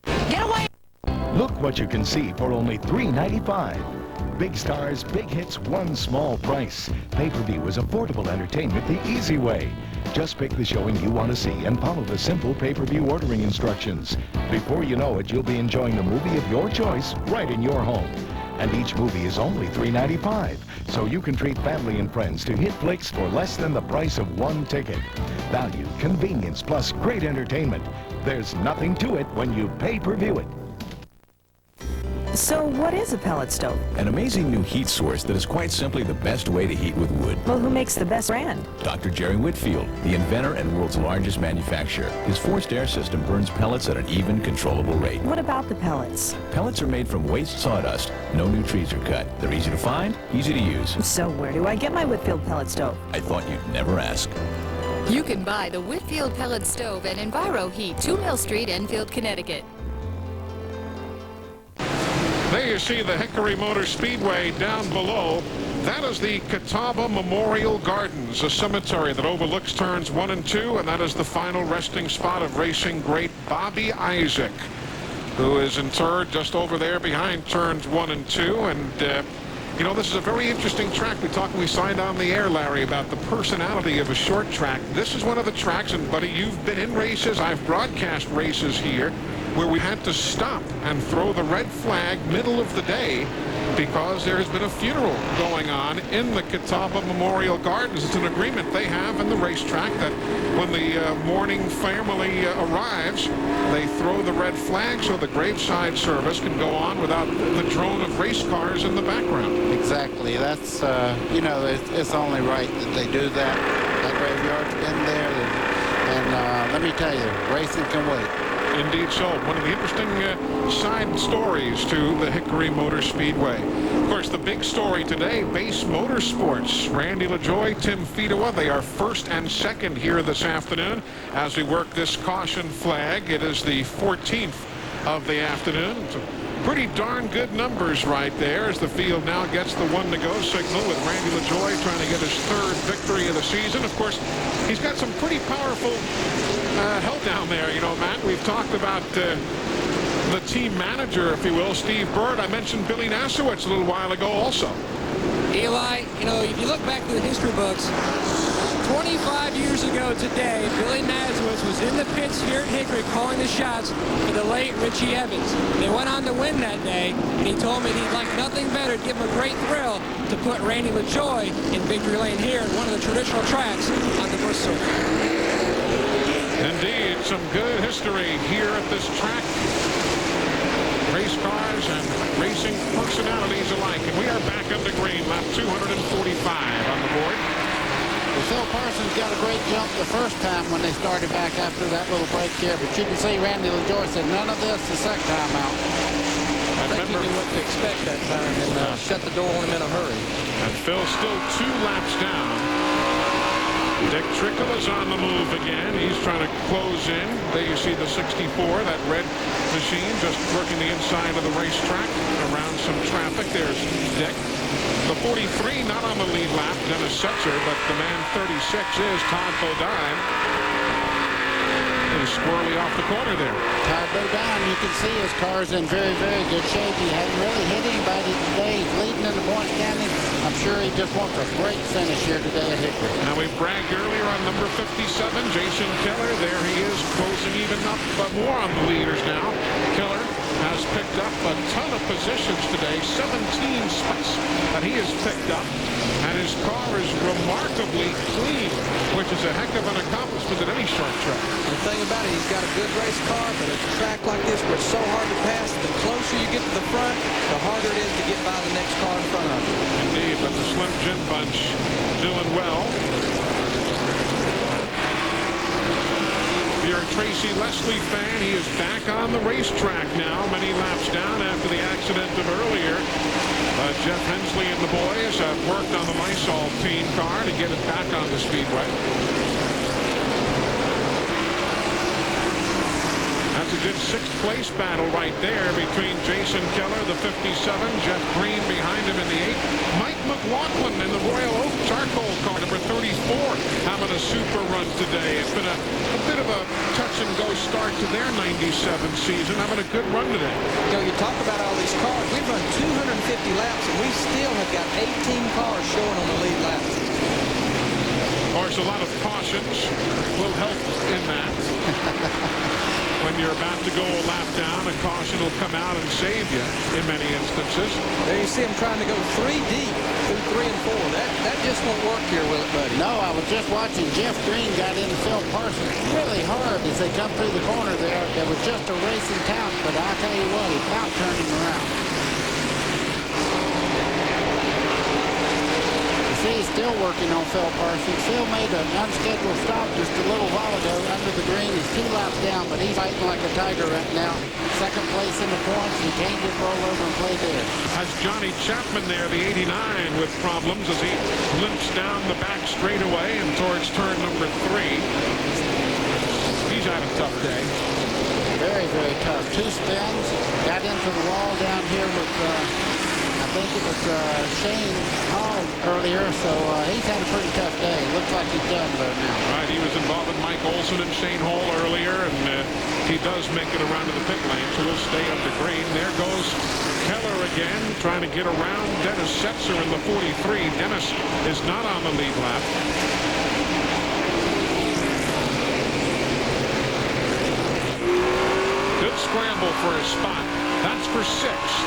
Get away! Look what you can see for only $3.95. Big stars, big hits, one small price. Pay-per-view is affordable entertainment the easy way. Just pick the showing you want to see and follow the simple pay-per-view ordering instructions. Before you know it, you'll be enjoying the movie of your choice right in your home. And each movie is only $3.95, so you can treat family and friends to hit flicks for less than the price of one ticket. Value, convenience, plus great entertainment. There's nothing to it when you pay-per-view it. So what is a pellet stove? An amazing new heat source that is quite simply the best way to heat with wood. Well, who makes the best brand? Dr. Jerry Whitfield, the inventor and world's largest manufacturer. His forced air system burns pellets at an even, controllable rate. What about the pellets? Pellets are made from waste sawdust. No new trees are cut. They're easy to find, easy to use. So where do I get my Whitfield pellet stove? I thought you'd never ask. You can buy the Whitfield pellet stove at Enviro Heat, 2 Mill Street, Enfield, Connecticut. There you see the Hickory Motor Speedway down below. That is the Catawba Memorial Gardens, a cemetery that overlooks turns 1 and 2, and that is the final resting spot of racing great Bobby Isaac, who is interred just over there behind turns 1 and 2. And you know, this is a very interesting track. We signed on the air, Larry, about the personality of a short track. This is one of the tracks, and buddy, you've been in races. I've broadcast races here where we had to stop and throw the red flag middle of the day because there has been a funeral going on in the Catawba Memorial Gardens. It's an agreement they have in the racetrack that when the mourning family arrives, they throw the red flag so the graveside service can go on without the drone of race cars in the background. Exactly. That's, you know, it's only right that they do that. That graveyard's been there, and let me tell you, racing can wait. Indeed so. One of the interesting side stories to the Hickory Motor Speedway. Of course, the big story today, Base Motorsports. Randy LaJoy, Tim Fedewa, they are first and second here this afternoon as we work this caution flag. It is the 14th of the afternoon. It's a pretty darn good numbers right there as the field now gets the 1-to-go signal with Randy LaJoie trying to get his 3rd victory of the season. Of course, he's got some pretty powerful help down there. You know, Matt, we've talked about the team manager, if you will, Steve Bird. I mentioned Billy Nasowitz a little while ago also. Eli, you know, if you look back to the history books, 25 years ago today, Billy Nasowitz was in the pits here at Hickory calling the shots for the late Richie Evans. They went on to win that day, and he told me he'd like nothing better to give him a great thrill to put Randy LaJoie in victory lane here at one of the traditional tracks on the Busch Circuit. Indeed, some good history here at this track. Race cars and racing personalities alike. And we are back under green, lap 245 on the board. Well, Phil Parsons got a great jump the first time when they started back after that little break here. But you can see Randy LaJoie said none of this the second time out. I think he knew what to expect that time and shut the door on him in a hurry. And Phil's still 2 laps down. Dick Trickle is on the move again. He's trying to close in. There you see the 64, that red machine just working the inside of the racetrack around some traffic. There's Dick. The 43 not on the lead lap, Dennis Setzer, but the man 36 is Todd Bodine. He's squirrely off the corner there. Todd Bodine, you can see his car's in very, very good shape. He hadn't really hit anybody today. He's leading in the point standing. I'm sure he just wants a great finish here today at Hickory. Now, we bragged earlier on number 57, Jason Keller. There he is, closing even up, but more on the leaders now. Keller has picked up a ton of positions today, 17 spots that he has picked up, and his car is remarkably clean, which is a heck of an accomplishment at any short track. The thing about it, he's got a good race car, but at a track like this where it's so hard to pass, the closer you get to the front, the harder it is to get by the next car in front of you. Indeed, but the Slim Jim bunch doing well. If you're a Tracy Leslie fan, he is back on the racetrack now, many laps down after the accident of earlier. Jeff Hensley and the boys have worked on the Lysol team car to get it back on the Speedway. That's a good 6th place battle right there between Jason Keller, the 57, Jeff Green behind him in the 8. Mike McLaughlin in the Royal Oak charcoal car, number 34, having a super run today. It's been a bit of a touch-and-go start to their 97 season, having a good run today. You know, you talk about all these cars. We've run 250 laps, and we still have got 18 cars showing on the lead laps. Of course, a lot of cautions will help in that. When you're about to go a lap down, a caution will come out and save you in many instances. There you see him trying to go 3 deep through 3 and 4. That just won't work here, will it, buddy? No, I was just watching Jeff Green got into Phil Parsons really hard as they come through the corner there. It was just a racing count, but I'll tell you what, he about turned him around. See, he's still working on Phil Parsons. Phil made an unscheduled stop just a little while ago under the green. He's 2 laps down, but he's fighting like a tiger right now. 2nd place in the points. He can't just roll over and play dead. Has Johnny Chapman there, the 89, with problems as he limps down the back straightaway and towards turn number 3. He's had a tough day. Very, very tough. 2 spins. Got into the wall down here with... I think it was Shane Hall earlier, so he's had a pretty tough day. Looks like he's done though now. Right, he was involved with Mike Olson and Shane Hall earlier, and he does make it around to the pit lane, so we'll stay under green. There goes Keller again, trying to get around Dennis Setzer in the 43. Dennis is not on the lead lap. Good scramble for a spot. That's for 6th.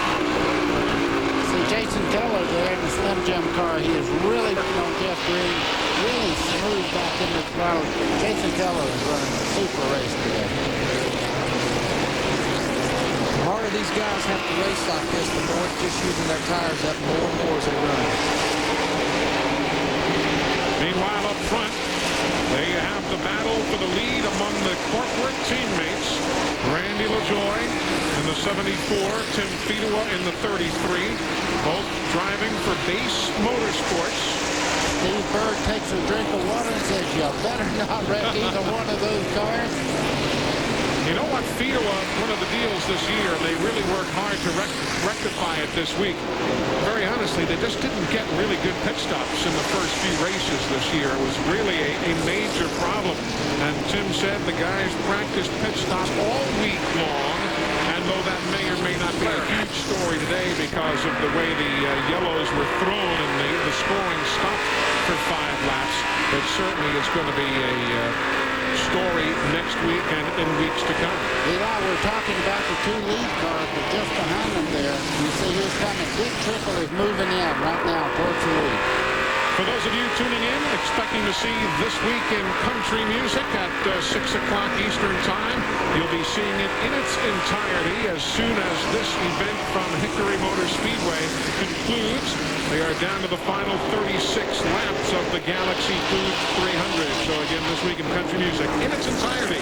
See Jason Keller there in the Slim Jim car. He is really working on Jeff Green. Really smooth back in the throttle. Jason Keller is running a super race today. The harder these guys have to race like this, the more it's just using their tires up more and more as they run. Meanwhile, up front, there you have the battle for the lead among the corporate teammates. Randy LaJoie in the 74, Tim Fedewa in the 33, both driving for Base Motorsports. Steve Bird takes a drink of water and says, you better not wreck either one of those cars. You know what, Fido, one of the deals this year, and they really worked hard to rectify it this week. Very honestly, they just didn't get really good pit stops in the first few races this year. It was really a major problem. And Tim said the guys practiced pit stop all week long. And though that may or may not be a huge story today because of the way the yellows were thrown and the scoring stopped for 5 laps, it certainly is going to be a story next week and in weeks to come. Eli, we're talking about the 2 lead cars, but just behind them there, you see who's coming. Big Trickle is moving in right now towards the lead. For those of you tuning in, expecting to see This Week in Country Music at 6 o'clock Eastern Time, you'll be seeing it in its entirety as soon as this event from Hickory Motor Speedway concludes. They are down to the final 36 laps of the Galaxy Food 300. So again, This Week in Country Music in its entirety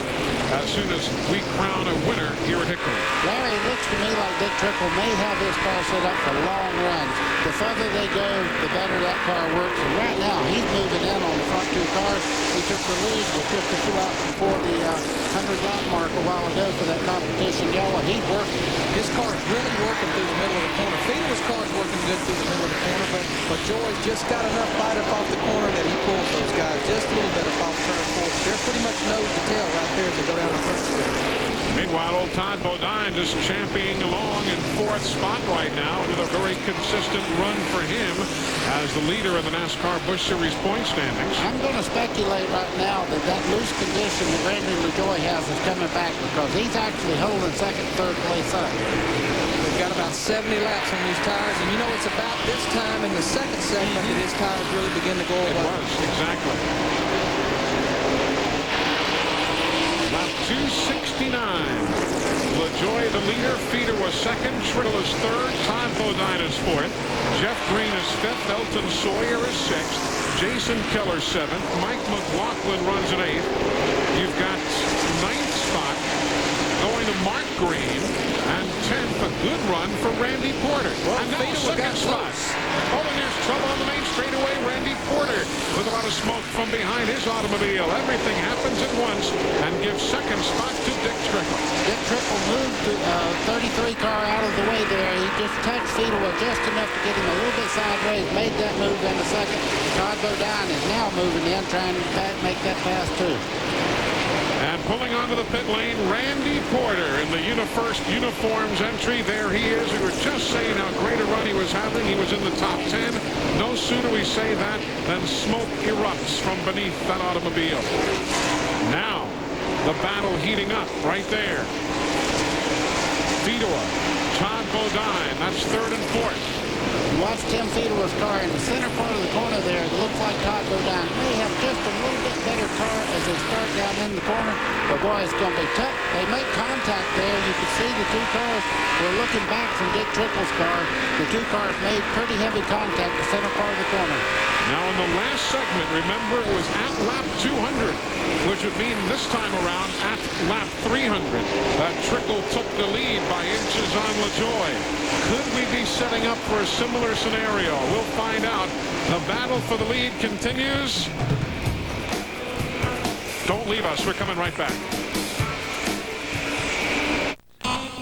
as soon as we crown a winner here at Hickory. Larry, it looks to me like Big Trickle may have this car set up for long runs. The further they go, the better that car works. And right now, he's moving in on the front 2 cars. He took the lead with just a few laps before the 100-lap mark a while ago for that competition yellow. He's working. His car is really working through the middle of the corner. Fido's car is working good through the middle of the corner, but Joy's just got enough bite up off the corner that he pulls those guys just a little bit up off turn 4. They're pretty much nose to tail right there as they go down the front stretch. Meanwhile, old Todd Bodine just championing along in 4th spot right now. Another very consistent run for him as the leader of the NASCAR Busch Series point standings. I'm going to speculate right now that that loose condition that Randy LaJoy has is coming back because he's actually holding 2nd, 3rd place up. They've got about 70 laps on these tires, and you know it's about this time in the 2nd segment that his tires really begin to go away. It was, exactly. Lap 269. LaJoy the leader. Feeder was 2nd. Trickle is 3rd. Todd Bodine is 4th. Jeff Green is 5th. Elton Sawyer is 6th. Jason Keller 7th. Mike McLaughlin runs in 8th. You've got 9th spot going to Mark Green. And 10th, a good run for Randy Porter. Well, and now 2nd spot. Oh, and there's trouble on the main straightaway. Randy Porter with a lot of smoke from behind his automobile. Everything happens at once and gives 2nd spot to Dick Trickle. Dick Trickle moved the 33 car out of the way there. He just touched Fiedler just enough to get him a little bit sideways, made that move in the 2nd. Todd Bodine is now moving in, trying to make that pass too. And pulling onto the pit lane, Randy Porter in the UniFirst uniforms entry. There he is. We were just saying how great a run he was having. He was in the top 10. No sooner we say that than smoke erupts from beneath that automobile. Now, the battle heating up right there. Fedor, Todd Bodine, that's 3rd and 4th. Watch Tim Fiedler's car in the center part of the corner there. It looks like Todd Bodine may have just a little bit better car as they start down in the corner. But boy, it's going to be tough. They make contact there. You can see the 2 cars were looking back from Dick Trickle's car. The 2 cars made pretty heavy contact the center part of the corner. Now in the last segment, remember it was at lap 200, which would mean this time around at lap 300. Trickle took the lead by inches on LaJoy. Could we be setting up for a similar scenario? We'll find out. The battle for the lead continues. Don't leave us. We're coming right back.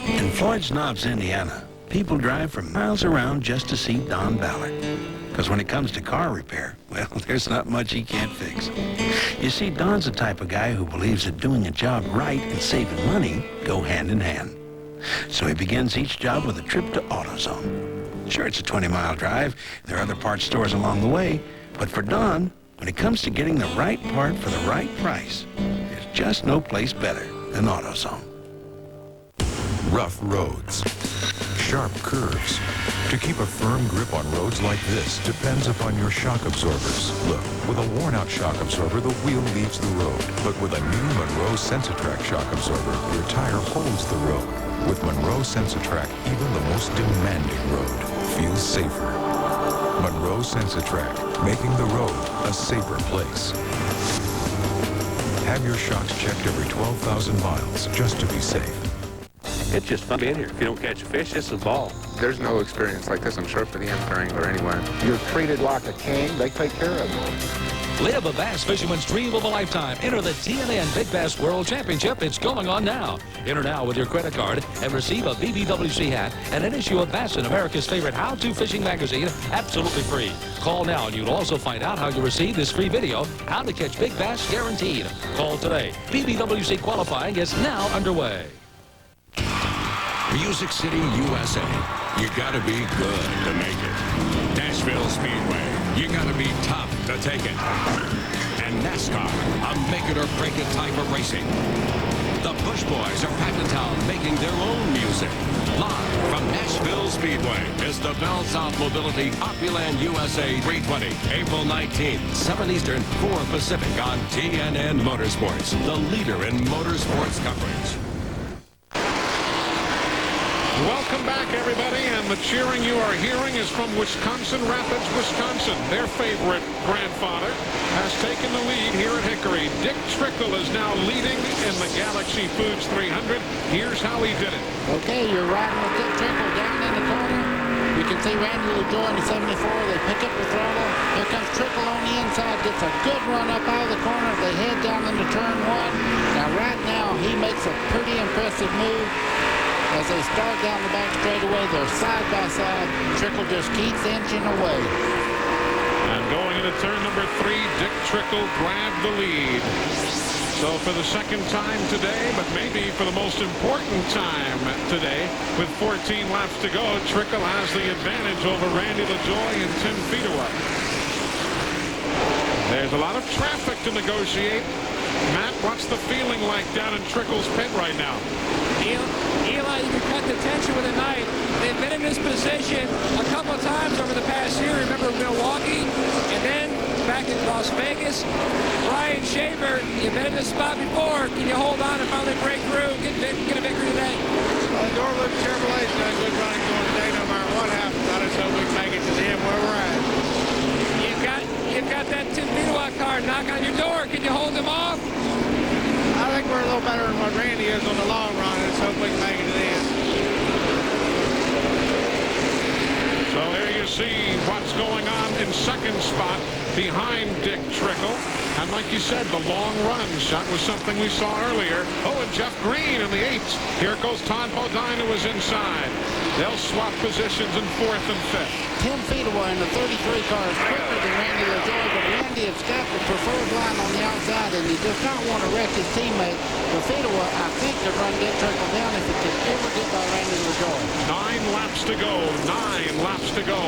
In Floyd's Knobs, Indiana, people drive for miles around just to see Don Ballard. Because when it comes to car repair, well, there's not much he can't fix. You see, Don's the type of guy who believes that doing a job right and saving money go hand in hand. So he begins each job with a trip to AutoZone. Sure, it's a 20-mile drive. There are other parts stores along the way. But for Don, when it comes to getting the right part for the right price, there's just no place better than AutoZone. Rough roads, sharp curves. To keep a firm grip on roads like this depends upon your shock absorbers. Look, with a worn-out shock absorber, the wheel leaves the road. But with a new Monroe Sensitrack shock absorber, your tire holds the road. With Monroe Sensitrack, even the most demanding road feels safer. Monroe Sensitrack, making the road a safer place. Have your shocks checked every 12,000 miles just to be safe. It's just fun being here. If you don't catch a fish, it's a ball. There's no experience like this, I'm sure, for the Nth Wrangler anyway. You're treated like a king. They take care of you. Live a bass fisherman's dream of a lifetime. Enter the TNN Big Bass World Championship. It's going on now. Enter now with your credit card and receive a BBWC hat and an issue of Bass, America's favorite how-to fishing magazine, absolutely free. Call now and you'll also find out how you receive this free video, How to Catch Big Bass Guaranteed. Call today. BBWC qualifying is now underway. Music City, USA. You gotta be good to make it. Nashville Speedway. You gotta be tough to take it. And NASCAR, a make-it-or-break-it type of racing. The Bush Boys are packed in town making their own music. Live from Nashville Speedway is the Bell South Mobility Opryland USA 320. April 19th, 7 Eastern, 4 Pacific on TNN Motorsports, the leader in motorsports coverage. Welcome back, everybody, and the cheering you are hearing is from Wisconsin Rapids, Wisconsin. Their favorite grandfather has taken the lead here at Hickory. Dick Trickle is now leading in the Galaxy Foods 300. Here's how he did it. Okay, you're riding with Dick Trickle down in the corner. You can see Randy LaJoy in the 74. They pick up the throttle. Here comes Trickle on the inside. Gets a good run up out of the corner. They head down into turn one. Now, right now, he makes a pretty impressive move. As they start down the back straightaway, they're side by side. Trickle just keeps inching away. And going into turn number 3, Dick Trickle grabbed the lead. So for the second time today, but maybe for the most important time today, with 14 laps to go, Trickle has the advantage over Randy LaJoy and Tim Fedewa. There's a lot of traffic to negotiate. Matt, what's the feeling like down in Trickle's pit right now? Eli, you can cut the tension with a knife. They've been in this position a couple of times over the past year. Remember Milwaukee, and then back in Las Vegas. Ryan Shaver, you've been in this spot before. Can you hold on and finally break through, get a victory today? Well, Dorland Chevrolet's done good running going today, no matter what happens. I just hope we can make it to the end where we're at. You've got that Tim Fedewa car knocking on your door. Can you hold him off? I think we're a little better than what Randy is on the long run. I just hope we can make it to the end. So there you see what's going on in second spot behind Dick Trickle. And like you said, the long run shot was something we saw earlier. Oh, and Jeff Green in the 8th. Here goes Todd Bodine, who is inside. They'll swap positions in 4th and 5th. Tim Fedewa in the 33 car is quicker than Randy LaJoy, but Randy has got the preferred line on the outside, and he does not want to wreck his teammate. But Fedewa, I think, could run Dick Trickle down if it could ever get by Randy LaJoy. 9 laps to go. 9 laps to go.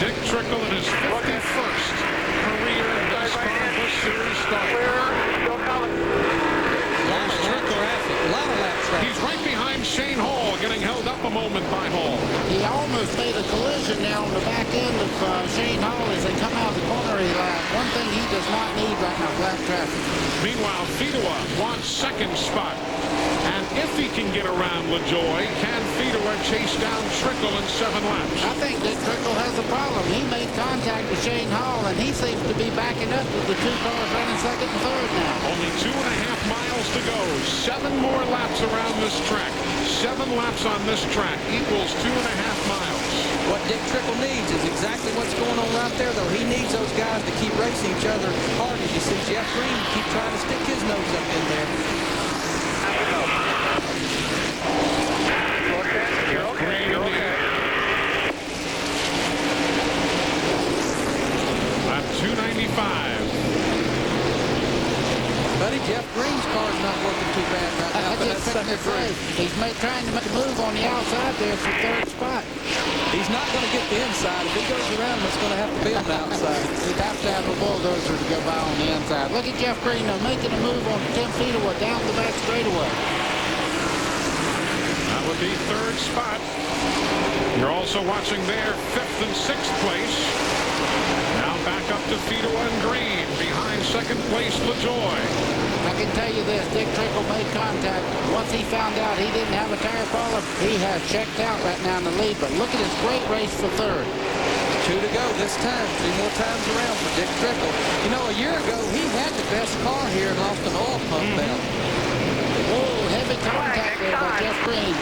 Dick Trickle in his 51st career NASCAR Busch Series start. There's Trickle. A lot of lap traffic. He's right behind Shane Hall, getting held up a moment by Hall. He almost made a collision now on the back end of Shane Hall as they come out of the corner. One thing he does not need right now, lap traffic. Meanwhile, Fedewa wants second spot. And if he can get around LaJoy, can Fedewa chase down Trickle in 7 laps? I think Dick Trickle has a problem. He made contact with Shane Hall, and he seems to be backing up with the 2 cars running second and third now. Only 2.5 miles to go. 7 more laps around this track. 7 laps on this track equals 2.5 miles. What Dick Trickle needs is exactly what's going on right there, though. He needs those guys to keep racing each other hard. As you see Jeff Green keep trying to stick his nose up in there. Lap 295. Buddy, Jeff Green's car's not working too bad right now. He's trying to make a move on the outside there for 3rd spot. He's not going to get the inside. If he goes around, it's going to have to be on the outside. He'd have to have a bulldozer to go by on the inside. Look at Jeff Green now making a move on Tim Fedewa down the back straightaway. That would be 3rd spot. You're also watching there 5th and 6th place. Now back up to Fedewa and Green. Behind 2nd place, LaJoy. I can tell you this, Dick Trickle made contact. Once he found out he didn't have a tire problem, he has checked out right now in the lead. But look at his great race for 3rd. 2 to go this time. 3 more times around for Dick Trickle. You know, a year ago, he had the best car here and lost an oil pump belt. Oh, heavy contact there by Jeff Green.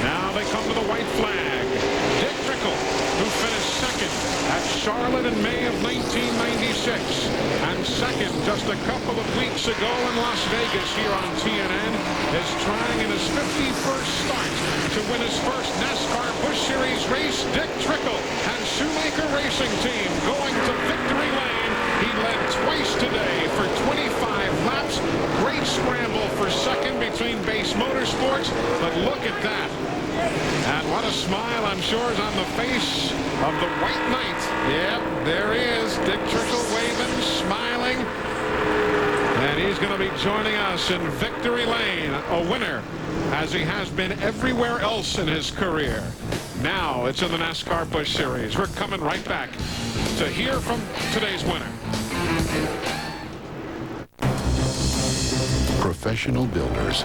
Now they come to the white flag. Dick Trickle, who finished third in May of 1996, and second just a couple of weeks ago in Las Vegas here on TNN, is trying in his 51st start to win his first NASCAR Busch Series race. Dick Trickle and Shoemaker Racing Team going to victory lane. He led twice today for 25 laps. Great scramble for second between Base Motorsports, but look at that. And what a smile, I'm sure, is on the face of the White Knight. Yep, there he is. Dick Trickle waving, smiling. And he's going to be joining us in victory lane, a winner, as he has been everywhere else in his career. Now it's in the NASCAR Busch Series. We're coming right back to hear from today's winner. Professional builders,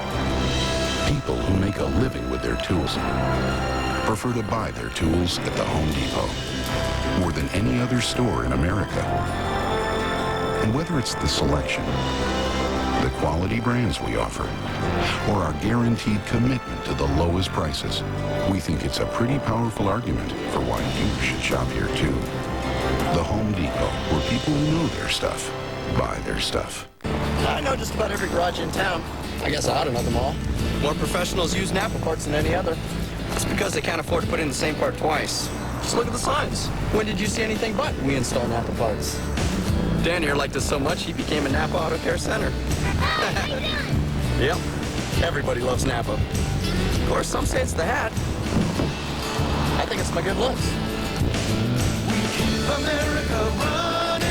people who make a living with their tools, prefer to buy their tools at the Home Depot more than any other store in America. And whether it's the selection, the quality brands we offer, or our guaranteed commitment to the lowest prices, we think it's a pretty powerful argument for why you should shop here too. The Home Depot, where people who know their stuff buy their stuff. I know just about every garage in town. I guess I ought to know them all. More professionals use Napa parts than any other. That's because they can't afford to put in the same part twice. Just look at the signs. When did you see anything but we install Napa parts? Dan here liked us so much he became a Napa Auto Care Center. Yep, everybody loves Napa. Of course, some say it's the hat. I think it's my good looks. America running.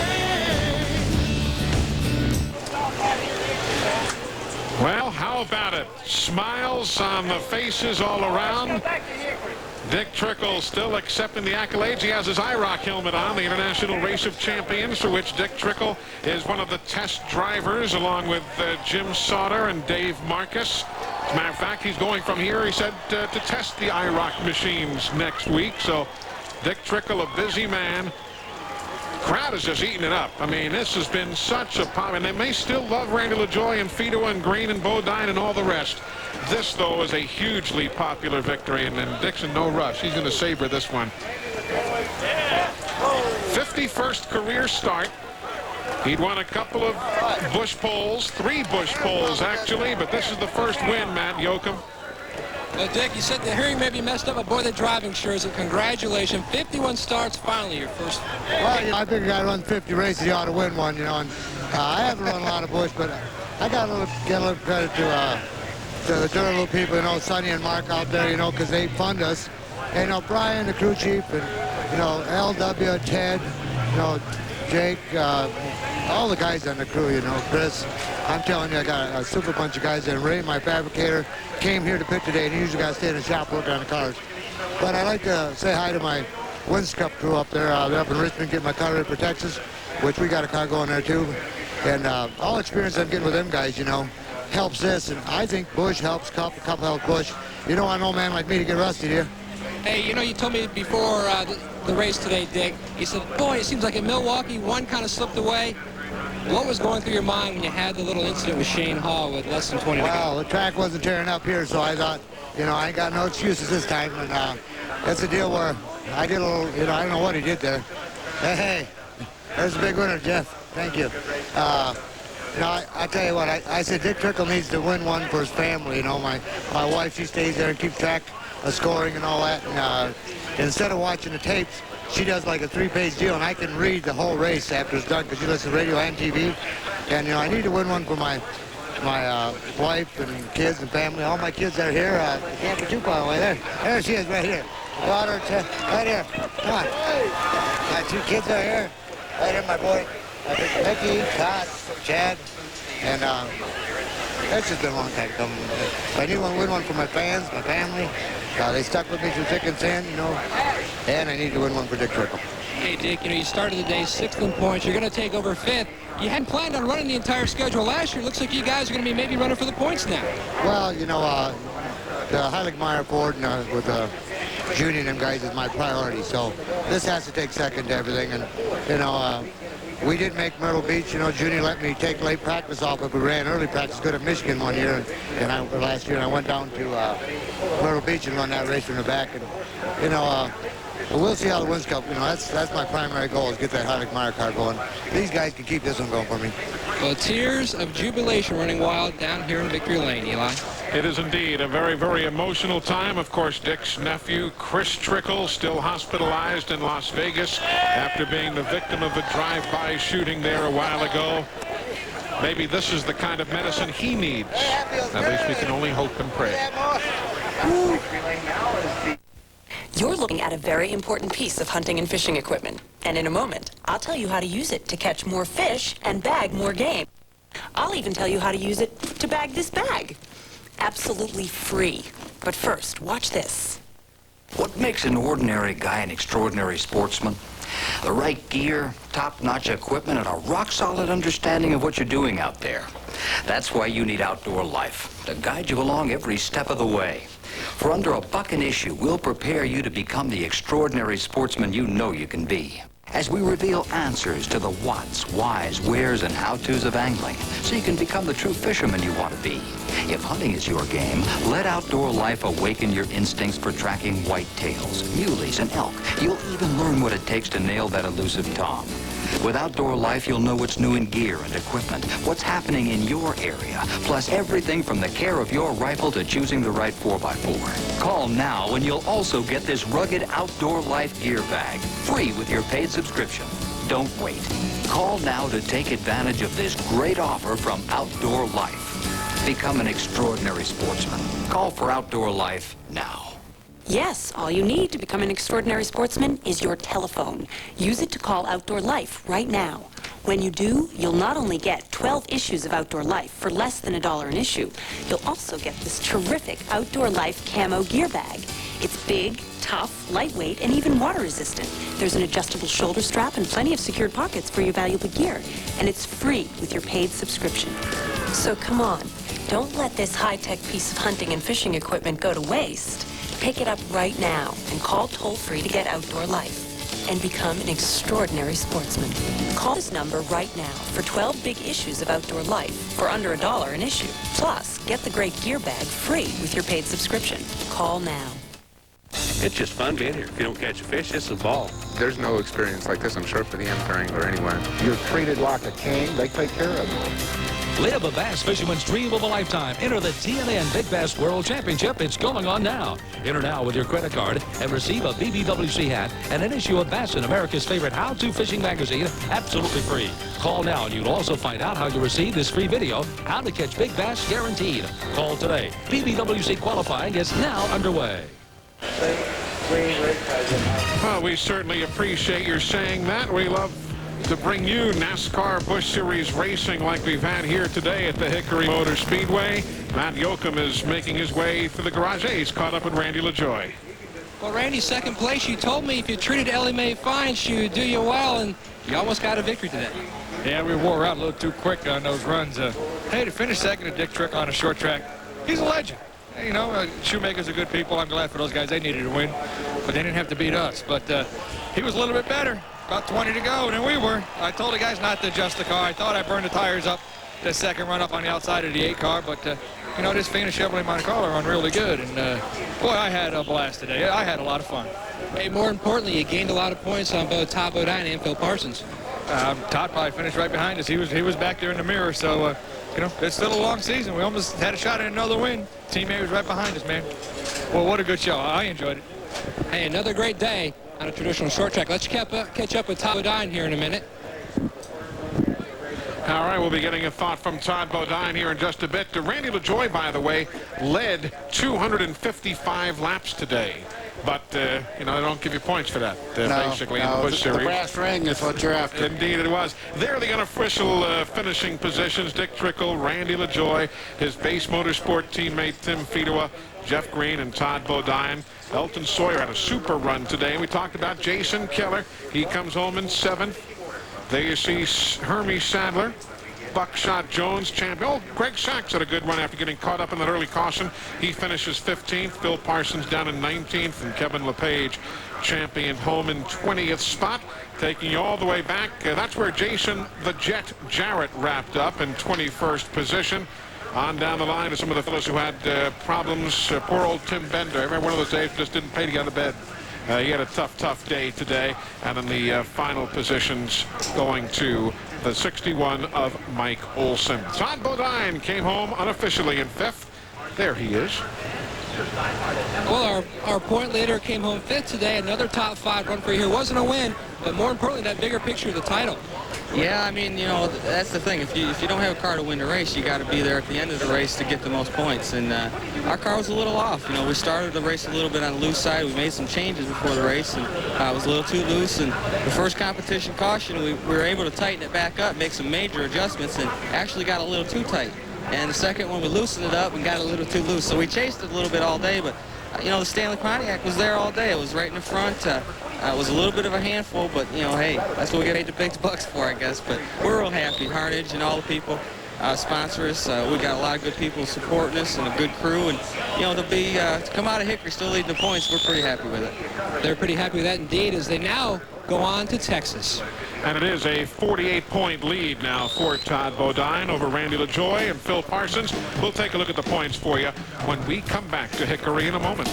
Well, how about it? Smiles on the faces all around. Dick Trickle still accepting the accolades. He has his IROC helmet on, the International Race of Champions, for which Dick Trickle is one of the test drivers, along with Jim Sauter and Dave Marcus. As a matter of fact, he's going from here, he said, to test the IROC machines next week. So Dick Trickle, a busy man. Crowd is just eating it up. I mean, this has been such a pop, and they may still love Randy LaJoie and Fido and Green and Bodine and all the rest. This, though, is a hugely popular victory, and then Dixon, no rush. He's going to savor this one. 51st career start. He'd won a couple of Busch poles, 3 Busch poles, actually, but this is the first win, Matt Yoakum. Well, Dick, you said the hearing may be messed up, but boy, the driving sure is. Congratulations. 51 starts, finally, your first. Well, you know, I think a guy run 50 races, you ought to win one, you know. And I haven't run a lot of Busch, but I got to give a little credit to the dirt little people, you know, Sonny and Mark out there, you know, because they fund us. And, you know, Brian, the crew chief, and, you know, LW, Ted, you know, Jake, all the guys on the crew, you know, Chris. I'm telling you, I got a super bunch of guys there. Ray, my fabricator, came here to pit today, and he usually got to stay in the shop working on the cars. But I'd like to say hi to my Wins Cup crew up there. They're up in Richmond getting my car ready for Texas, which we got a car going there too. And all experience I'm getting with them guys, you know, helps this. And I think Busch helps Cup helps Busch. You don't want an old man like me to get rusty, do you? Hey, you know, you told me before the race today, Dick, you said, boy, it seems like in Milwaukee, one kind of slipped away. What was going through your mind when you had the little incident with Shane Hall with less than 20 to go? Well, the track wasn't tearing up here, so I thought, you know, I ain't got no excuses this time. And that's a deal where I did a little, you know, I don't know what he did there. Hey, there's a big winner, Jeff. Thank you. You know, I tell you what, I said Dick Trickle needs to win one for his family. You know, my wife, she stays there and keeps track of scoring and all that. And instead of watching the tapes, she does like a 3-page deal, and I can read the whole race after it's done because she listens to radio and TV. And, you know, I need to win one for my wife and kids and family. All my kids are here. I can't be too far away. There she is right here. Daughter, right here. Come on. My 2 kids are here. Right here, my boy. Mickey, Todd, Chad, and it's just been a long time coming. I need to win one for my fans, my family. They stuck with me through thick and thin, you know, and I need to win one for Dick Trickle. Hey, Dick, you know, you started the day 6th in points. You're going to take over 5th. You hadn't planned on running the entire schedule last year. Looks like you guys are going to be maybe running for the points now. Well, you know, the Heiligmeyer Ford and with Judy and them guys is my priority, so this has to take second to everything. And, you know, we didn't make Myrtle Beach. You know, Junior let me take late practice off, but we ran early practice good at Michigan one year, and last year, and I went down to Myrtle Beach and run that race from the back. And you know, we'll see how the Wins Cup. You know, that's my primary goal is get that Harvick Meyer car going. These guys can keep this one going for me. Well, tears of jubilation running wild down here in Victory Lane, Eli. It is indeed a very, very emotional time. Of course, Dick's nephew, Chris Trickle, still hospitalized in Las Vegas after being the victim of a drive-by shooting there a while ago. Maybe this is the kind of medicine he needs. At least we can only hope and pray. You're looking at a very important piece of hunting and fishing equipment. And in a moment, I'll tell you how to use it to catch more fish and bag more game. I'll even tell you how to use it to bag this bag. Absolutely free. But first, watch this. What makes an ordinary guy an extraordinary sportsman? The right gear, top-notch equipment, and a rock-solid understanding of what you're doing out there. That's why you need Outdoor Life, to guide you along every step of the way. For under $1 an issue, we'll prepare you to become the extraordinary sportsman you know you can be. As we reveal answers to the whats, whys, wheres, and how-tos of angling, so you can become the true fisherman you want to be. If hunting is your game, let Outdoor Life awaken your instincts for tracking whitetails, muleys, and elk. You'll even learn what it takes to nail that elusive tom. With Outdoor Life, you'll know what's new in gear and equipment, what's happening in your area, plus everything from the care of your rifle to choosing the right 4x4. Call now and you'll also get this rugged Outdoor Life gear bag, free with your paid subscription. Don't wait. Call now to take advantage of this great offer from Outdoor Life. Become an extraordinary sportsman. Call for Outdoor Life now. Yes, all you need to become an extraordinary sportsman is your telephone. Use it to call Outdoor Life right now. When you do, you'll not only get 12 issues of Outdoor Life for less than $1 an issue, you'll also get this terrific Outdoor Life camo gear bag. It's big, tough, lightweight, and even water resistant. There's an adjustable shoulder strap and plenty of secured pockets for your valuable gear. And it's free with your paid subscription. So come on, don't let this high-tech piece of hunting and fishing equipment go to waste. Pick it up right now and call toll-free to get Outdoor Life and become an extraordinary sportsman. Call this number right now for 12 big issues of Outdoor Life for under $1 an issue. Plus, get the great gear bag free with your paid subscription. Call now. It's just fun being here. If you don't catch a fish, it's a ball. There's no experience like this, I'm sure, for the amateur angler anywhere. You're treated like a king. They take care of you. Live a bass fisherman's dream of a lifetime. Enter the TNN Big Bass World Championship. It's going on now. Enter now with your credit card and receive a BBWC hat and an issue of Bass in America's favorite how-to fishing magazine absolutely free. Call now and you'll also find out how to receive this free video, How to Catch Big Bass Guaranteed. Call today. BBWC qualifying is now underway. Well, we certainly appreciate your saying that. We love to bring you NASCAR Busch Series racing like we've had here today at the Hickory Motor Speedway. Matt Yoakum is making his way through the garage. He's caught up with Randy LaJoy. Well, Randy, second place. You told me if you treated Ellie Mae fine, she would do you well, and you almost got a victory today. Yeah, we wore out a little too quick on those runs. Hey, to finish second to Dick Trickle on a short track, he's a legend. You know, Shoemakers are good people. I'm glad for those guys. They needed to win, but they didn't have to beat us. But he was a little bit better. About 20 to go than we were. I told the guys not to adjust the car. I thought I burned the tires up the second run up on the outside of the 8 car, but you know, this Phoenix Chevrolet Monte Carlo run really good, and boy, I had a blast today. I had a lot of fun. Hey, more importantly, you gained a lot of points on both Todd Bodine and Phil Parsons. Todd probably finished right behind us. He was back there in the mirror, so you know, it's still a long season. We almost had a shot at another win. Teammate was right behind us, man. Well, what a good show. I enjoyed it. Hey, another great day on a traditional short track. Let's catch up with Todd Bodine here in a minute. All right, we'll be getting a thought from Todd Bodine here in just a bit. Randy LaJoy, by the way, led 255 laps today. But, you know, they don't give you points for that, basically, in the Busch Series. The brass ring is what you're after. Indeed it was. They're the unofficial finishing positions. Dick Trickle, Randy LaJoy, his Base Motorsport teammate Tim Fedewa, Jeff Green, and Todd Bodine. Elton Sawyer had a super run today. We talked about Jason Keller. He comes home in 7th. There you see Hermie Sadler, Buckshot Jones, champion. Oh, Greg Sachs had a good run after getting caught up in that early caution. He finishes 15th. Phil Parsons down in 19th, and Kevin LePage champion home in 20th spot. Taking you all the way back, that's where Jason the Jet Jarrett wrapped up in 21st position. On down the line to some of the fellows who had problems. Poor old Tim Bender. Every one of those days just didn't pay to get out of bed. He had a tough day today. And in the final positions going to the 61 of Mike Olson. Todd Bodine came home unofficially in 5th. There he is. Well, our point leader came home 5th today. Another top 5 run for you here. Wasn't a win, but more importantly, that bigger picture of the title. Yeah, I mean, you know, that's the thing. If you don't have a car to win the race, you got to be there at the end of the race to get the most points. And our car was a little off. You know, we started the race a little bit on the loose side. We made some changes before the race, and it was a little too loose. And the first competition caution, we were able to tighten it back up, make some major adjustments, and actually got a little too tight. And the second one, we loosened it up and got a little too loose. So we chased it a little bit all day, but, you know, the Stanley Pontiac was there all day. It was right in the front. It was a little bit of a handful, but, you know, hey, that's what we get paid the big bucks for, I guess. But we're real happy. Harnage and all the people sponsor us. We got a lot of good people supporting us and a good crew. And, you know, to come out of Hickory still leading the points, we're pretty happy with it. They're pretty happy with that indeed, as they now go on to Texas. And it is a 48-point lead now for Todd Bodine over Randy LaJoie and Phil Parsons. We'll take a look at the points for you when we come back to Hickory in a moment.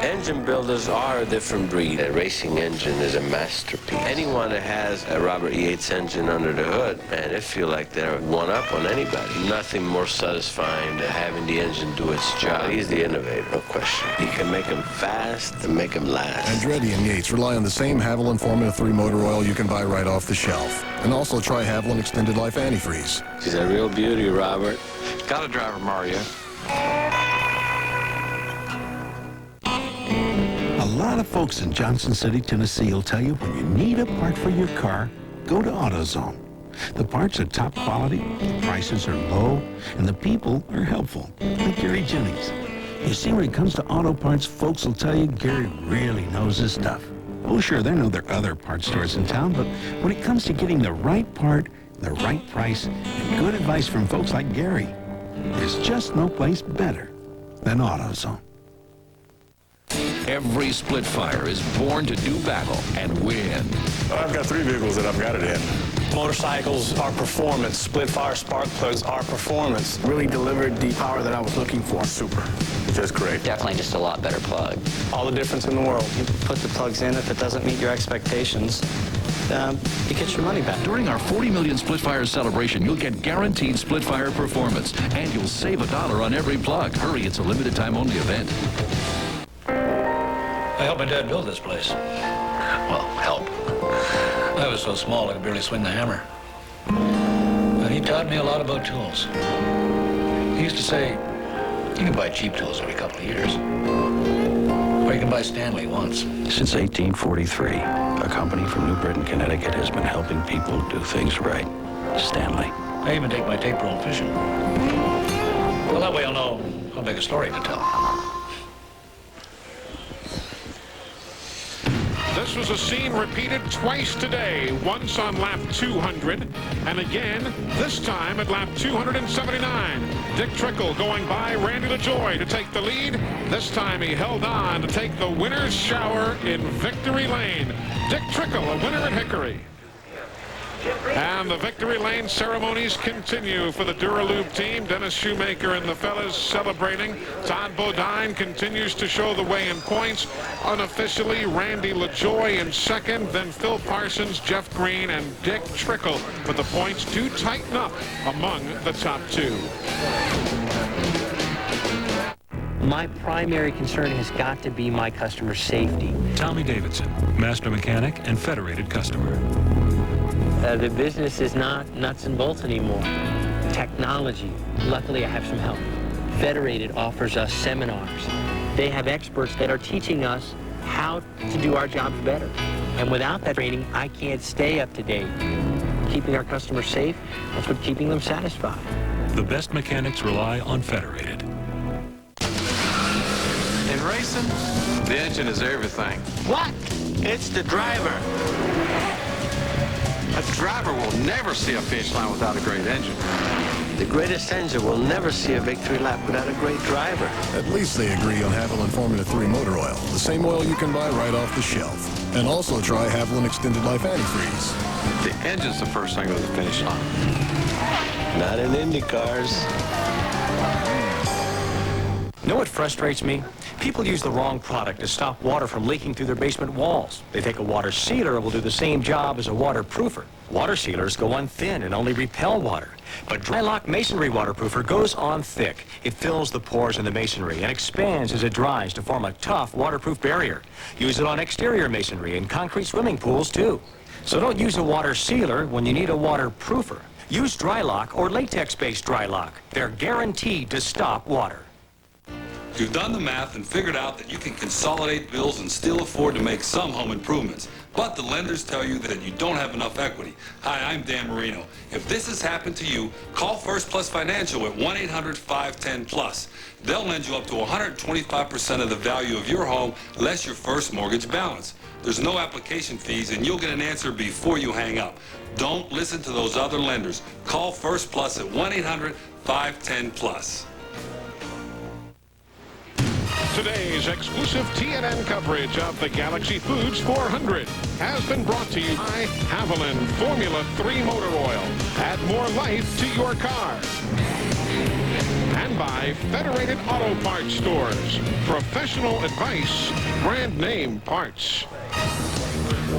Engine builders are a different breed. A racing engine is a masterpiece. Anyone that has a Robert Yates engine under the hood, man, they feel like they're one up on anybody. Nothing more satisfying than having the engine do its job. He's the innovator, no question. He can make them fast and make them last. Andretti and Yates rely on the same Haviland Formula 3 motor oil you can buy right off the shelf. And also try Haviland Extended Life Antifreeze. She's a real beauty, Robert. Got a driver, Mario. A lot of folks in Johnson City, Tennessee will tell you when you need a part for your car, go to AutoZone. The parts are top quality, the prices are low, and the people are helpful, like Gary Jennings. You see, when it comes to auto parts, folks will tell you Gary really knows his stuff. Oh, sure, they know there are other parts stores in town, but when it comes to getting the right part, the right price, and good advice from folks like Gary, there's just no place better than AutoZone. Every split fire is born to do battle and win. I've got 3 vehicles that I've got it in. Motorcycles are performance. Split fire spark plugs are performance. Really delivered the power that I was looking for. Super. Just great. Definitely just a lot better plug. All the difference in the world. You put the plugs in. If it doesn't meet your expectations, you get your money back. During our 40 million split fire celebration, you'll get guaranteed split fire performance, and you'll save $1 on every plug. Hurry, it's a limited time only event. I helped my dad build this place. Well, help. I was so small I could barely swing the hammer. But he taught me a lot about tools. He used to say, you can buy cheap tools every couple of years. Or you can buy Stanley once. Since 1843, a company from New Britain, Connecticut has been helping people do things right. Stanley. I even take my tape roll fishing. Well, that way I'll know how big a story to tell. This was a scene repeated twice today, once on lap 200, and again, this time at lap 279. Dick Trickle going by Randy LaJoie to take the lead. This time he held on to take the winner's shower in Victory Lane. Dick Trickle, a winner at Hickory. And the Victory Lane ceremonies continue for the Duralube team. Dennis Shoemaker and the fellas celebrating. Todd Bodine continues to show the way in points. Unofficially, Randy LaJoie in second, then Phil Parsons, Jeff Green, and Dick Trickle. But the points do tighten up among the top 2. My primary concern has got to be my customer safety. Tommy Davidson, master mechanic and federated customer. The business is not nuts and bolts anymore. Technology. Luckily, I have some help. Federated offers us seminars. They have experts that are teaching us how to do our jobs better. And without that training, I can't stay up to date. Keeping our customers safe, that's what keeping them satisfied. The best mechanics rely on Federated. In racing, the engine is everything. What? It's the driver. A driver will never see a finish line without a great engine. The greatest engine will never see a victory lap without a great driver. At least they agree on Haviland Formula 3 motor oil, the same oil you can buy right off the shelf. And also try Haviland Extended Life Antifreeze. The engine's the first thing to the finish line. Not in Indy cars. Know what frustrates me? People use the wrong product to stop water from leaking through their basement walls. They think a water sealer will do the same job as a waterproofer. Water sealers go on thin and only repel water. But Drylock Masonry Waterproofer goes on thick. It fills the pores in the masonry and expands as it dries to form a tough waterproof barrier. Use it on exterior masonry and concrete swimming pools too. So don't use a water sealer when you need a waterproofer. Use Drylock or latex-based Drylock. They're guaranteed to stop water. You've done the math and figured out that you can consolidate bills and still afford to make some home improvements. But the lenders tell you that you don't have enough equity. Hi, I'm Dan Marino. If this has happened to you, call First Plus Financial at 1-800-510-PLUS. They'll lend you up to 125% of the value of your home, less your first mortgage balance. There's no application fees, and you'll get an answer before you hang up. Don't listen to those other lenders. Call First Plus at 1-800-510-PLUS. Today's exclusive TNN coverage of the Galaxy Foods 400 has been brought to you by Haviland Formula 3 Motor Oil. Add more life to your car. And by Federated Auto Parts Stores. Professional advice, brand name parts.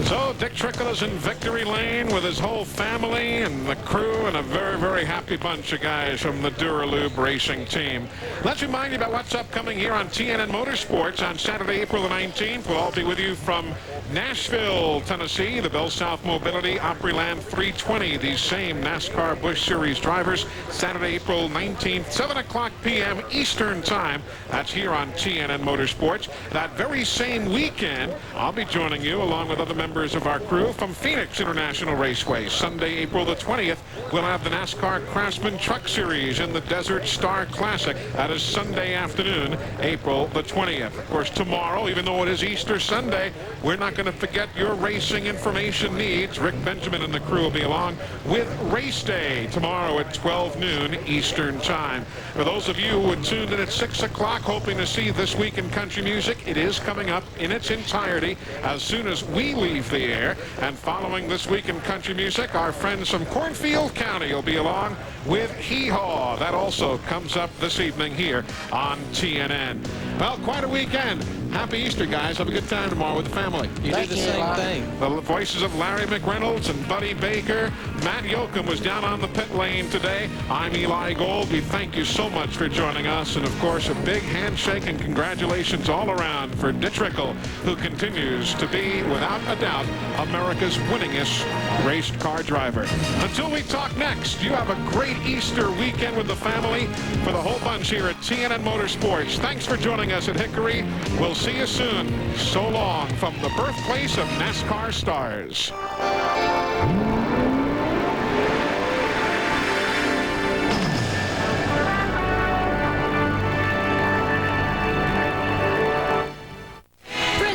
So Dick Trickle is in victory lane with his whole family and the crew and a very, very happy bunch of guys from the Duralube racing team. Let's remind you about what's upcoming here on TNN Motorsports on Saturday, April the 19th. We'll all be with you from Nashville, Tennessee, the Bell South Mobility Opryland 320. These same NASCAR Busch Series drivers, Saturday, April 19th, 7 o'clock p.m. Eastern Time. That's here on TNN Motorsports. That very same weekend, I'll be joining you along with other members of our crew from Phoenix International Raceway. Sunday, April the 20th, we'll have the NASCAR Craftsman Truck Series in the Desert Star Classic. That is Sunday afternoon, April the 20th. Of course, tomorrow, even though it is Easter Sunday, we're not going to forget your racing information needs. Rick Benjamin and the crew will be along with Race Day tomorrow at 12 noon Eastern Time. For those of you who are tuned in at 6 o'clock hoping to see This Week in Country Music, it is coming up in its entirety as soon as we leave the air. And following This Week in Country Music, our friends from Cornfield County will be along with Hee Haw. That also comes up this evening here on TNN. Well, quite a weekend. Happy Easter, guys. Have a good time tomorrow with the family. You do the same thing. The voices of Larry McReynolds and Buddy Baker. Matt Yoakum was down on the pit lane today. I'm Eli Gold. We thank you so much for joining us. And, of course, a big handshake and congratulations all around for Dick Trickle, who continues to be, without a doubt, America's winningest race car driver. Until we talk next, you have a great Easter weekend with the family. For the whole bunch here at TNN Motorsports, thanks for joining us at Hickory. We'll see you soon. So long from the birthplace of NASCAR stars.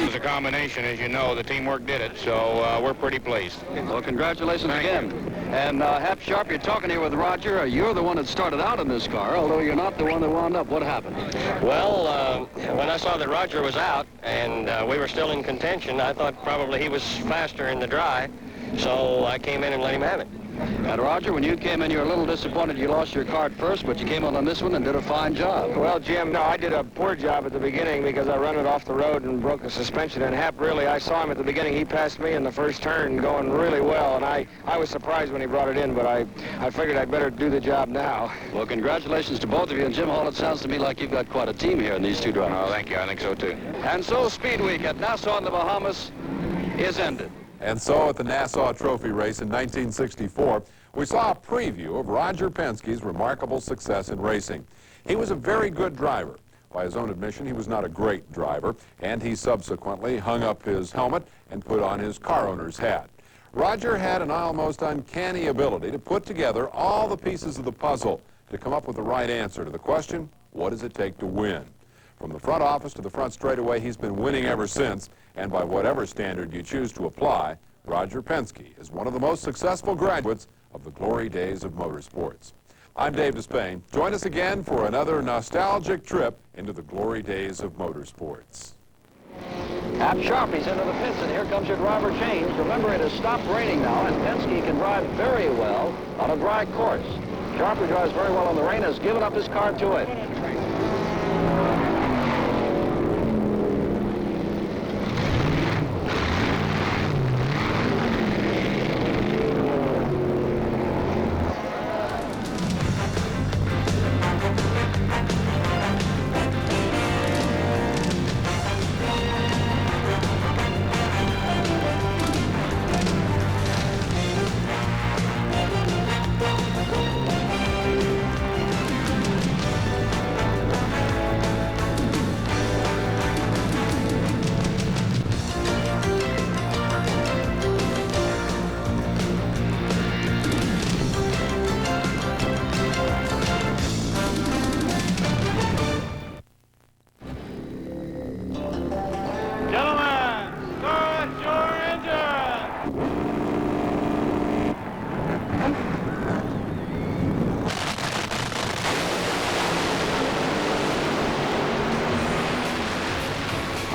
A combination, as you know, the teamwork did it, so we're pretty pleased. Well, congratulations again. And Hap Sharp, you're talking here with Roger. You're the one that started out in this car, although you're not the one that wound up. What happened? Well, when I saw that Roger was out and we were still in contention, I thought probably he was faster in the dry, so I came in and let him have it. And Roger, when you came in, you were a little disappointed you lost your car at first, but you came on this one and did a fine job. Well, Jim, no, I did a poor job at the beginning because I run it off the road and broke the suspension. And Hap, really, I saw him at the beginning. He passed me in the first turn going really well, and I was surprised when he brought it in, but I figured I'd better do the job now. Well, congratulations to both of you. And Jim Hall, it sounds to me like you've got quite a team here in these two drivers. Oh, thank you. I think so, too. And so Speed Week at Nassau in the Bahamas is ended. And so at the Nassau Trophy race in 1964, we saw a preview of Roger Penske's remarkable success in racing. He was a very good driver. By his own admission, he was not a great driver, and he subsequently hung up his helmet and put on his car owner's hat. Roger had an almost uncanny ability to put together all the pieces of the puzzle to come up with the right answer to the question, what does it take to win? From the front office to the front straightaway, he's been winning ever since, and by whatever standard you choose to apply, Roger Penske is one of the most successful graduates of the glory days of motorsports. I'm Dave Despain. Join us again for another nostalgic trip into the glory days of motorsports. Hap Sharpie's into the pits, and here comes your driver change. Remember, it has stopped raining now, and Penske can drive very well on a dry course. Sharpie drives very well on the rain, has given up his car to it.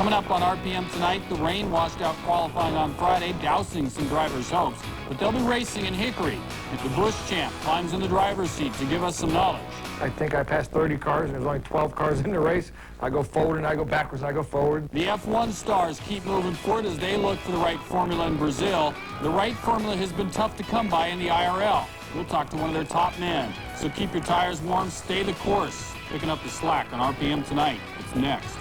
Coming up on RPM tonight, the rain washed out qualifying on Friday, dousing some drivers' hopes. But they'll be racing in Hickory. The Busch champ climbs in the driver's seat to give us some knowledge. I think I passed 30 cars, and there's only 12 cars in the race. I go forward, and I go backwards, and I go forward. The F1 stars keep moving forward as they look for the right formula in Brazil. The right formula has been tough to come by in the IRL. We'll talk to one of their top men. So keep your tires warm, stay the course. Picking up the slack on RPM tonight. It's next.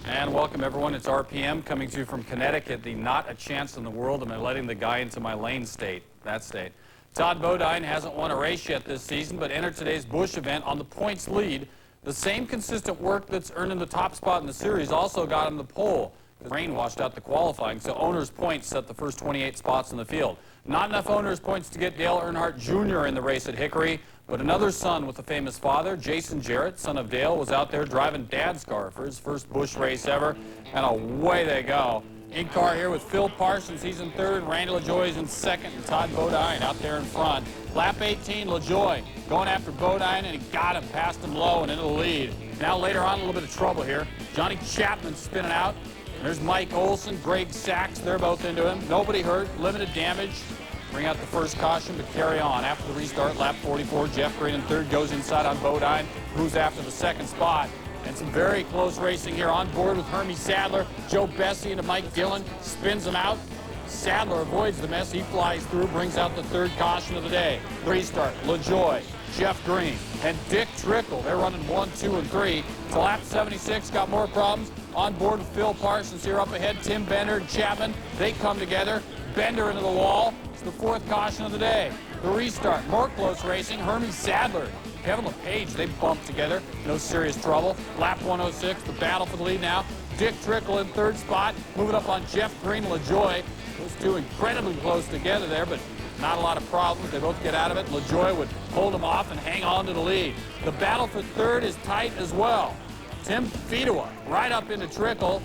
And welcome, everyone. It's RPM coming to you from Connecticut, the not a chance in the world am I letting the guy into my lane state, that state. Todd Bodine hasn't won a race yet this season, but entered today's Busch event on the points lead. The same consistent work that's earned him the top spot in the series also got him the pole. The rain washed out the qualifying, so owners' points set the first 28 spots in the field. Not enough owners' points to get Dale Earnhardt Jr. in the race at Hickory, but another son with a famous father, Jason Jarrett, son of Dale, was out there driving Dad's car for his first Busch race ever, and away they go. In car here with Phil Parsons, he's in third, Randy LaJoie is in second, and Todd Bodine out there in front. Lap 18, LaJoie going after Bodine, and he got him, passed him low and into the lead. Now later on, a little bit of trouble here. Johnny Chapman spinning out. There's Mike Olson, Greg Sachs, they're both into him. Nobody hurt, limited damage. Bring out the first caution, but carry on. After the restart, lap 44, Jeff Green in third, goes inside on Bodine, who's after the second spot. And some very close racing here on board with Hermie Sadler. Joe Bessie into Mike Dillon, spins him out. Sadler avoids the mess, he flies through, brings out the third caution of the day. Restart, LaJoie, Jeff Green, and Dick Trickle. They're running 1, 2, and 3. To lap 76, got more problems. On board with Phil Parsons here up ahead, Tim Bender and Chapman. They come together. Bender into the wall. It's the fourth caution of the day. The restart, more close racing. Hermie Sadler, Kevin LePage, they bumped together. No serious trouble. Lap 106, the battle for the lead now. Dick Trickle in third spot, moving up on Jeff Green and LaJoie. Those two incredibly close together there, but not a lot of problems. They both get out of it. LaJoie would hold them off and hang on to the lead. The battle for third is tight as well. Tim Fedewa right up into Trickle.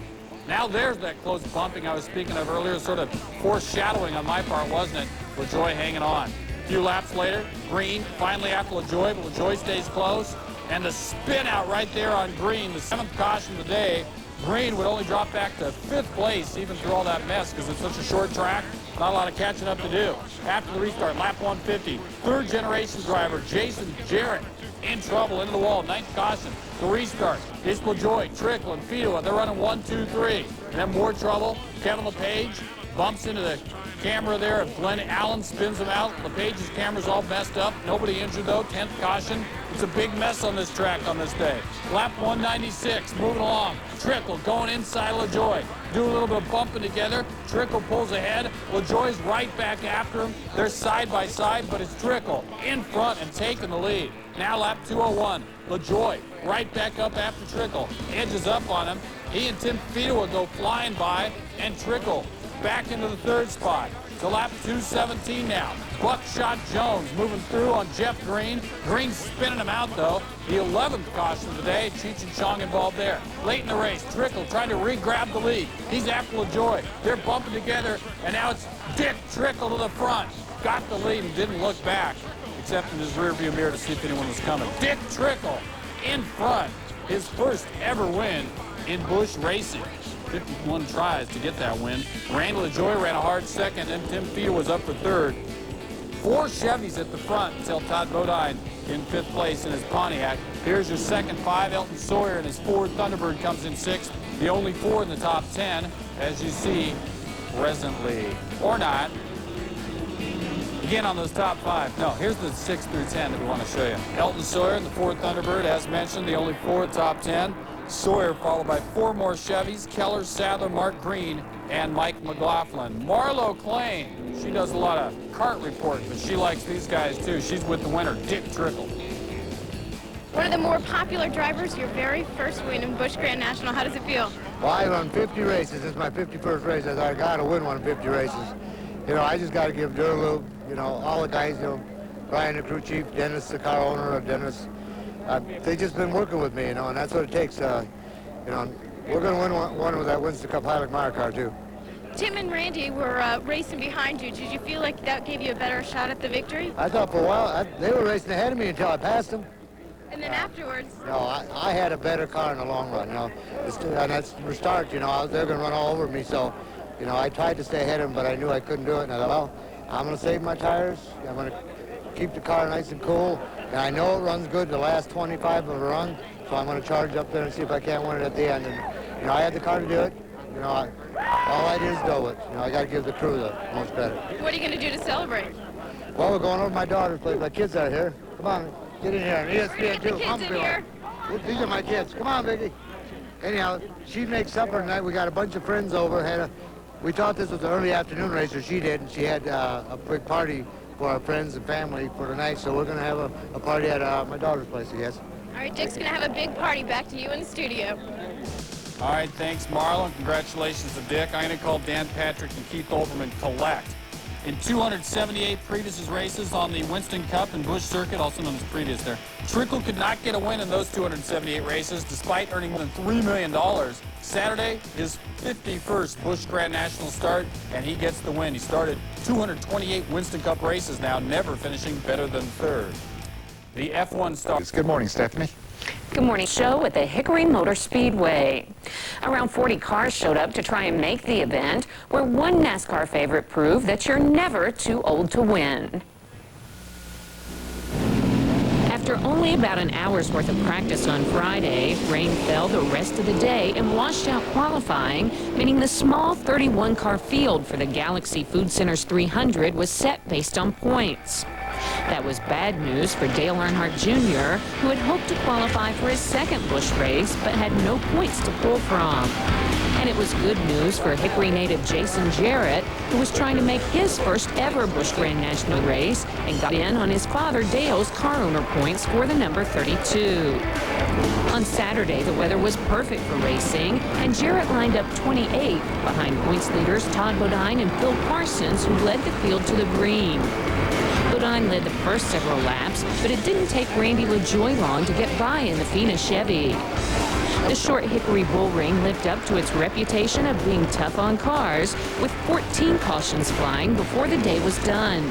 Now there's that close bumping I was speaking of earlier, sort of foreshadowing on my part, wasn't it? LaJoie hanging on. A few laps later, Green finally after LaJoie, but LaJoie stays close. And the spin out right there on Green, the seventh caution of the day. Green would only drop back to fifth place even through all that mess because it's such a short track. Not a lot of catching up to do. After the restart, lap 150, third generation driver Jason Jarrett in trouble into the wall, ninth caution. The restart, it's LaJoie, Trickle, and Fedewa. They're running 1, 2, 3. And then more trouble. Kevin LePage bumps into the camera there of Glenn Allen, spins him out. LePage's camera's all messed up. Nobody injured though, 10th caution. It's a big mess on this track on this day. Lap 196, moving along. Trickle going inside LaJoie. Do a little bit of bumping together. Trickle pulls ahead. LaJoie's right back after him. They're side by side, but it's Trickle in front and taking the lead. Now lap 201. LaJoie right back up after Trickle. Edges up on him. He and Tim Fedewa go flying by, and Trickle back into the third spot. To lap 217 now. Buckshot Jones moving through on Jeff Green. Green spinning him out, though. The 11th caution of the day. Cheech and Chong involved there. Late in the race, Trickle trying to re-grab the lead. He's after LaJoy. They're bumping together, and now it's Dick Trickle to the front. Got the lead and didn't look back, except in his rearview mirror to see if anyone was coming. Dick Trickle in front. His first ever win in Busch racing. 51 tries to get that win. Randy LaJoy ran a hard second, and Tim Feeder was up for third. 4 Chevys at the front until Todd Bodine in 5th place in his Pontiac. Here's your second 5. Elton Sawyer and his Ford Thunderbird comes in 6th. The only 4 in the top 10, as you see presently, or not. Again on those top 5. No, here's the 6 through 10 that we want to show you. Elton Sawyer and the Ford Thunderbird, as mentioned, the only 4 top 10. Sawyer followed by 4 more Chevys, Keller, Sadler, Mark Green, and Mike McLaughlin. Marlo Klain, she does a lot of kart reporting, but she likes these guys too. She's with the winner, Dick Trickle. One of the more popular drivers, your very first win in Busch Grand National. How does it feel? Well, I run 50 races. This is my 51st race. I thought I got to win one of 50 races. You know, I just got to give Durloop, you know, all the guys, you know, Brian, the crew chief, Dennis, the car owner, Dennis, they've just been working with me, you know, and that's what it takes. You know, we're going to win one with that Winston Cup Hilux Meyer car, too. Tim and Randy were racing behind you. Did you feel like that gave you a better shot at the victory? I thought for a while, they were racing ahead of me until I passed them. And then afterwards? No, I had a better car in the long run, you know. And that's the start, you know, they're going to run all over me, so, you know, I tried to stay ahead of them, but I knew I couldn't do it, and I thought, well, I'm going to save my tires. I'm going to keep the car nice and cool. And I know it runs good the last 25 of the run, so I'm going to charge up there and see if I can't win it at the end. And, you know, I had the car to do it. You know, all I did is go with. You know, I got to give the crew the most credit. What are you going to do to celebrate? Well, we're going over to my daughter's place. My kids are here. Come on, get in here. And ESPN too. Kids in here. These are my kids. Come on, Vicky. Anyhow, she makes supper tonight. We got a bunch of friends over. We thought this was an early afternoon race, or she did, and she had a big party for our friends and family for tonight, so we're going to have a party at my daughter's place, I guess. All right, Dick's going to have a big party. Back to you in the studio. All right, thanks, Marlon. Congratulations to Dick. I'm going to call Dan Patrick and Keith Olbermann collect. In 278 previous races on the Winston Cup and Busch Circuit, also known as previous there, Trickle could not get a win in those 278 races, despite earning more than $3 million. Saturday, his 51st Busch Grand National start, and he gets the win. He started 228 Winston Cup races now, never finishing better than third. The F1 star. Good morning, Stephanie. Good morning. Show at the Hickory Motor Speedway. Around 40 cars showed up to try and make the event, where one NASCAR favorite proved that you're never too old to win. After only about an hour's worth of practice on Friday, rain fell the rest of the day and washed out qualifying, meaning the small 31-car field for the Galaxy Food Center's 300 was set based on points. That was bad news for Dale Earnhardt Jr., who had hoped to qualify for his second Busch race, but had no points to pull from. And it was good news for Hickory native Jason Jarrett, who was trying to make his first ever Busch Grand National race and got in on his father Dale's car owner points for the number 32. On Saturday, the weather was perfect for racing, and Jarrett lined up 28 behind points leaders Todd Bodine and Phil Parsons, who led the field to the green. Bodine led the first several laps, but it didn't take Randy LaJoy long to get by in the Fina Chevy. The short Hickory Bullring lived up to its reputation of being tough on cars, with 14 cautions flying before the day was done.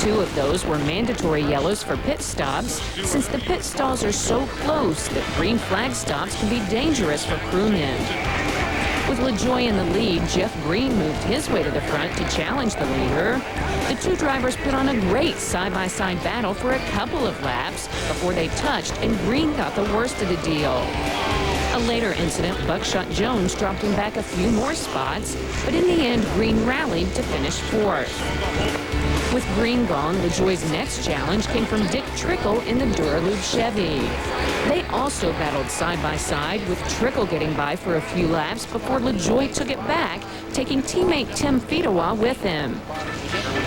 2 of those were mandatory yellows for pit stops, since the pit stalls are so close that green flag stops can be dangerous for crewmen. With LaJoy in the lead, Jeff Green moved his way to the front to challenge the leader. The 2 drivers put on a great side-by-side battle for a couple of laps before they touched, and Green got the worst of the deal. A later incident, Buckshot Jones dropped him back a few more spots, but in the end, Green rallied to finish 4th. With green gone, LaJoie's next challenge came from Dick Trickle in the Duralube Chevy. They also battled side by side, with Trickle getting by for a few laps before LaJoie took it back, taking teammate Tim Fedewa with him.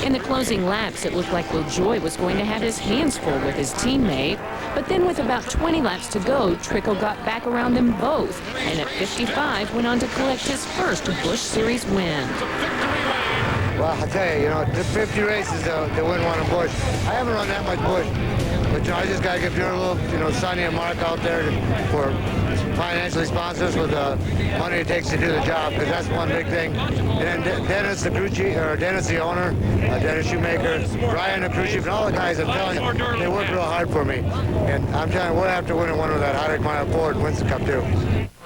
In the closing laps, it looked like LaJoie was going to have his hands full with his teammate, but then with about 20 laps to go, Trickle got back around them both, and at 55 went on to collect his first Busch Series win. Well, I tell you, the 50 races to win one in Busch. I haven't run that much Busch, but I just got to give Duralube, Sonny and Mark out there for financially sponsors with the money it takes to do the job, because that's one big thing. And then Dennis, the crew chief, or Dennis, the owner, Dennis Shoemaker, Ryan, the crew chief, and all the guys, I'm telling you, they work real hard for me. And I'm telling you, we're after winning one of that Hickory Mile Ford and Winston Cup too.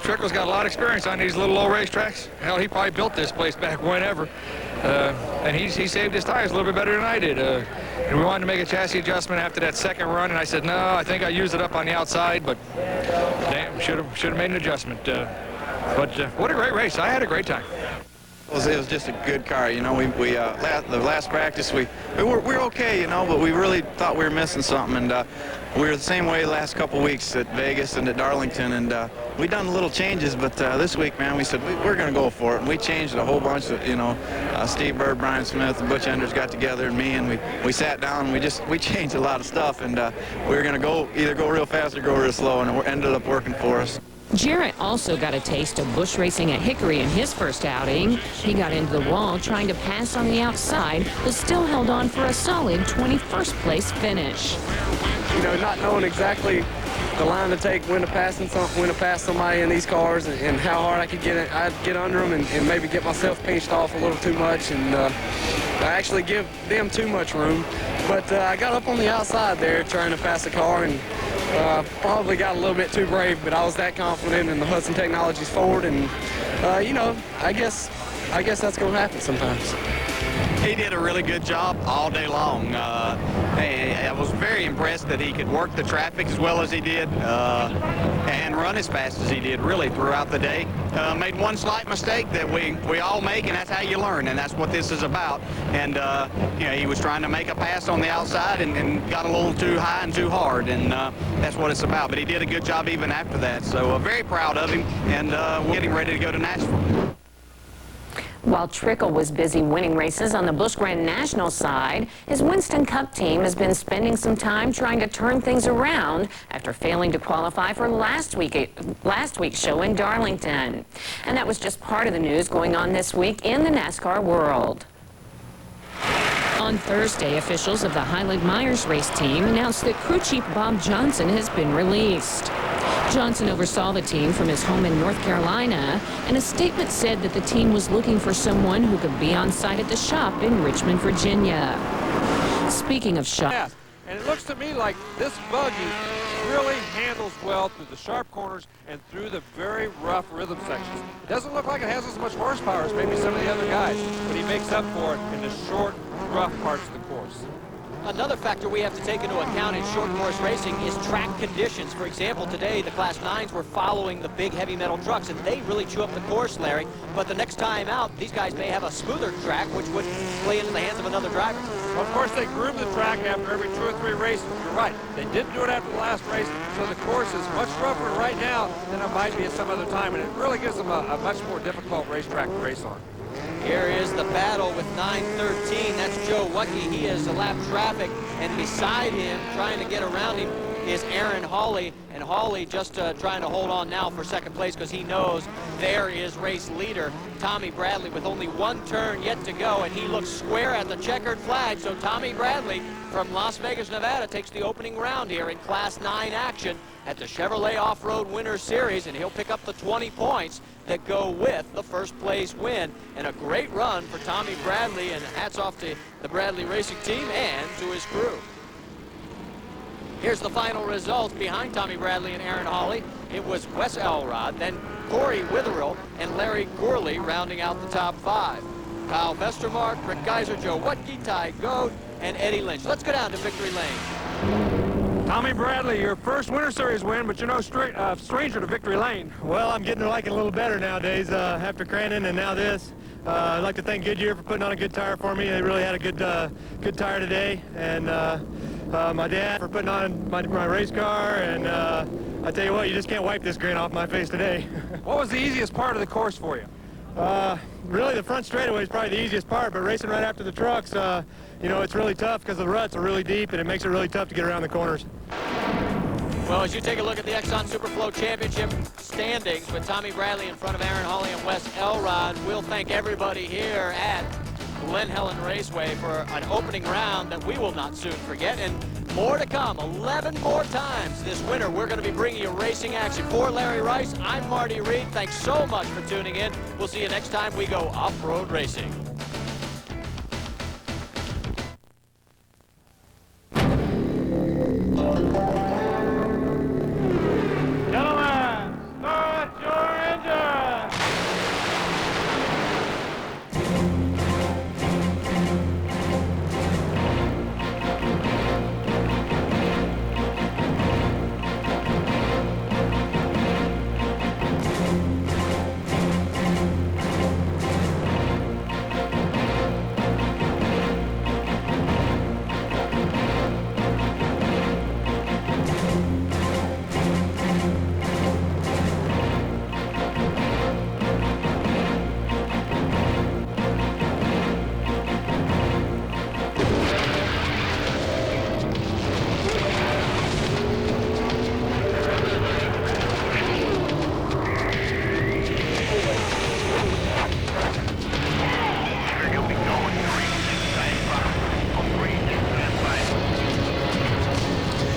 Trickle's got a lot of experience on these little low racetracks. Hell, he probably built this place back whenever. And he saved his tires a little bit better than I did. And we wanted to make a chassis adjustment after that second run, and I said, no, I think I used it up on the outside, but damn, should have made an adjustment. But what a great race. I had a great time. It was just a good car, the last practice we were okay, but we really thought we were missing something, and we were the same way the last couple weeks at Vegas and at Darlington, and we done little changes, but this week, man, we said we're going to go for it, and we changed a whole bunch of, Steve Bird, Brian Smith, and Butch Enders got together, and me, and we sat down, and we changed a lot of stuff, and we were going to either go real fast or go real slow, and it ended up working for us. Jarrett also got a taste of Busch racing at Hickory in his first outing. He got into the wall trying to pass on the outside, but still held on for a solid 21st place finish. Not knowing exactly the line to take, when to pass somebody in these cars, and how hard I'd get under them and maybe get myself pinched off a little too much, and I actually give them too much room. But I got up on the outside there trying to pass the car, and probably got a little bit too brave, but I was that confident in the Hudson Technologies Ford, and I guess that's going to happen sometimes. He did a really good job all day long. I was very impressed that he could work the traffic as well as he did and run as fast as he did really throughout the day. Made one slight mistake that we all make, and that's how you learn, and that's what this is about. And he was trying to make a pass on the outside and got a little too high and too hard, and that's what it's about. But he did a good job even after that, so very proud of him, and we're getting ready to go to Nashville. While Trickle was busy winning races on the Busch Grand National side, his Winston Cup team has been spending some time trying to turn things around after failing to qualify for last week's show in Darlington. And that was just part of the news going on this week in the NASCAR world. On Thursday, officials of the Highland Myers race team announced that crew chief Bob Johnson has been released. Johnson oversaw the team from his home in North Carolina, and a statement said that the team was looking for someone who could be on site at the shop in Richmond, Virginia. Speaking of shop... And it looks to me like this buggy really handles well through the sharp corners and through the very rough rhythm sections. It doesn't look like it has as much horsepower as maybe some of the other guys, but he makes up for it in the short, rough parts of the course. Another factor we have to take into account in short course racing is track conditions. For example, today the Class 9s were following the big heavy metal trucks, and they really chew up the course, Larry. But the next time out, these guys may have a smoother track, which would play into the hands of another driver. Well, of course, they groom the track after every 2 or 3 races. You're right. They didn't do it after the last race, so the course is much rougher right now than it might be at some other time, and it really gives them a much more difficult racetrack to race on. Here is the battle with 913. That's Joe Wucke. He is a lap traffic, and beside him, trying to get around him, is Aaron Hawley. And Hawley just trying to hold on now for second place because he knows there is race leader Tommy Bradley with only 1 turn yet to go, and he looks square at the checkered flag. So Tommy Bradley from Las Vegas, Nevada takes the opening round here in Class 9 action at the Chevrolet Off-Road Winter Series, and he'll pick up the 20 points that go with the first place win. And a great run for Tommy Bradley, and hats off to the Bradley Racing Team and to his crew. Here's the final results behind Tommy Bradley and Aaron Hawley. It was Wes Elrod, then Corey Witherill, and Larry Gourley rounding out the top 5. Kyle Vestermark, Rick Geiser, Joe Wucke, Ty Goad, and Eddie Lynch. Let's go down to Victory Lane. Tommy Bradley, your first Winter Series win, but you're no stranger to victory lane. Well, I'm getting to like it a little better nowadays after Crandon and now this. I'd like to thank Goodyear for putting on a good tire for me. They really had a good tire today. And my dad for putting on my race car. And I tell you what, you just can't wipe this grin off my face today. What was the easiest part of the course for you? Really, the front straightaway is probably the easiest part, but racing right after the trucks, you know, it's really tough because the ruts are really deep and it makes it really tough to get around the corners. Well, as you take a look at the Exxon Superflow Championship standings with Tommy Bradley in front of Aaron Hawley and Wes Elrod, we'll thank everybody here at Glen Helen Raceway for an opening round that we will not soon forget, and more to come. 11 more times this winter we're going to be bringing you racing action. For Larry Rice, I'm Marty Reed. Thanks so much for tuning in. We'll see you next time we go off-road racing. Gentlemen, start your engine!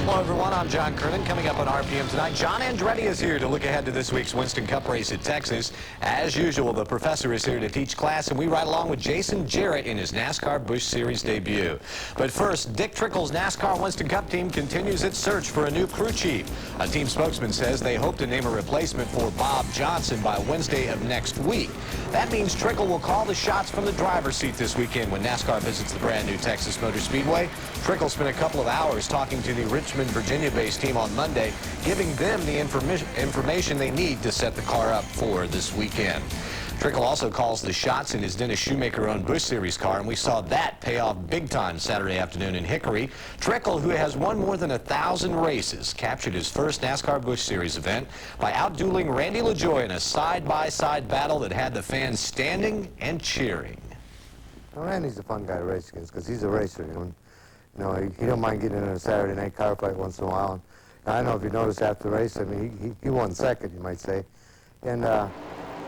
Hello, everyone. I'm John Kernan. Coming up on RPM tonight, John Andretti is here to look ahead to this week's Winston Cup race at Texas. As usual, the professor is here to teach class, and we ride along with Jason Jarrett in his NASCAR Busch Series debut. But first, Dick Trickle's NASCAR Winston Cup team continues its search for a new crew chief. A team spokesman says they hope to name a replacement for Bob Johnson by Wednesday of next week. That means Trickle will call the shots from the driver's seat this weekend when NASCAR visits the brand new Texas Motor Speedway. Trickle spent a couple of hours talking to the Richmond, Virginia-based team on Monday, giving them the information they need to set the car up for this weekend. Trickle also calls the shots in his Dennis Shoemaker-owned Busch Series car, and we saw that pay off big time Saturday afternoon in Hickory. Trickle, who has won more than 1,000 races, captured his first NASCAR Busch Series event by outdueling Randy LaJoie in a side-by-side battle that had the fans standing and cheering. Well, Randy's a fun guy to race against because he's a racer, you know. He don't mind getting in a Saturday night car fight once in a while. And I don't know if you noticed after the race, I mean, he won second, you might say. And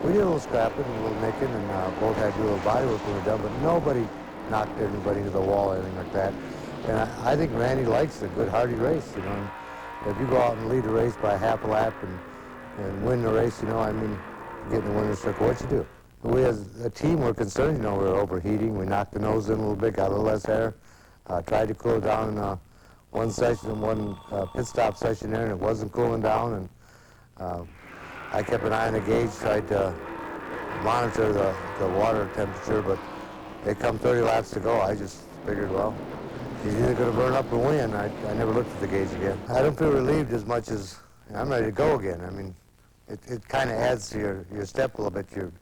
we did a little scrapping and a little nicking, and both had to do a little body work when we were done, but nobody knocked anybody into the wall or anything like that. And I think Randy likes a good, hardy race, you know. And if you go out and lead a race by half a lap and win the race, you know, I mean, get in the winner's circle, what you do? We as a team were concerned, you know, we were overheating. We knocked the nose in a little bit, got a little less air. Tried to cool it down in one session and one pit stop session there, and it wasn't cooling down. And I kept an eye on the gauge, tried to monitor the water temperature, but it come 30 laps to go. I just figured, well, he's either going to burn up or win. I never looked at the gauge again. I don't feel relieved as much as I'm ready to go again. I mean, it kind of adds to your step a little bit. You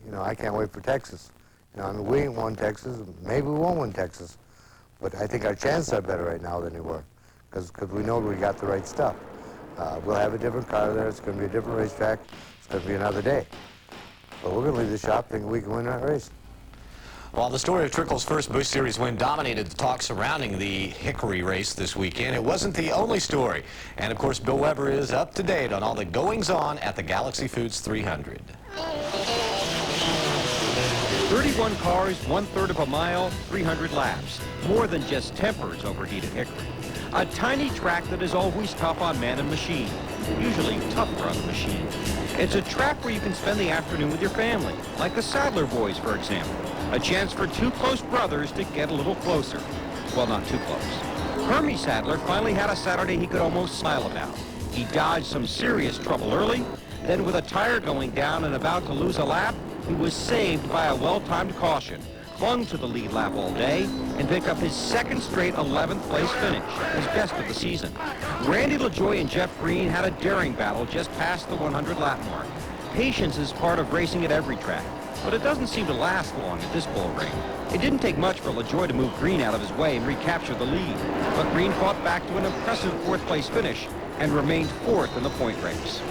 know, I can't wait for Texas. You know, I mean, we ain't won Texas. Maybe we won't win Texas. But I think our chances are better right now than they were because we know we got the right stuff. We'll have a different car there. It's going to be a different racetrack. It's going to be another day. But we're going to leave the shop thinking we can win that race. While the story of Trickle's first Busch Series win dominated the talk surrounding the Hickory race this weekend, it wasn't the only story. And, of course, Bill Weber is up to date on all the goings-on at the Galaxy Foods 300. 31 cars, 1/3 of a mile, 300 laps. More than just tempers overheat at Hickory. A tiny track that is always tough on man and machine, usually tougher on the machine. It's a track where you can spend the afternoon with your family, like the Sadler boys, for example. A chance for two close brothers to get a little closer. Well, not too close. Hermie Sadler finally had a Saturday he could almost smile about. He dodged some serious trouble early, then with a tire going down and about to lose a lap, he was saved by a well-timed caution. clung to the lead lap all day and picked up his second straight 11th place finish, his best of the season. Randy LaJoie and Jeff Green had a daring battle just past the 100 lap mark. Patience is part of racing at every track, but it doesn't seem to last long at this bull ring. It didn't take much for LaJoie to move Green out of his way and recapture the lead, but Green fought back to an impressive 4th place finish and remained 4th in the point race.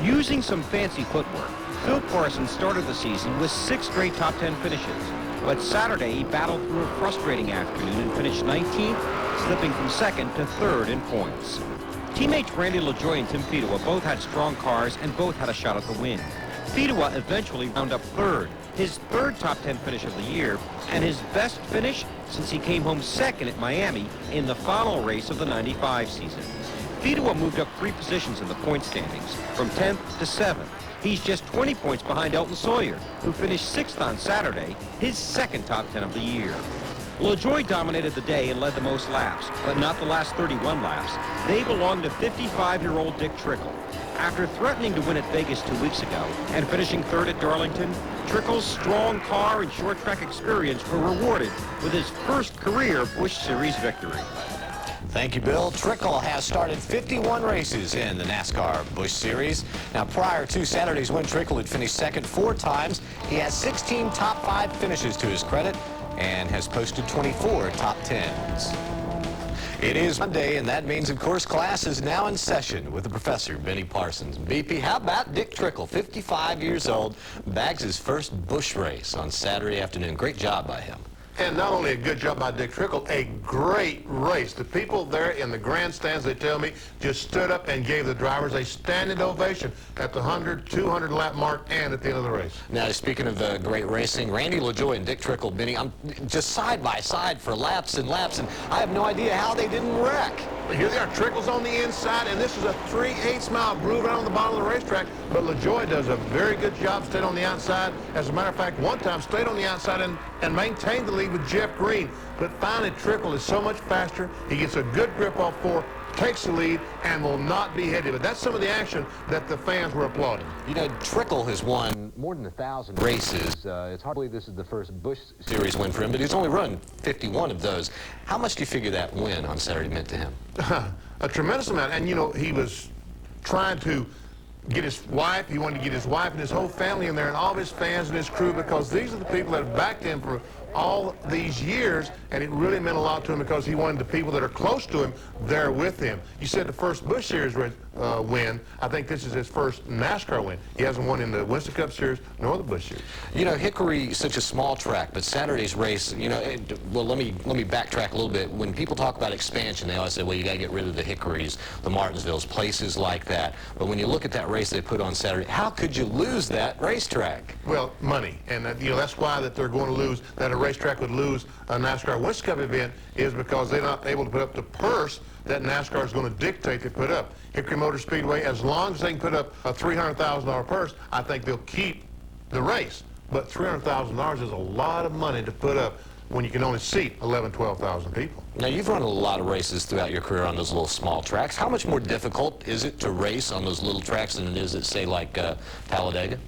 Using some fancy footwork, Phil Parsons started the season with 6 straight top 10 finishes, but Saturday he battled through a frustrating afternoon and finished 19th, slipping from 2nd to 3rd in points. Teammates Randy LaJoie and Tim Fedewa both had strong cars and both had a shot at the win. Fedewa eventually wound up 3rd, his 3rd top 10 finish of the year, and his best finish since he came home 2nd at Miami in the final race of the '95 season. Fedewa moved up 3 positions in the point standings, from 10th to 7th. He's just 20 points behind Elton Sawyer, who finished 6th on Saturday, his 2nd top 10 of the year. LaJoie dominated the day and led the most laps, but not the last 31 laps. They belonged to 55-year-old Dick Trickle. After threatening to win at Vegas 2 weeks ago and finishing 3rd at Darlington, Trickle's strong car and short track experience were rewarded with his first career Busch Series victory. Thank you, Bill. Trickle has started 51 races in the NASCAR Busch Series. Now, prior to Saturday's win, Trickle had finished 2nd 4 times. He has 16 top 5 finishes to his credit and has posted 24 top 10s. It is Monday, and that means, of course, class is now in session with the professor, Benny Parsons. BP, how about Dick Trickle, 55 years old, bags his first Busch race on Saturday afternoon. Great job by him. And not only a good job by Dick Trickle, a great race. The people there in the grandstands, they tell me, just stood up and gave the drivers a standing ovation at the 100, 200 lap mark and at the end of the race. Now, speaking of great racing, Randy LaJoie and Dick Trickle, Benny, I'm just side by side for laps and laps, and I have no idea how they didn't wreck. Here they are, Trickle's on the inside, and this is a 3/8 mile groove out on the bottom of the racetrack, but LaJoie does a very good job, stayed on the outside. As a matter of fact, one time stayed on the outside and maintained the lead with Jeff Green, but finally Trickle is so much faster, he gets a good grip off 4, takes the lead, and will not be headed. But that's some of the action that the fans were applauding. You know, Trickle has won more than 1,000 races. It's hard to believe this is the first Busch Series win for him, but he's only run 51 of those. How much do you figure that win on Saturday meant to him? A tremendous amount. And, you know, he was trying to get his wife. He wanted to get his wife and his whole family in there and all of his fans and his crew, because these are the people that have backed him for all these years, and it really meant a lot to him because he wanted the people that are close to him there with him. You said the first Busch Series win. I think this is his first NASCAR win. He hasn't won in the Winston Cup Series nor the Busch Series. You know, Hickory is such a small track, but Saturday's race, you know, well, let me backtrack a little bit. When people talk about expansion, they always say, well, you got to get rid of the Hickorys, the Martinsvilles, places like that. But when you look at that race they put on Saturday, how could you lose that racetrack? Well, money, and you know, that's why that they're going to lose, that a racetrack would lose a NASCAR Winston Cup event, is because they're not able to put up the purse that NASCAR is going to dictate they put up. Hickory Motor Speedway, as long as they can put up a $300,000 purse, I think they'll keep the race. But $300,000 is a lot of money to put up when you can only seat 11,000, 12,000 people. Now, you've run a lot of races throughout your career on those little small tracks. How much more difficult is it to race on those little tracks than it is at, say, like Talladega?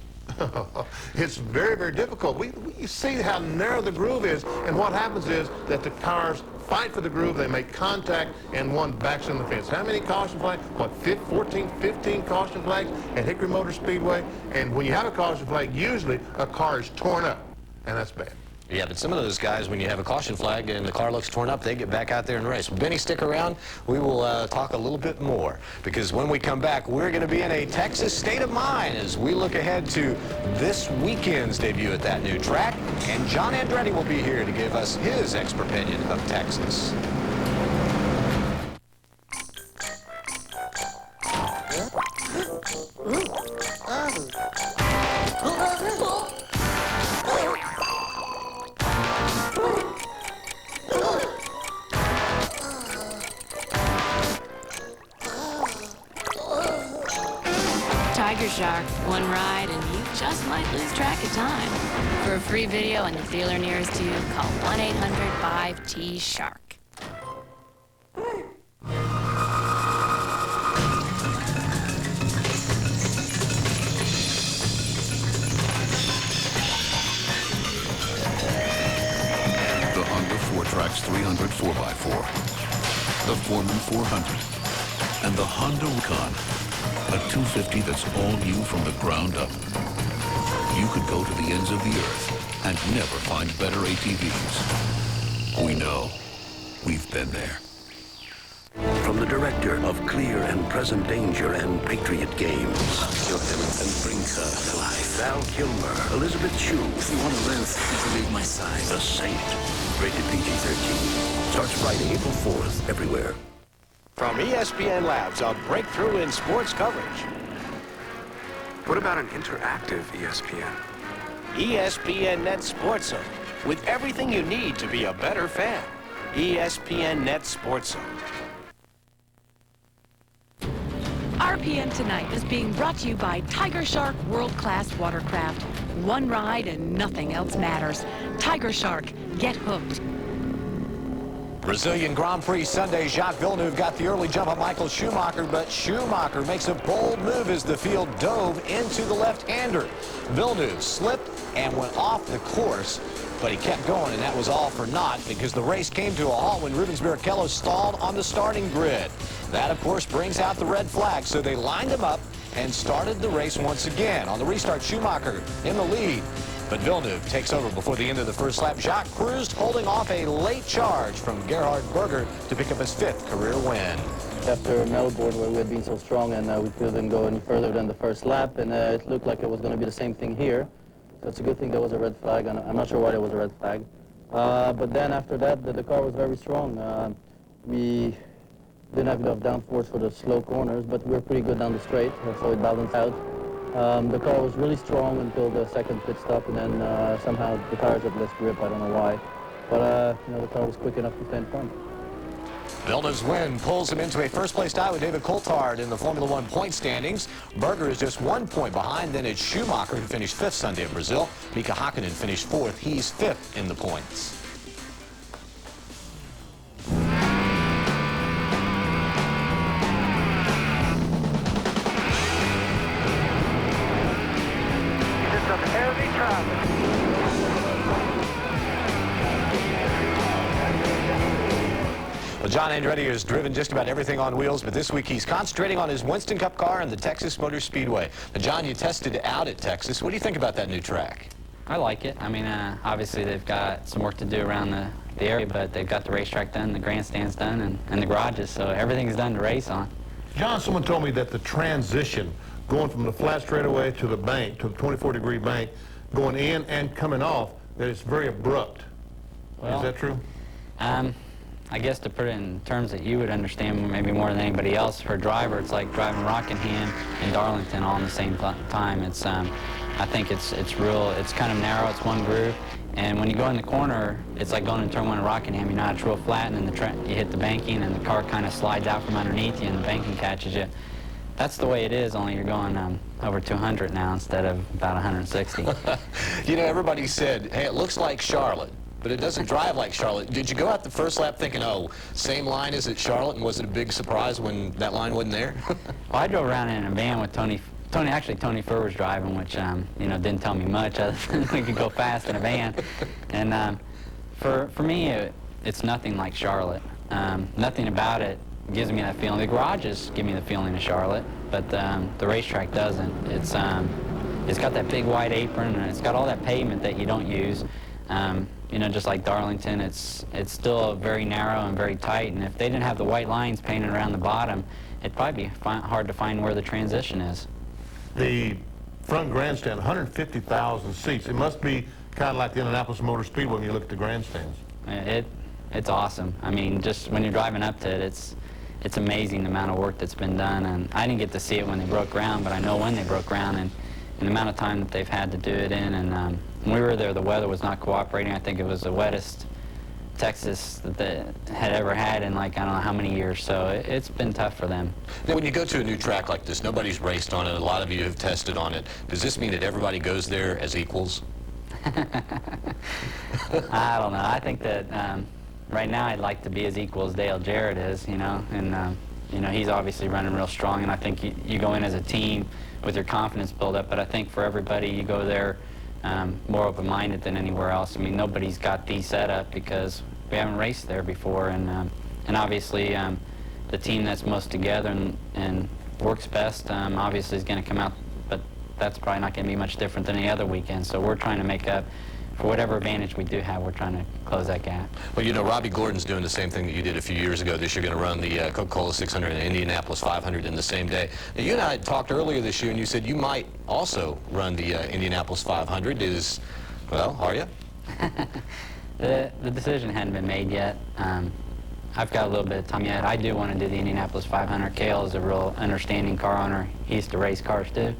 It's very, very difficult. We see how narrow the groove is, and what happens is that the cars fight for the groove, they make contact, and one backs in the fence. How many caution flags? What, 14, 15 caution flags at Hickory Motor Speedway? And when you have a caution flag, usually a car is torn up, and that's bad. Yeah, but some of those guys, when you have a caution flag and the car looks torn up, they get back out there and race. Benny, stick around. We will talk a little bit more, because when we come back, we're going to be in a Texas state of mind as we look ahead to this weekend's debut at that new track. And John Andretti will be here to give us his expert opinion of Texas. Tiger Shark, one ride and you just might lose track of time. For a free video and the dealer nearest you, call 1-800-5T-SHARK. favorite 4x4, the Foreman 400, and the Honda Recon, a 250 that's all new from the ground up. You could go to the ends of the earth and never find better ATVs. We know. We've been there. From the director of Clear and Present Danger and Patriot Games. Kill him and bring her to life. Val Kilmer, Elizabeth Shue. If you want to live, you can leave my side. The Saint. Rated PG-13. Starts Friday, April 4th, everywhere. From ESPN Labs, a breakthrough in sports coverage. What about an interactive ESPN? ESPN Net Sports Zone, with everything you need to be a better fan. ESPN Net Sports Zone. RPM Tonight is being brought to you by Tiger Shark World-Class Watercraft. One ride and nothing else matters. Tiger Shark, get hooked. Brazilian Grand Prix Sunday, Jacques Villeneuve got the early jump on Michael Schumacher, but Schumacher makes a bold move as the field dove into the left-hander. Villeneuve slipped and went off the course, but he kept going, and that was all for naught because the race came to a halt when Rubens Barrichello stalled on the starting grid. That, of course, brings out the red flag, so they lined him up and started the race once again. On the restart, Schumacher in the lead, but Villeneuve takes over before the end of the first lap. Jacques cruised, holding off a late charge from Gerhard Berger to pick up his 5th career win. After Melbourne, where we had been so strong and we couldn't go any further than the first lap, and it looked like it was going to be the same thing here. So it's a good thing there was a red flag, and I'm not sure why there was a red flag. But then after that, the car was very strong. We didn't have enough downforce for the slow corners, but we were pretty good down the straight, so it balanced out. The car was really strong until the second pit stop, and then somehow the tires had less grip. I don't know why. But you know, the car was quick enough to stay in front. Villeneuve's win pulls him into a first-place tie with David Coulthard in the Formula One point standings. Berger is just 1 point behind. Then it's Schumacher, who finished 5th Sunday in Brazil. Mika Hakkinen finished 4th. He's 5th in the points. Just some heavy traffic. Well, John Andretti has driven just about everything on wheels, but this week he's concentrating on his Winston Cup car and the Texas Motor Speedway. Now, John, you tested out at Texas. What do you think about that new track? I like it. I mean, obviously they've got some work to do around the area, but they've got the racetrack done, the grandstands done, and the garages, so everything's done to race on. John, someone told me that the transition going from the flat straightaway to the bank, to the 24-degree bank, going in and coming off, that it's very abrupt. Well, is that true? I guess to put it in terms that you would understand maybe more than anybody else, for a driver, it's like driving Rockingham and Darlington all in the same time. It's, I think it's real, it's kind of narrow, it's one groove, and when you go in the corner, it's like going in turn 1 at Rockingham. You know, it's real flat, and then you hit the banking, and the car kind of slides out from underneath you, and the banking catches you. That's the way it is, only you're going over 200 now instead of about 160. You know, everybody said, hey, it looks like Charlotte, but it doesn't drive like Charlotte. Did you go out the first lap thinking, oh, same line as at Charlotte, and was it a big surprise when that line wasn't there? Well, I drove around in a van with Tony Furr was driving, which, you know, didn't tell me much other than we could go fast in a van. And for me, it's nothing like Charlotte. Nothing about it gives me that feeling. The garages give me the feeling of Charlotte, but the racetrack doesn't. It's got that big wide apron, and it's got all that pavement that you don't use. You know, just like Darlington, it's still very narrow and very tight, and if they didn't have the white lines painted around the bottom, it'd probably be hard to find where the transition is. The front grandstand, 150,000 seats. It must be kind of like the Indianapolis Motor Speedway when you look at the grandstands. It's awesome. I mean, just when you're driving up to it, it's amazing the amount of work that's been done, and I didn't get to see it when they broke ground, but I know when they broke ground, and the amount of time that they've had to do it in, and when we were there, the weather was not cooperating. I think it was the wettest Texas that they had ever had in, like, I don't know how many years, so it's been tough for them. Now, when you go to a new track like this, nobody's raced on it, a lot of you have tested on it. Does this mean that everybody goes there as equals? I don't know. I think that right now I'd like to be as equal as Dale Jarrett is, you know, and you know, he's obviously running real strong, and I think you go in as a team with your confidence build up, but I think for everybody, you go there more open-minded than anywhere else. I mean, nobody's got the setup because haven't raced there before, and obviously the team that's most together and works best obviously is going to come out, but that's probably not going to be much different than any other weekend. So we're trying to make up for whatever advantage we do have. We're trying to close that gap. Well, you know, Robbie Gordon's doing the same thing that you did a few years ago. This year going to run the Coca-Cola 600 and Indianapolis 500 in the same day. Now, you and I had talked earlier this year, and you said you might also run the Indianapolis 500. Well, are you? The decision hadn't been made yet. I've got a little bit of time yet. I do want to do the Indianapolis 500. Cale is a real understanding car owner. He used to race cars too,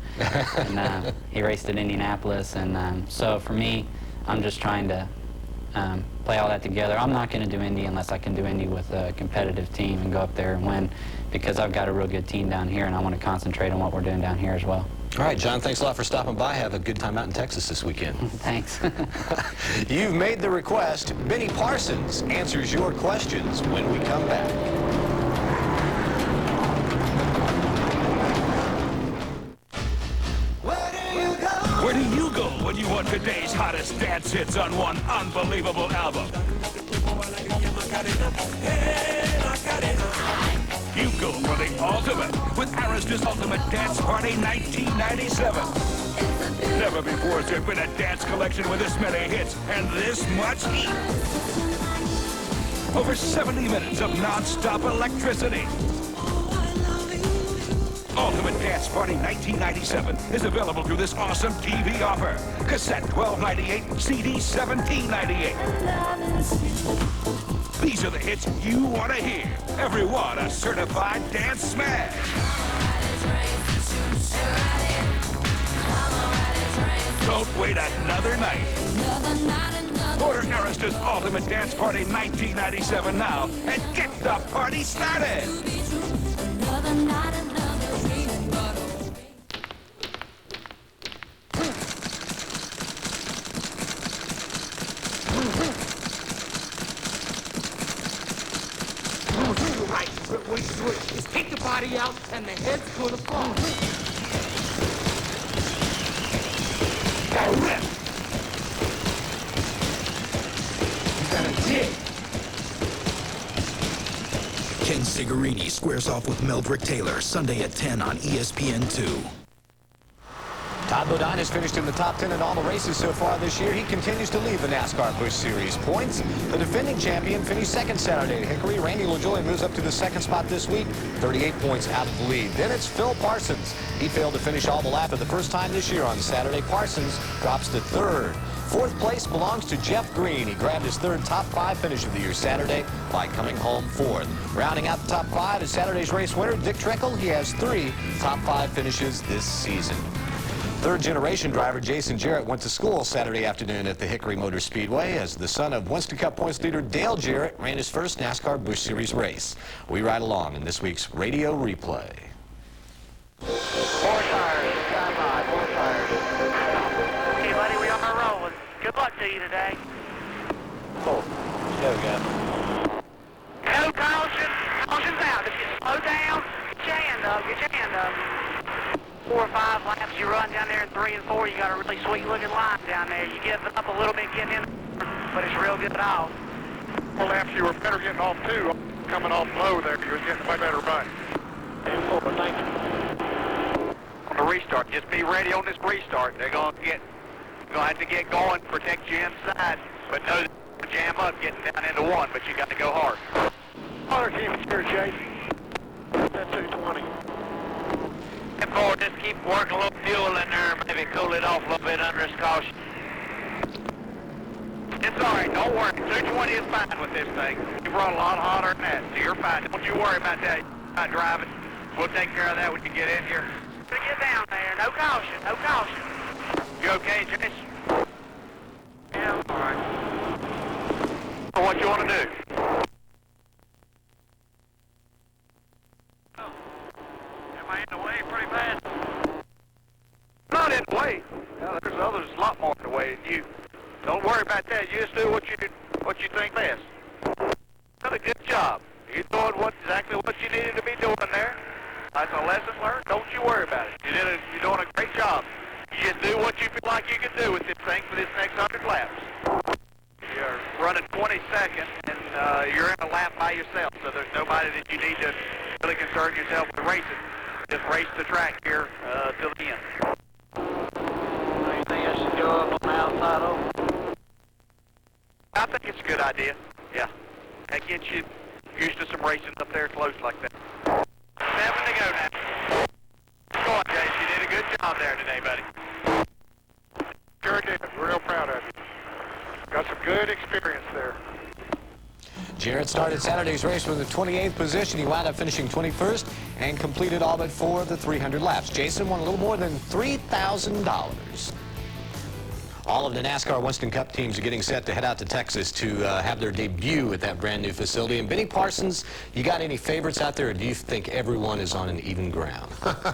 and he raced at Indianapolis. And so for me, I'm just trying to play all that together. I'm not going to do Indy unless I can do Indy with a competitive team and go up there and win, because I've got a real good team down here, and I want to concentrate on what we're doing down here as well. All right, John, thanks a lot for stopping by. Have a good time out in Texas this weekend. Thanks. You've made the request. Benny Parsons answers your questions when we come back. Where do you go when you want today's hottest dance hits on one unbelievable album? You go for the ultimate with Arista's Ultimate Dance Party 1997. Never before has there been a dance collection with this many hits and this much heat. Over 70 minutes of non-stop electricity. Ultimate Dance Party 1997 is available through this awesome TV offer. Cassette $12.98, CD $17.98. These are the hits you want to hear. Every one a certified dance smash. Don't wait another night. Order Arista's Ultimate Dance Party 1997 now and get the party started. Is take the body out and the head's gonna fall. Now rip. You gotta dig. Ken Sigarini squares off with Meldrick Taylor Sunday at 10 on ESPN2. Todd Bodine has finished in the top 10 in all the races so far this year. He continues to lead the NASCAR Busch Series points. The defending champion finished second Saturday at Hickory. Randy LaJoie moves up to the second spot this week, 38 points out of the lead. Then it's Phil Parsons. He failed to finish all the lap for the first time this year on Saturday. Parsons drops to third. Fourth place belongs to Jeff Green. He grabbed his third top 5 finish of the year Saturday by coming home fourth. Rounding out the top 5 is Saturday's race winner, Dick Trickle. He has 3 top 5 finishes this season. Third-generation driver Jason Jarrett went to school Saturday afternoon at the Hickory Motor Speedway as the son of Winston Cup points leader Dale Jarrett ran his first NASCAR Busch Series race. We ride along in this week's Radio Replay. 4 tires, stand by, 4 tires. Okay, buddy, we are rolling. Good luck to you today. Cool. Go, guys. No caution. Caution's out. If you slow down, get your hand up, get your hand up. 4 or 5 laps you run down there in 3 and 4, you got a really sweet looking line down there. You give up a little bit getting in, but it's real good off. 4 laps you were better getting off too. Coming off low there, you was getting a way better run. Thank you. On the restart, just be ready on this restart. They're gonna have to get going, protect you inside, but no jam up getting down into 1, but you got to go hard. Other team is here, Chase. That's 220. And forward, just keep working a little fuel in there, maybe cool it off a little bit under this caution. It's all right, don't worry. 220 is fine with this thing. You run a lot hotter than that, so you're fine. Don't you worry about that. You're not driving. We'll take care of that when you get in here. Get down there. No caution. No caution. You okay, Chase? Yeah, all right. So what you want to do? Am I in the way pretty bad? Not in the way. Now, there's others a lot more in the way than you. Don't worry about that. You just do what you think best. Done a good job. You're doing exactly what you needed to be doing there. That's a lesson learned. Don't you worry about it. You're doing a great job. You just do what you feel like you can do with this thing for this next 100 laps. You're running 22nd, and you're in a lap by yourself, so there's nobody that you need to really concern yourself with racing. Just race the track here till the end. You think I should go up on the outside over? I think it's a good idea, yeah. That gets you used to some racing up there close like that. 7 to go now. Go on, Chase. You did a good job there today, buddy. Sure did. Real proud of you. Got some good experience there. Jarrett started Saturday's race with the 28th position. He wound up finishing 21st and completed all but 4 of the 300 laps. Jason won a little more than $3,000. All of the NASCAR Winston Cup teams are getting set to head out to Texas to have their debut at that brand new facility. And Benny Parsons, you got any favorites out there, or do you think everyone is on an even ground?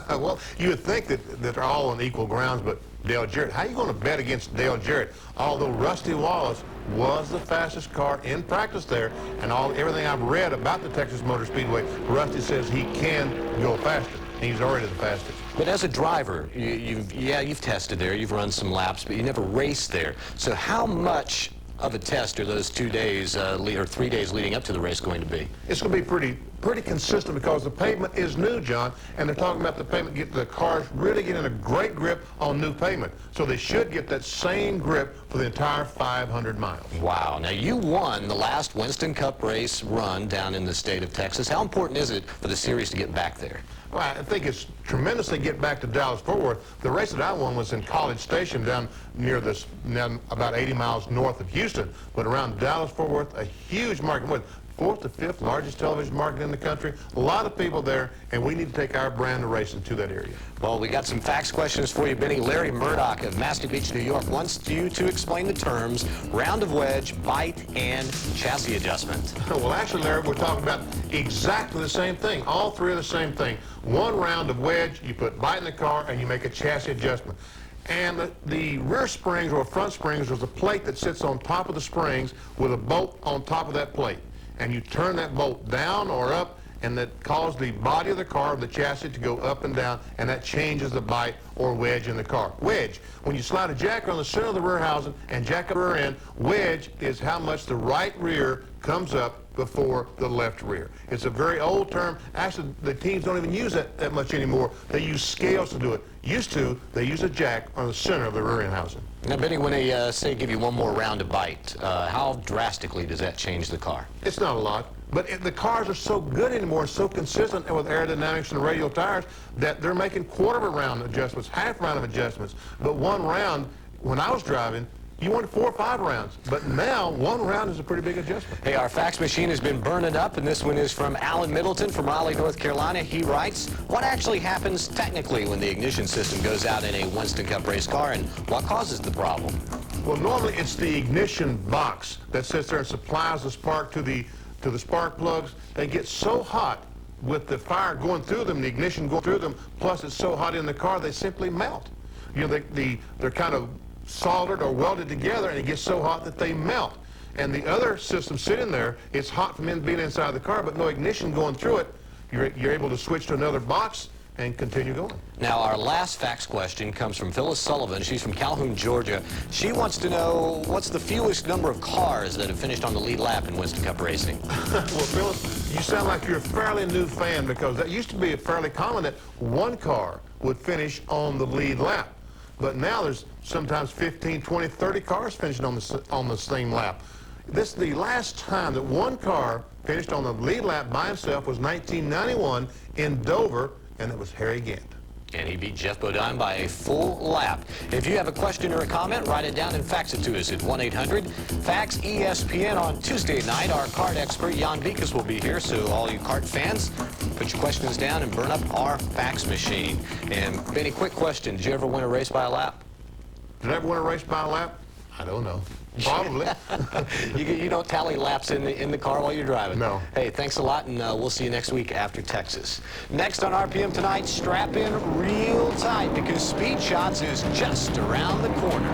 Well, you would think that they're all on equal grounds, but Dale Jarrett, how are you going to bet against Dale Jarrett? Although Rusty Wallace was the fastest car in practice there, and everything I've read about the Texas Motor Speedway, Rusty says he can go faster. He's already the fastest. But as a driver, you've tested there, you've run some laps, but you never raced there. So how much of a test are those 2 days or 3 days leading up to the race going to be? It's going to be pretty consistent because the pavement is new, John, and they're talking about the pavement, the cars really getting a great grip on new pavement. So they should get that same grip for the entire 500 miles. Wow. Now, you won the last Winston Cup race run down in the state of Texas. How important is it for the series to get back there? Well, I think it's tremendous to get back to Dallas-Fort Worth. The race that I won was in College Station down near about 80 miles north of Houston. But around Dallas-Fort Worth, a huge market, what, 4th to 5th largest television market in the country. A lot of people there, and we need to take our brand of racing to that area. Well, we got some fax questions for you, Benny. Larry Murdoch of Mastic Beach, New York, wants you to explain the terms round of wedge, bite, and chassis adjustment. Well, actually, Larry, we're talking about exactly the same thing. All three are the same thing. One round of wedge, you put bite in the car, and you make a chassis adjustment. And the rear springs or front springs, there's a plate that sits on top of the springs with a bolt on top of that plate. And you turn that bolt down or up, and that causes the body of the car, the chassis, to go up and down, and that changes the bite or wedge in the car. Wedge, when you slide a jack on the center of the rear housing and jack up the rear end, wedge is how much the right rear comes up before the left rear. It's a very old term. Actually, the teams don't even use that much anymore. They use scales to do it. Used to, they use a jack on the center of the rear end housing. Now, Benny, when they say give you one more round of bite, how drastically does that change the car? It's not a lot, but the cars are so good anymore, so consistent with aerodynamics and radial tires that they're making quarter of a round adjustments, half round of adjustments. But one round, when I was driving, you wanted 4 or 5 rounds, but now 1 round is a pretty big adjustment. Hey, our fax machine has been burning up, and this one is from Alan Middleton from Raleigh, North Carolina. He writes, what actually happens technically when the ignition system goes out in a Winston Cup race car, and what causes the problem? Well, normally it's the ignition box that sits there and supplies the spark to the spark plugs. They get so hot with the fire going through them, the ignition going through them, plus it's so hot in the car, they simply melt. You know, they're kind of soldered or welded together, and it gets so hot that they melt. And the other system sitting there, it's hot from being inside the car, but no ignition going through it. You're able to switch to another box and continue going. Now, our last fax question comes from Phyllis Sullivan. She's from Calhoun, Georgia. She wants to know what's the fewest number of cars that have finished on the lead lap in Winston Cup racing. Well, Phyllis, you sound like you're a fairly new fan, because that used to be fairly common that one car would finish on the lead lap. But now there's sometimes 15, 20, 30 cars finishing on the same lap. The last time that one car finished on the lead lap by himself was 1991 in Dover, and it was Harry Gant. And he beat Jeff Bodine by a full lap. If you have a question or a comment, write it down and fax it to us at 1-800-FAX-ESPN on Tuesday night. Our kart expert, Jan Beekes, will be here, so all you kart fans, put your questions down and burn up our fax machine. And Benny, quick question. Did you ever win a race by a lap? Did I ever win a race by a lap? I don't know. Probably. You don't tally laps in the car while you're driving. No. Hey, thanks a lot, and we'll see you next week after Texas. Next on RPM tonight, strap in real tight, because Speed Shots is just around the corner.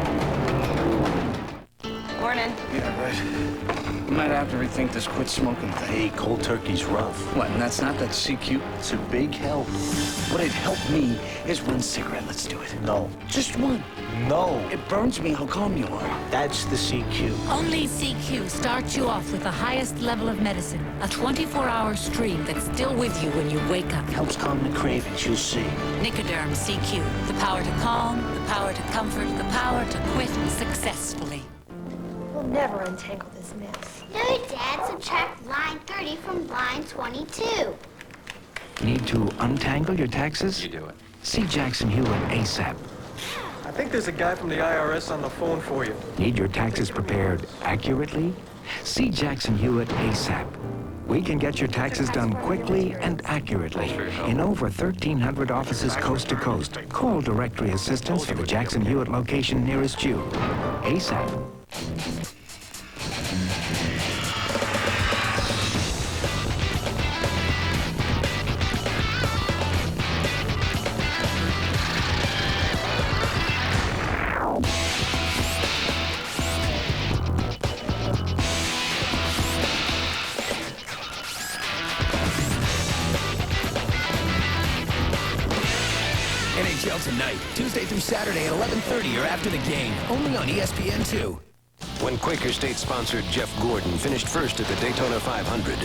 Morning. Yeah, right. You might have to rethink this quit smoking thing. Hey, cold turkey's rough. What, and that's not that CQ? It's a big help. What'd help me is one cigarette. Let's do it. No. Just one. No. It burns me how calm you are. That's the CQ. Only CQ starts you off with the highest level of medicine. A 24-hour stream that's still with you when you wake up. Helps calm the cravings, you'll see. Nicoderm CQ. The power to calm, the power to comfort, the power to quit successfully. We'll never untangle this mess. No, Dad. Subtract line 30 from line 22. Need to untangle your taxes? You do it. See Jackson Hewitt ASAP. I think there's a guy from the IRS on the phone for you. Need your taxes prepared accurately? See Jackson Hewitt ASAP. We can get your taxes done quickly and accurately in over 1,300 offices coast to coast. Call directory assistance for the Jackson Hewitt location nearest you. ASAP. NHL Tonight, Tuesday through Saturday at 11:30 or after the game, only on ESPN2. When Quaker State sponsored Jeff Gordon finished first at the Daytona 500,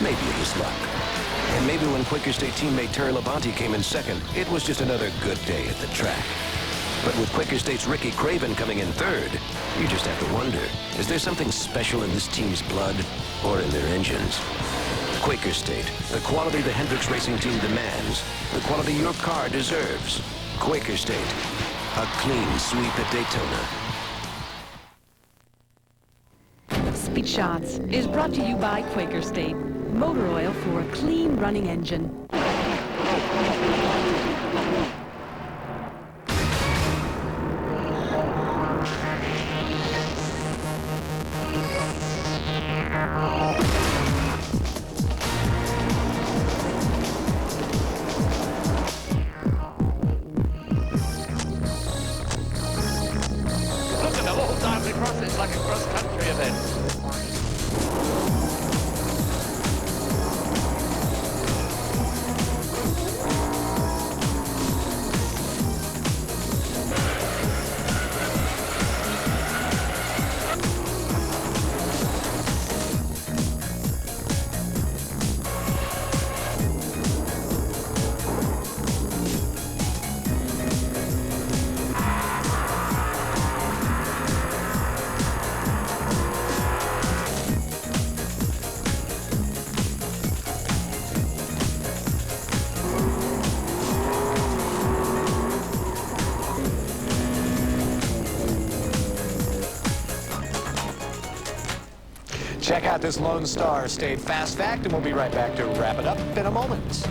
maybe it was luck. And maybe when Quaker State teammate Terry Labonte came in second, it was just another good day at the track. But with Quaker State's Ricky Craven coming in third, you just have to wonder, is there something special in this team's blood or in their engines? Quaker State, the quality the Hendricks Racing Team demands, the quality your car deserves. Quaker State, a clean sweep at Daytona. Speed Shots is brought to you by Quaker State. Motor oil for a clean running engine. Look at the whole time across it like a cross-country event. Check out this Lone Star State Fast Fact, and we'll be right back to wrap it up in a moment.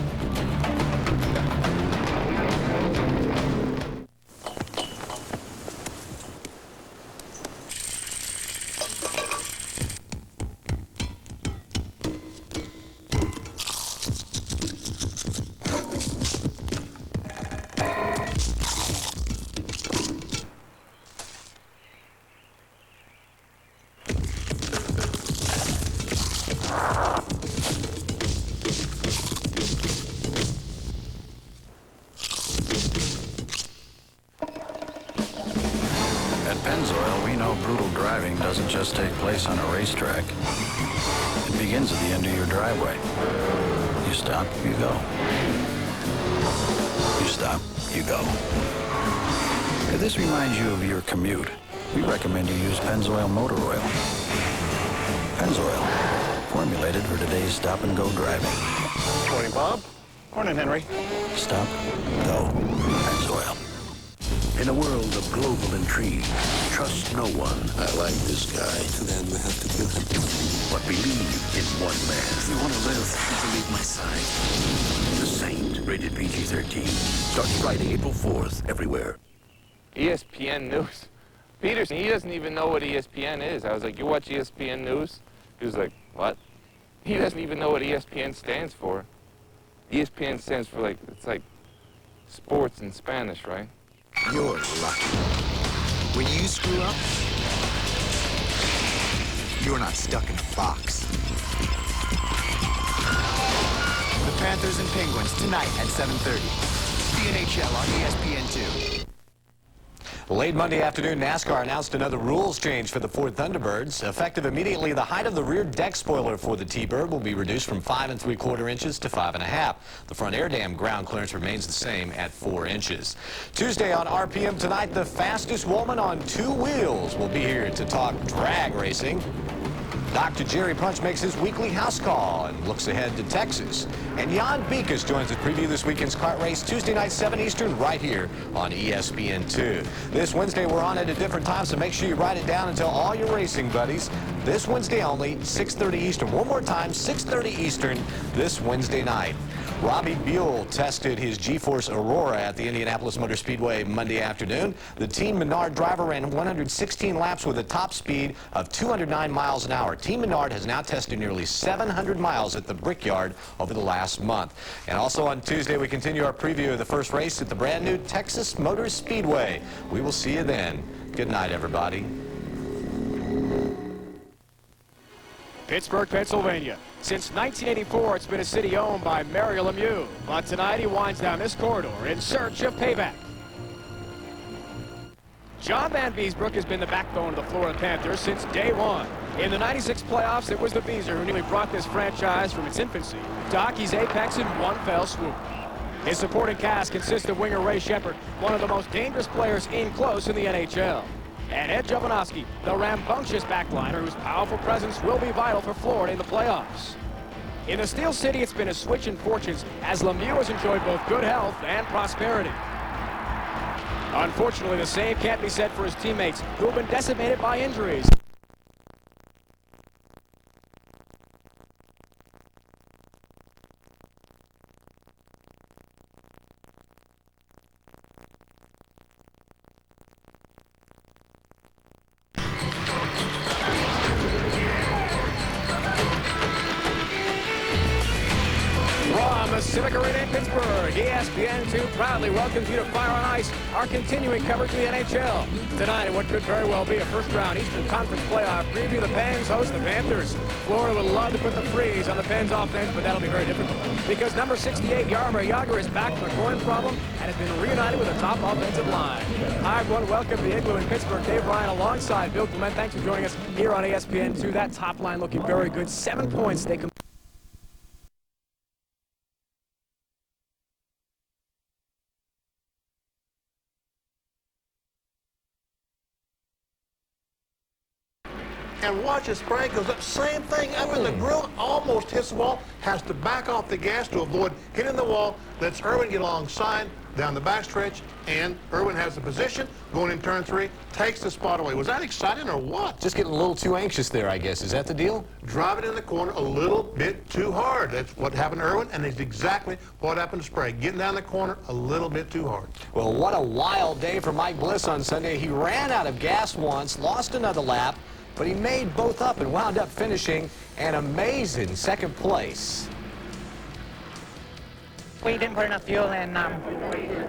At Pennzoil, we know brutal driving doesn't just take place on a racetrack. It begins at the end of your driveway. You stop, you go. You stop, you go. If this reminds you of your commute, we recommend you use Pennzoil motor oil. Pennzoil, formulated for today's stop-and-go driving. Morning, Bob. Morning, Henry. Stop, go, Pennzoil. In a world of global intrigue, trust no one. I like this guy. Then we have to kill him. But believe in one man. If you want to live, you have to leave my side. The Saint, rated PG-13. Starts Friday, April 4th, everywhere. ESPN News. Peterson, he doesn't even know what ESPN is. I was like, you watch ESPN News? He was like, what? He doesn't even know what ESPN stands for. ESPN stands for, like, it's like sports in Spanish, right? You're lucky. When you screw up, you're not stuck in a box. The Panthers and Penguins tonight at 7:30. The NHL on ESPN2. Late Monday afternoon, NASCAR announced another rules change for the Ford Thunderbirds. Effective immediately, the height of the rear deck spoiler for the T-Bird will be reduced from 5 3/4 inches to 5 1/2. The front air dam ground clearance remains the same at 4 inches. Tuesday on RPM tonight, the fastest woman on 2 wheels will be here to talk drag racing. Dr. Jerry Punch makes his weekly house call and looks ahead to Texas. And Jan Beekes joins us to preview this weekend's kart race Tuesday night, 7 Eastern, right here on ESPN2. This Wednesday, we're on at a different time, so make sure you write it down and tell all your racing buddies. This Wednesday only, 6:30 Eastern. One more time, 6:30 Eastern this Wednesday night. Robbie Buell tested his G-Force Aurora at the Indianapolis Motor Speedway Monday afternoon. The Team Menard driver ran 116 laps with a top speed of 209 miles an hour. Team Menard has now tested nearly 700 miles at the Brickyard over the last month. And also on Tuesday, we continue our preview of the first race at the brand new Texas Motor Speedway. We will see you then. Good night, everybody. Pittsburgh, Pennsylvania. Since 1984, it's been a city owned by Mario Lemieux. But tonight, he winds down this corridor in search of payback. John Van Beesbrook has been the backbone of the Florida Panthers since day one. In the '96 playoffs, it was the Beezer who nearly brought this franchise from its infancy to hockey's apex in one fell swoop. His supporting cast consists of winger Ray Shepard, one of the most dangerous players in close in the NHL. And Ed Jovanovski, the rambunctious backliner whose powerful presence will be vital for Florida in the playoffs. In the Steel City, it's been a switch in fortunes as Lemieux has enjoyed both good health and prosperity. Unfortunately, the same can't be said for his teammates who have been decimated by injuries. Civic Arena in Pittsburgh, ESPN2 proudly welcomes you to Fire on Ice, our continuing coverage of the NHL. Tonight, in what could very well be a first-round Eastern Conference playoff preview, the Pens host the Panthers. Florida would love to put the freeze on the Pens offense, but that'll be very difficult because number 68, Jarrett Yager, is back from a groin problem and has been reunited with the top offensive line. Hi, everyone. Welcome to the Igloo in Pittsburgh. Dave Ryan alongside Bill Clement. Thanks for joining us here on ESPN2. That top line looking very good. 7 points. They and watch his spray goes up. Same thing up in the grill, almost hits the wall, has to back off the gas to avoid hitting the wall, lets Irwin get alongside, down the backstretch, and Irwin has the position, going in turn 3, takes the spot away. Was that exciting or what? Just getting a little too anxious there, I guess. Is that the deal? Driving in the corner a little bit too hard. That's what happened to Irwin, and it's exactly what happened to Sprague. Getting down the corner a little bit too hard. Well, what a wild day for Mike Bliss on Sunday. He ran out of gas once, lost another lap, but he made both up and wound up finishing an amazing second place. We didn't put enough fuel in, and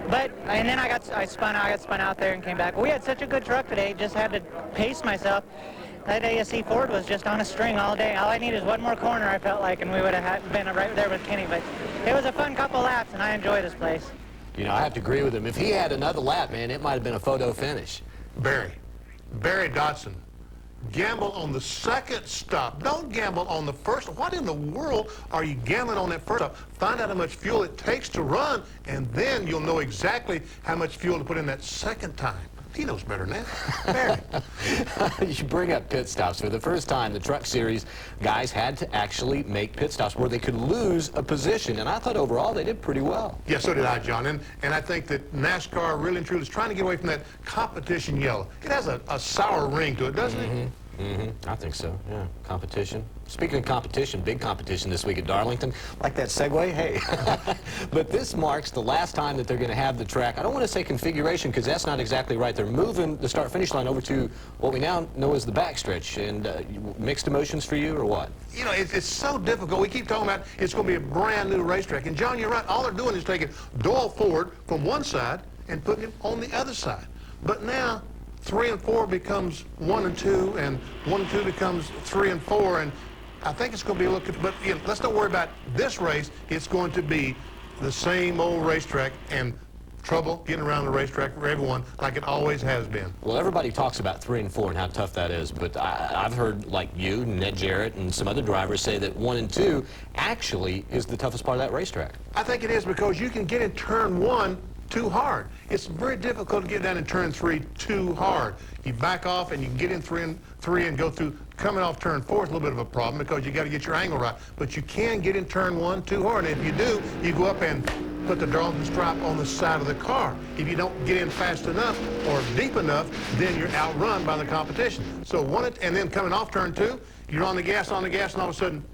then I got spun out there and came back. We had such a good truck today, just had to pace myself. That ASC Ford was just on a string all day. All I needed was one more corner, I felt like, and we would have been right there with Kenny. But it was a fun couple laps, and I enjoy this place. You know, I have to agree with him. If he had another lap, man, it might have been a photo finish. Barry Dodson. Gamble on the second stop. Don't gamble on the first. What in the world are you gambling on that first stop? Find out how much fuel it takes to run, and then you'll know exactly how much fuel to put in that second time. He knows better than that. Barry. You bring up pit stops. For the first time, the Truck Series guys had to actually make pit stops where they could lose a position, and I thought overall they did pretty well. Yeah, so did I, John. And I think that NASCAR really and truly is trying to get away from that competition yellow. It has a sour ring to it, doesn't it? I think so, yeah. Competition. Speaking of competition, big competition this week at Darlington. Like that segue? Hey. But this marks the last time that they're going to have the track. I don't want to say configuration because that's not exactly right. They're moving the start-finish line over to what we now know as the backstretch. And mixed emotions for you or what? You know, it's so difficult. We keep talking about it's going to be a brand new racetrack. And, John, you're right. All they're doing is taking Doyle Ford from one side and putting him on the other side. But now, 3 and 4 becomes 1 and 2, and 1 and 2 becomes 3 and 4, and I think it's going to be a little, but you know, let's not worry about this race. It's going to be the same old racetrack and trouble getting around the racetrack for everyone like it always has been. Well, everybody talks about 3 and 4 and how tough that is, but I've heard, like you, Ned Jarrett, and some other drivers say that 1 and 2 actually is the toughest part of that racetrack. I think it is because you can get in turn 1 too hard. It's very difficult to get down in turn 3 too hard. You back off and you can get in 3 and go through. Coming off turn 4 is a little bit of a problem because you got to get your angle right. But you can get in turn 1 too hard. And if you do, you go up and put the Darlington stripe on the side of the car. If you don't get in fast enough or deep enough, then you're outrun by the competition. So and then coming off turn 2, you're on the gas, and all of a sudden,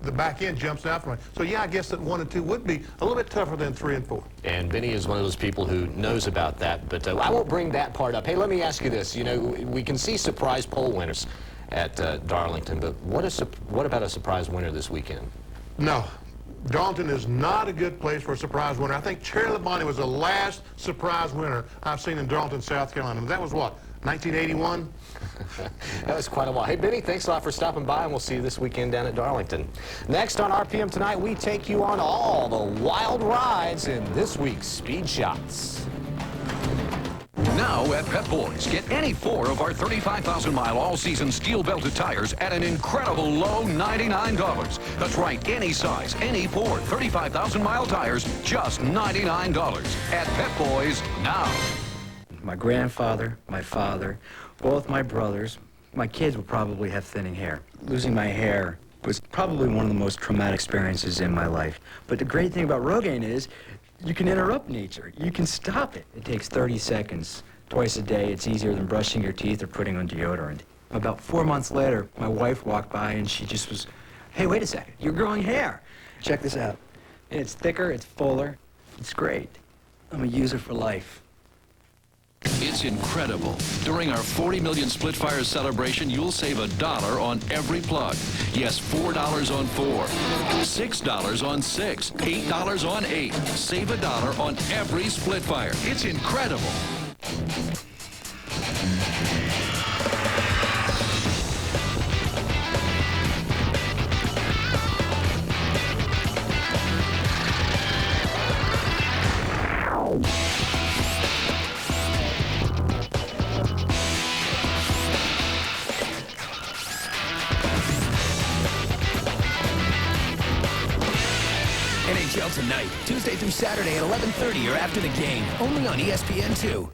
the back end jumps out from it. So yeah, I guess that 1 and 2 would be a little bit tougher than 3 and 4. And Benny is one of those people who knows about that, but I won't bring that part up. Hey, let me ask you this. You know, we can see surprise pole winners at Darlington, but what about a surprise winner this weekend? No. Darlington is not a good place for a surprise winner. I think Cherry Labonte was the last surprise winner I've seen in Darlington, South Carolina. That was what, 1981? That was quite a while. Hey, Benny, thanks a lot for stopping by, and we'll see you this weekend down at Darlington. Next on RPM Tonight, we take you on all the wild rides in this week's Speed Shots. Now at Pep Boys, get any 4 of our 35,000-mile all-season steel-belted tires at an incredible low $99. That's right, any size, any 4 35,000-mile tires, just $99 at Pep Boys now. My grandfather, my father, both my brothers, my kids will probably have thinning hair. Losing my hair was probably one of the most traumatic experiences in my life. But the great thing about Rogaine is you can interrupt nature. You can stop it. It takes 30 seconds, twice a day. It's easier than brushing your teeth or putting on deodorant. About 4 months later, my wife walked by and she just was, hey, wait a second, you're growing hair. Check this out. And it's thicker, it's fuller, it's great. I'm a user for life. It's incredible. During our 40 million split fire celebration, you'll save $1 on every plug. Yes, $4 on 4, $6 on 6, $8 on 8. Save $1 on every split fire. It's incredible. NHL Tonight, Tuesday through Saturday at 11:30 or after the game, only on ESPN2.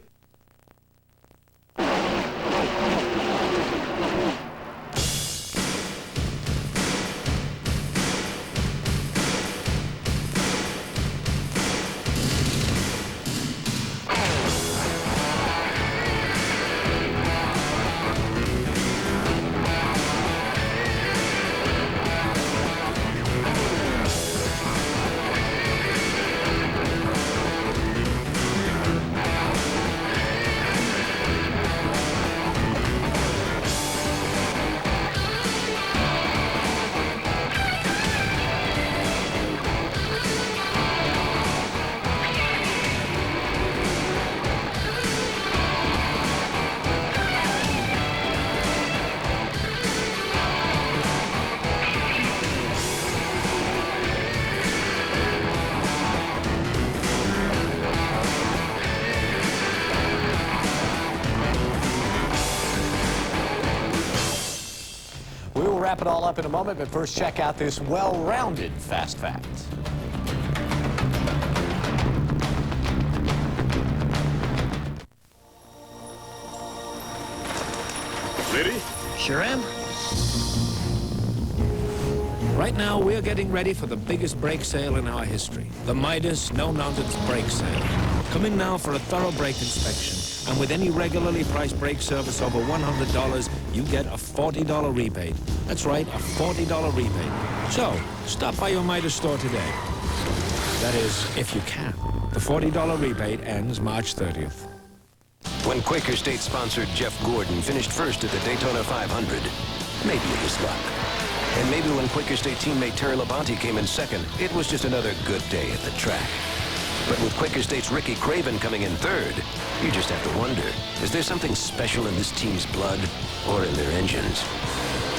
Wrap it all up in a moment, but first check out this well-rounded Fast Fact. Ready? Sure am. Right now, we're getting ready for the biggest brake sale in our history. The Midas No-Nonsense Brake Sale. Come in now for a thorough brake inspection. And with any regularly priced brake service over $100, you get a $40 rebate. That's right, a $40 rebate. So, stop by your Midas store today. That is, if you can. The $40 rebate ends March 30th. When Quaker State sponsored Jeff Gordon finished first at the Daytona 500, maybe it was luck. And maybe when Quaker State teammate Terry Labonte came in second, it was just another good day at the track. But with Quaker State's Ricky Craven coming in third, You just have to wonder, is there something special in this team's blood or in their engines?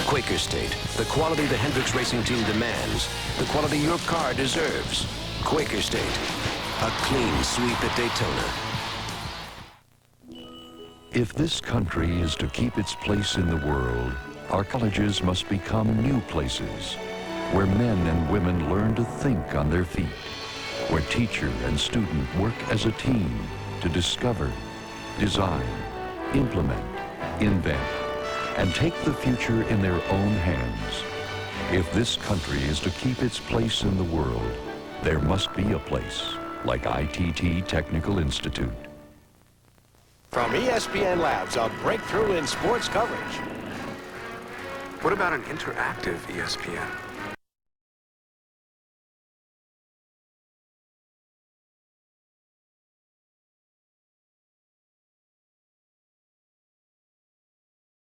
Quaker State, the quality the Hendricks Racing Team demands, the quality your car deserves. Quaker State, a clean sweep at Daytona. If this country is to keep its place in the world, our colleges must become new places where men and women learn to think on their feet, where teacher and student work as a team to discover, design, implement, invent, and take the future in their own hands. If this country is to keep its place in the world, there must be a place like ITT Technical Institute. From ESPN Labs, a breakthrough in sports coverage. What about an interactive ESPN?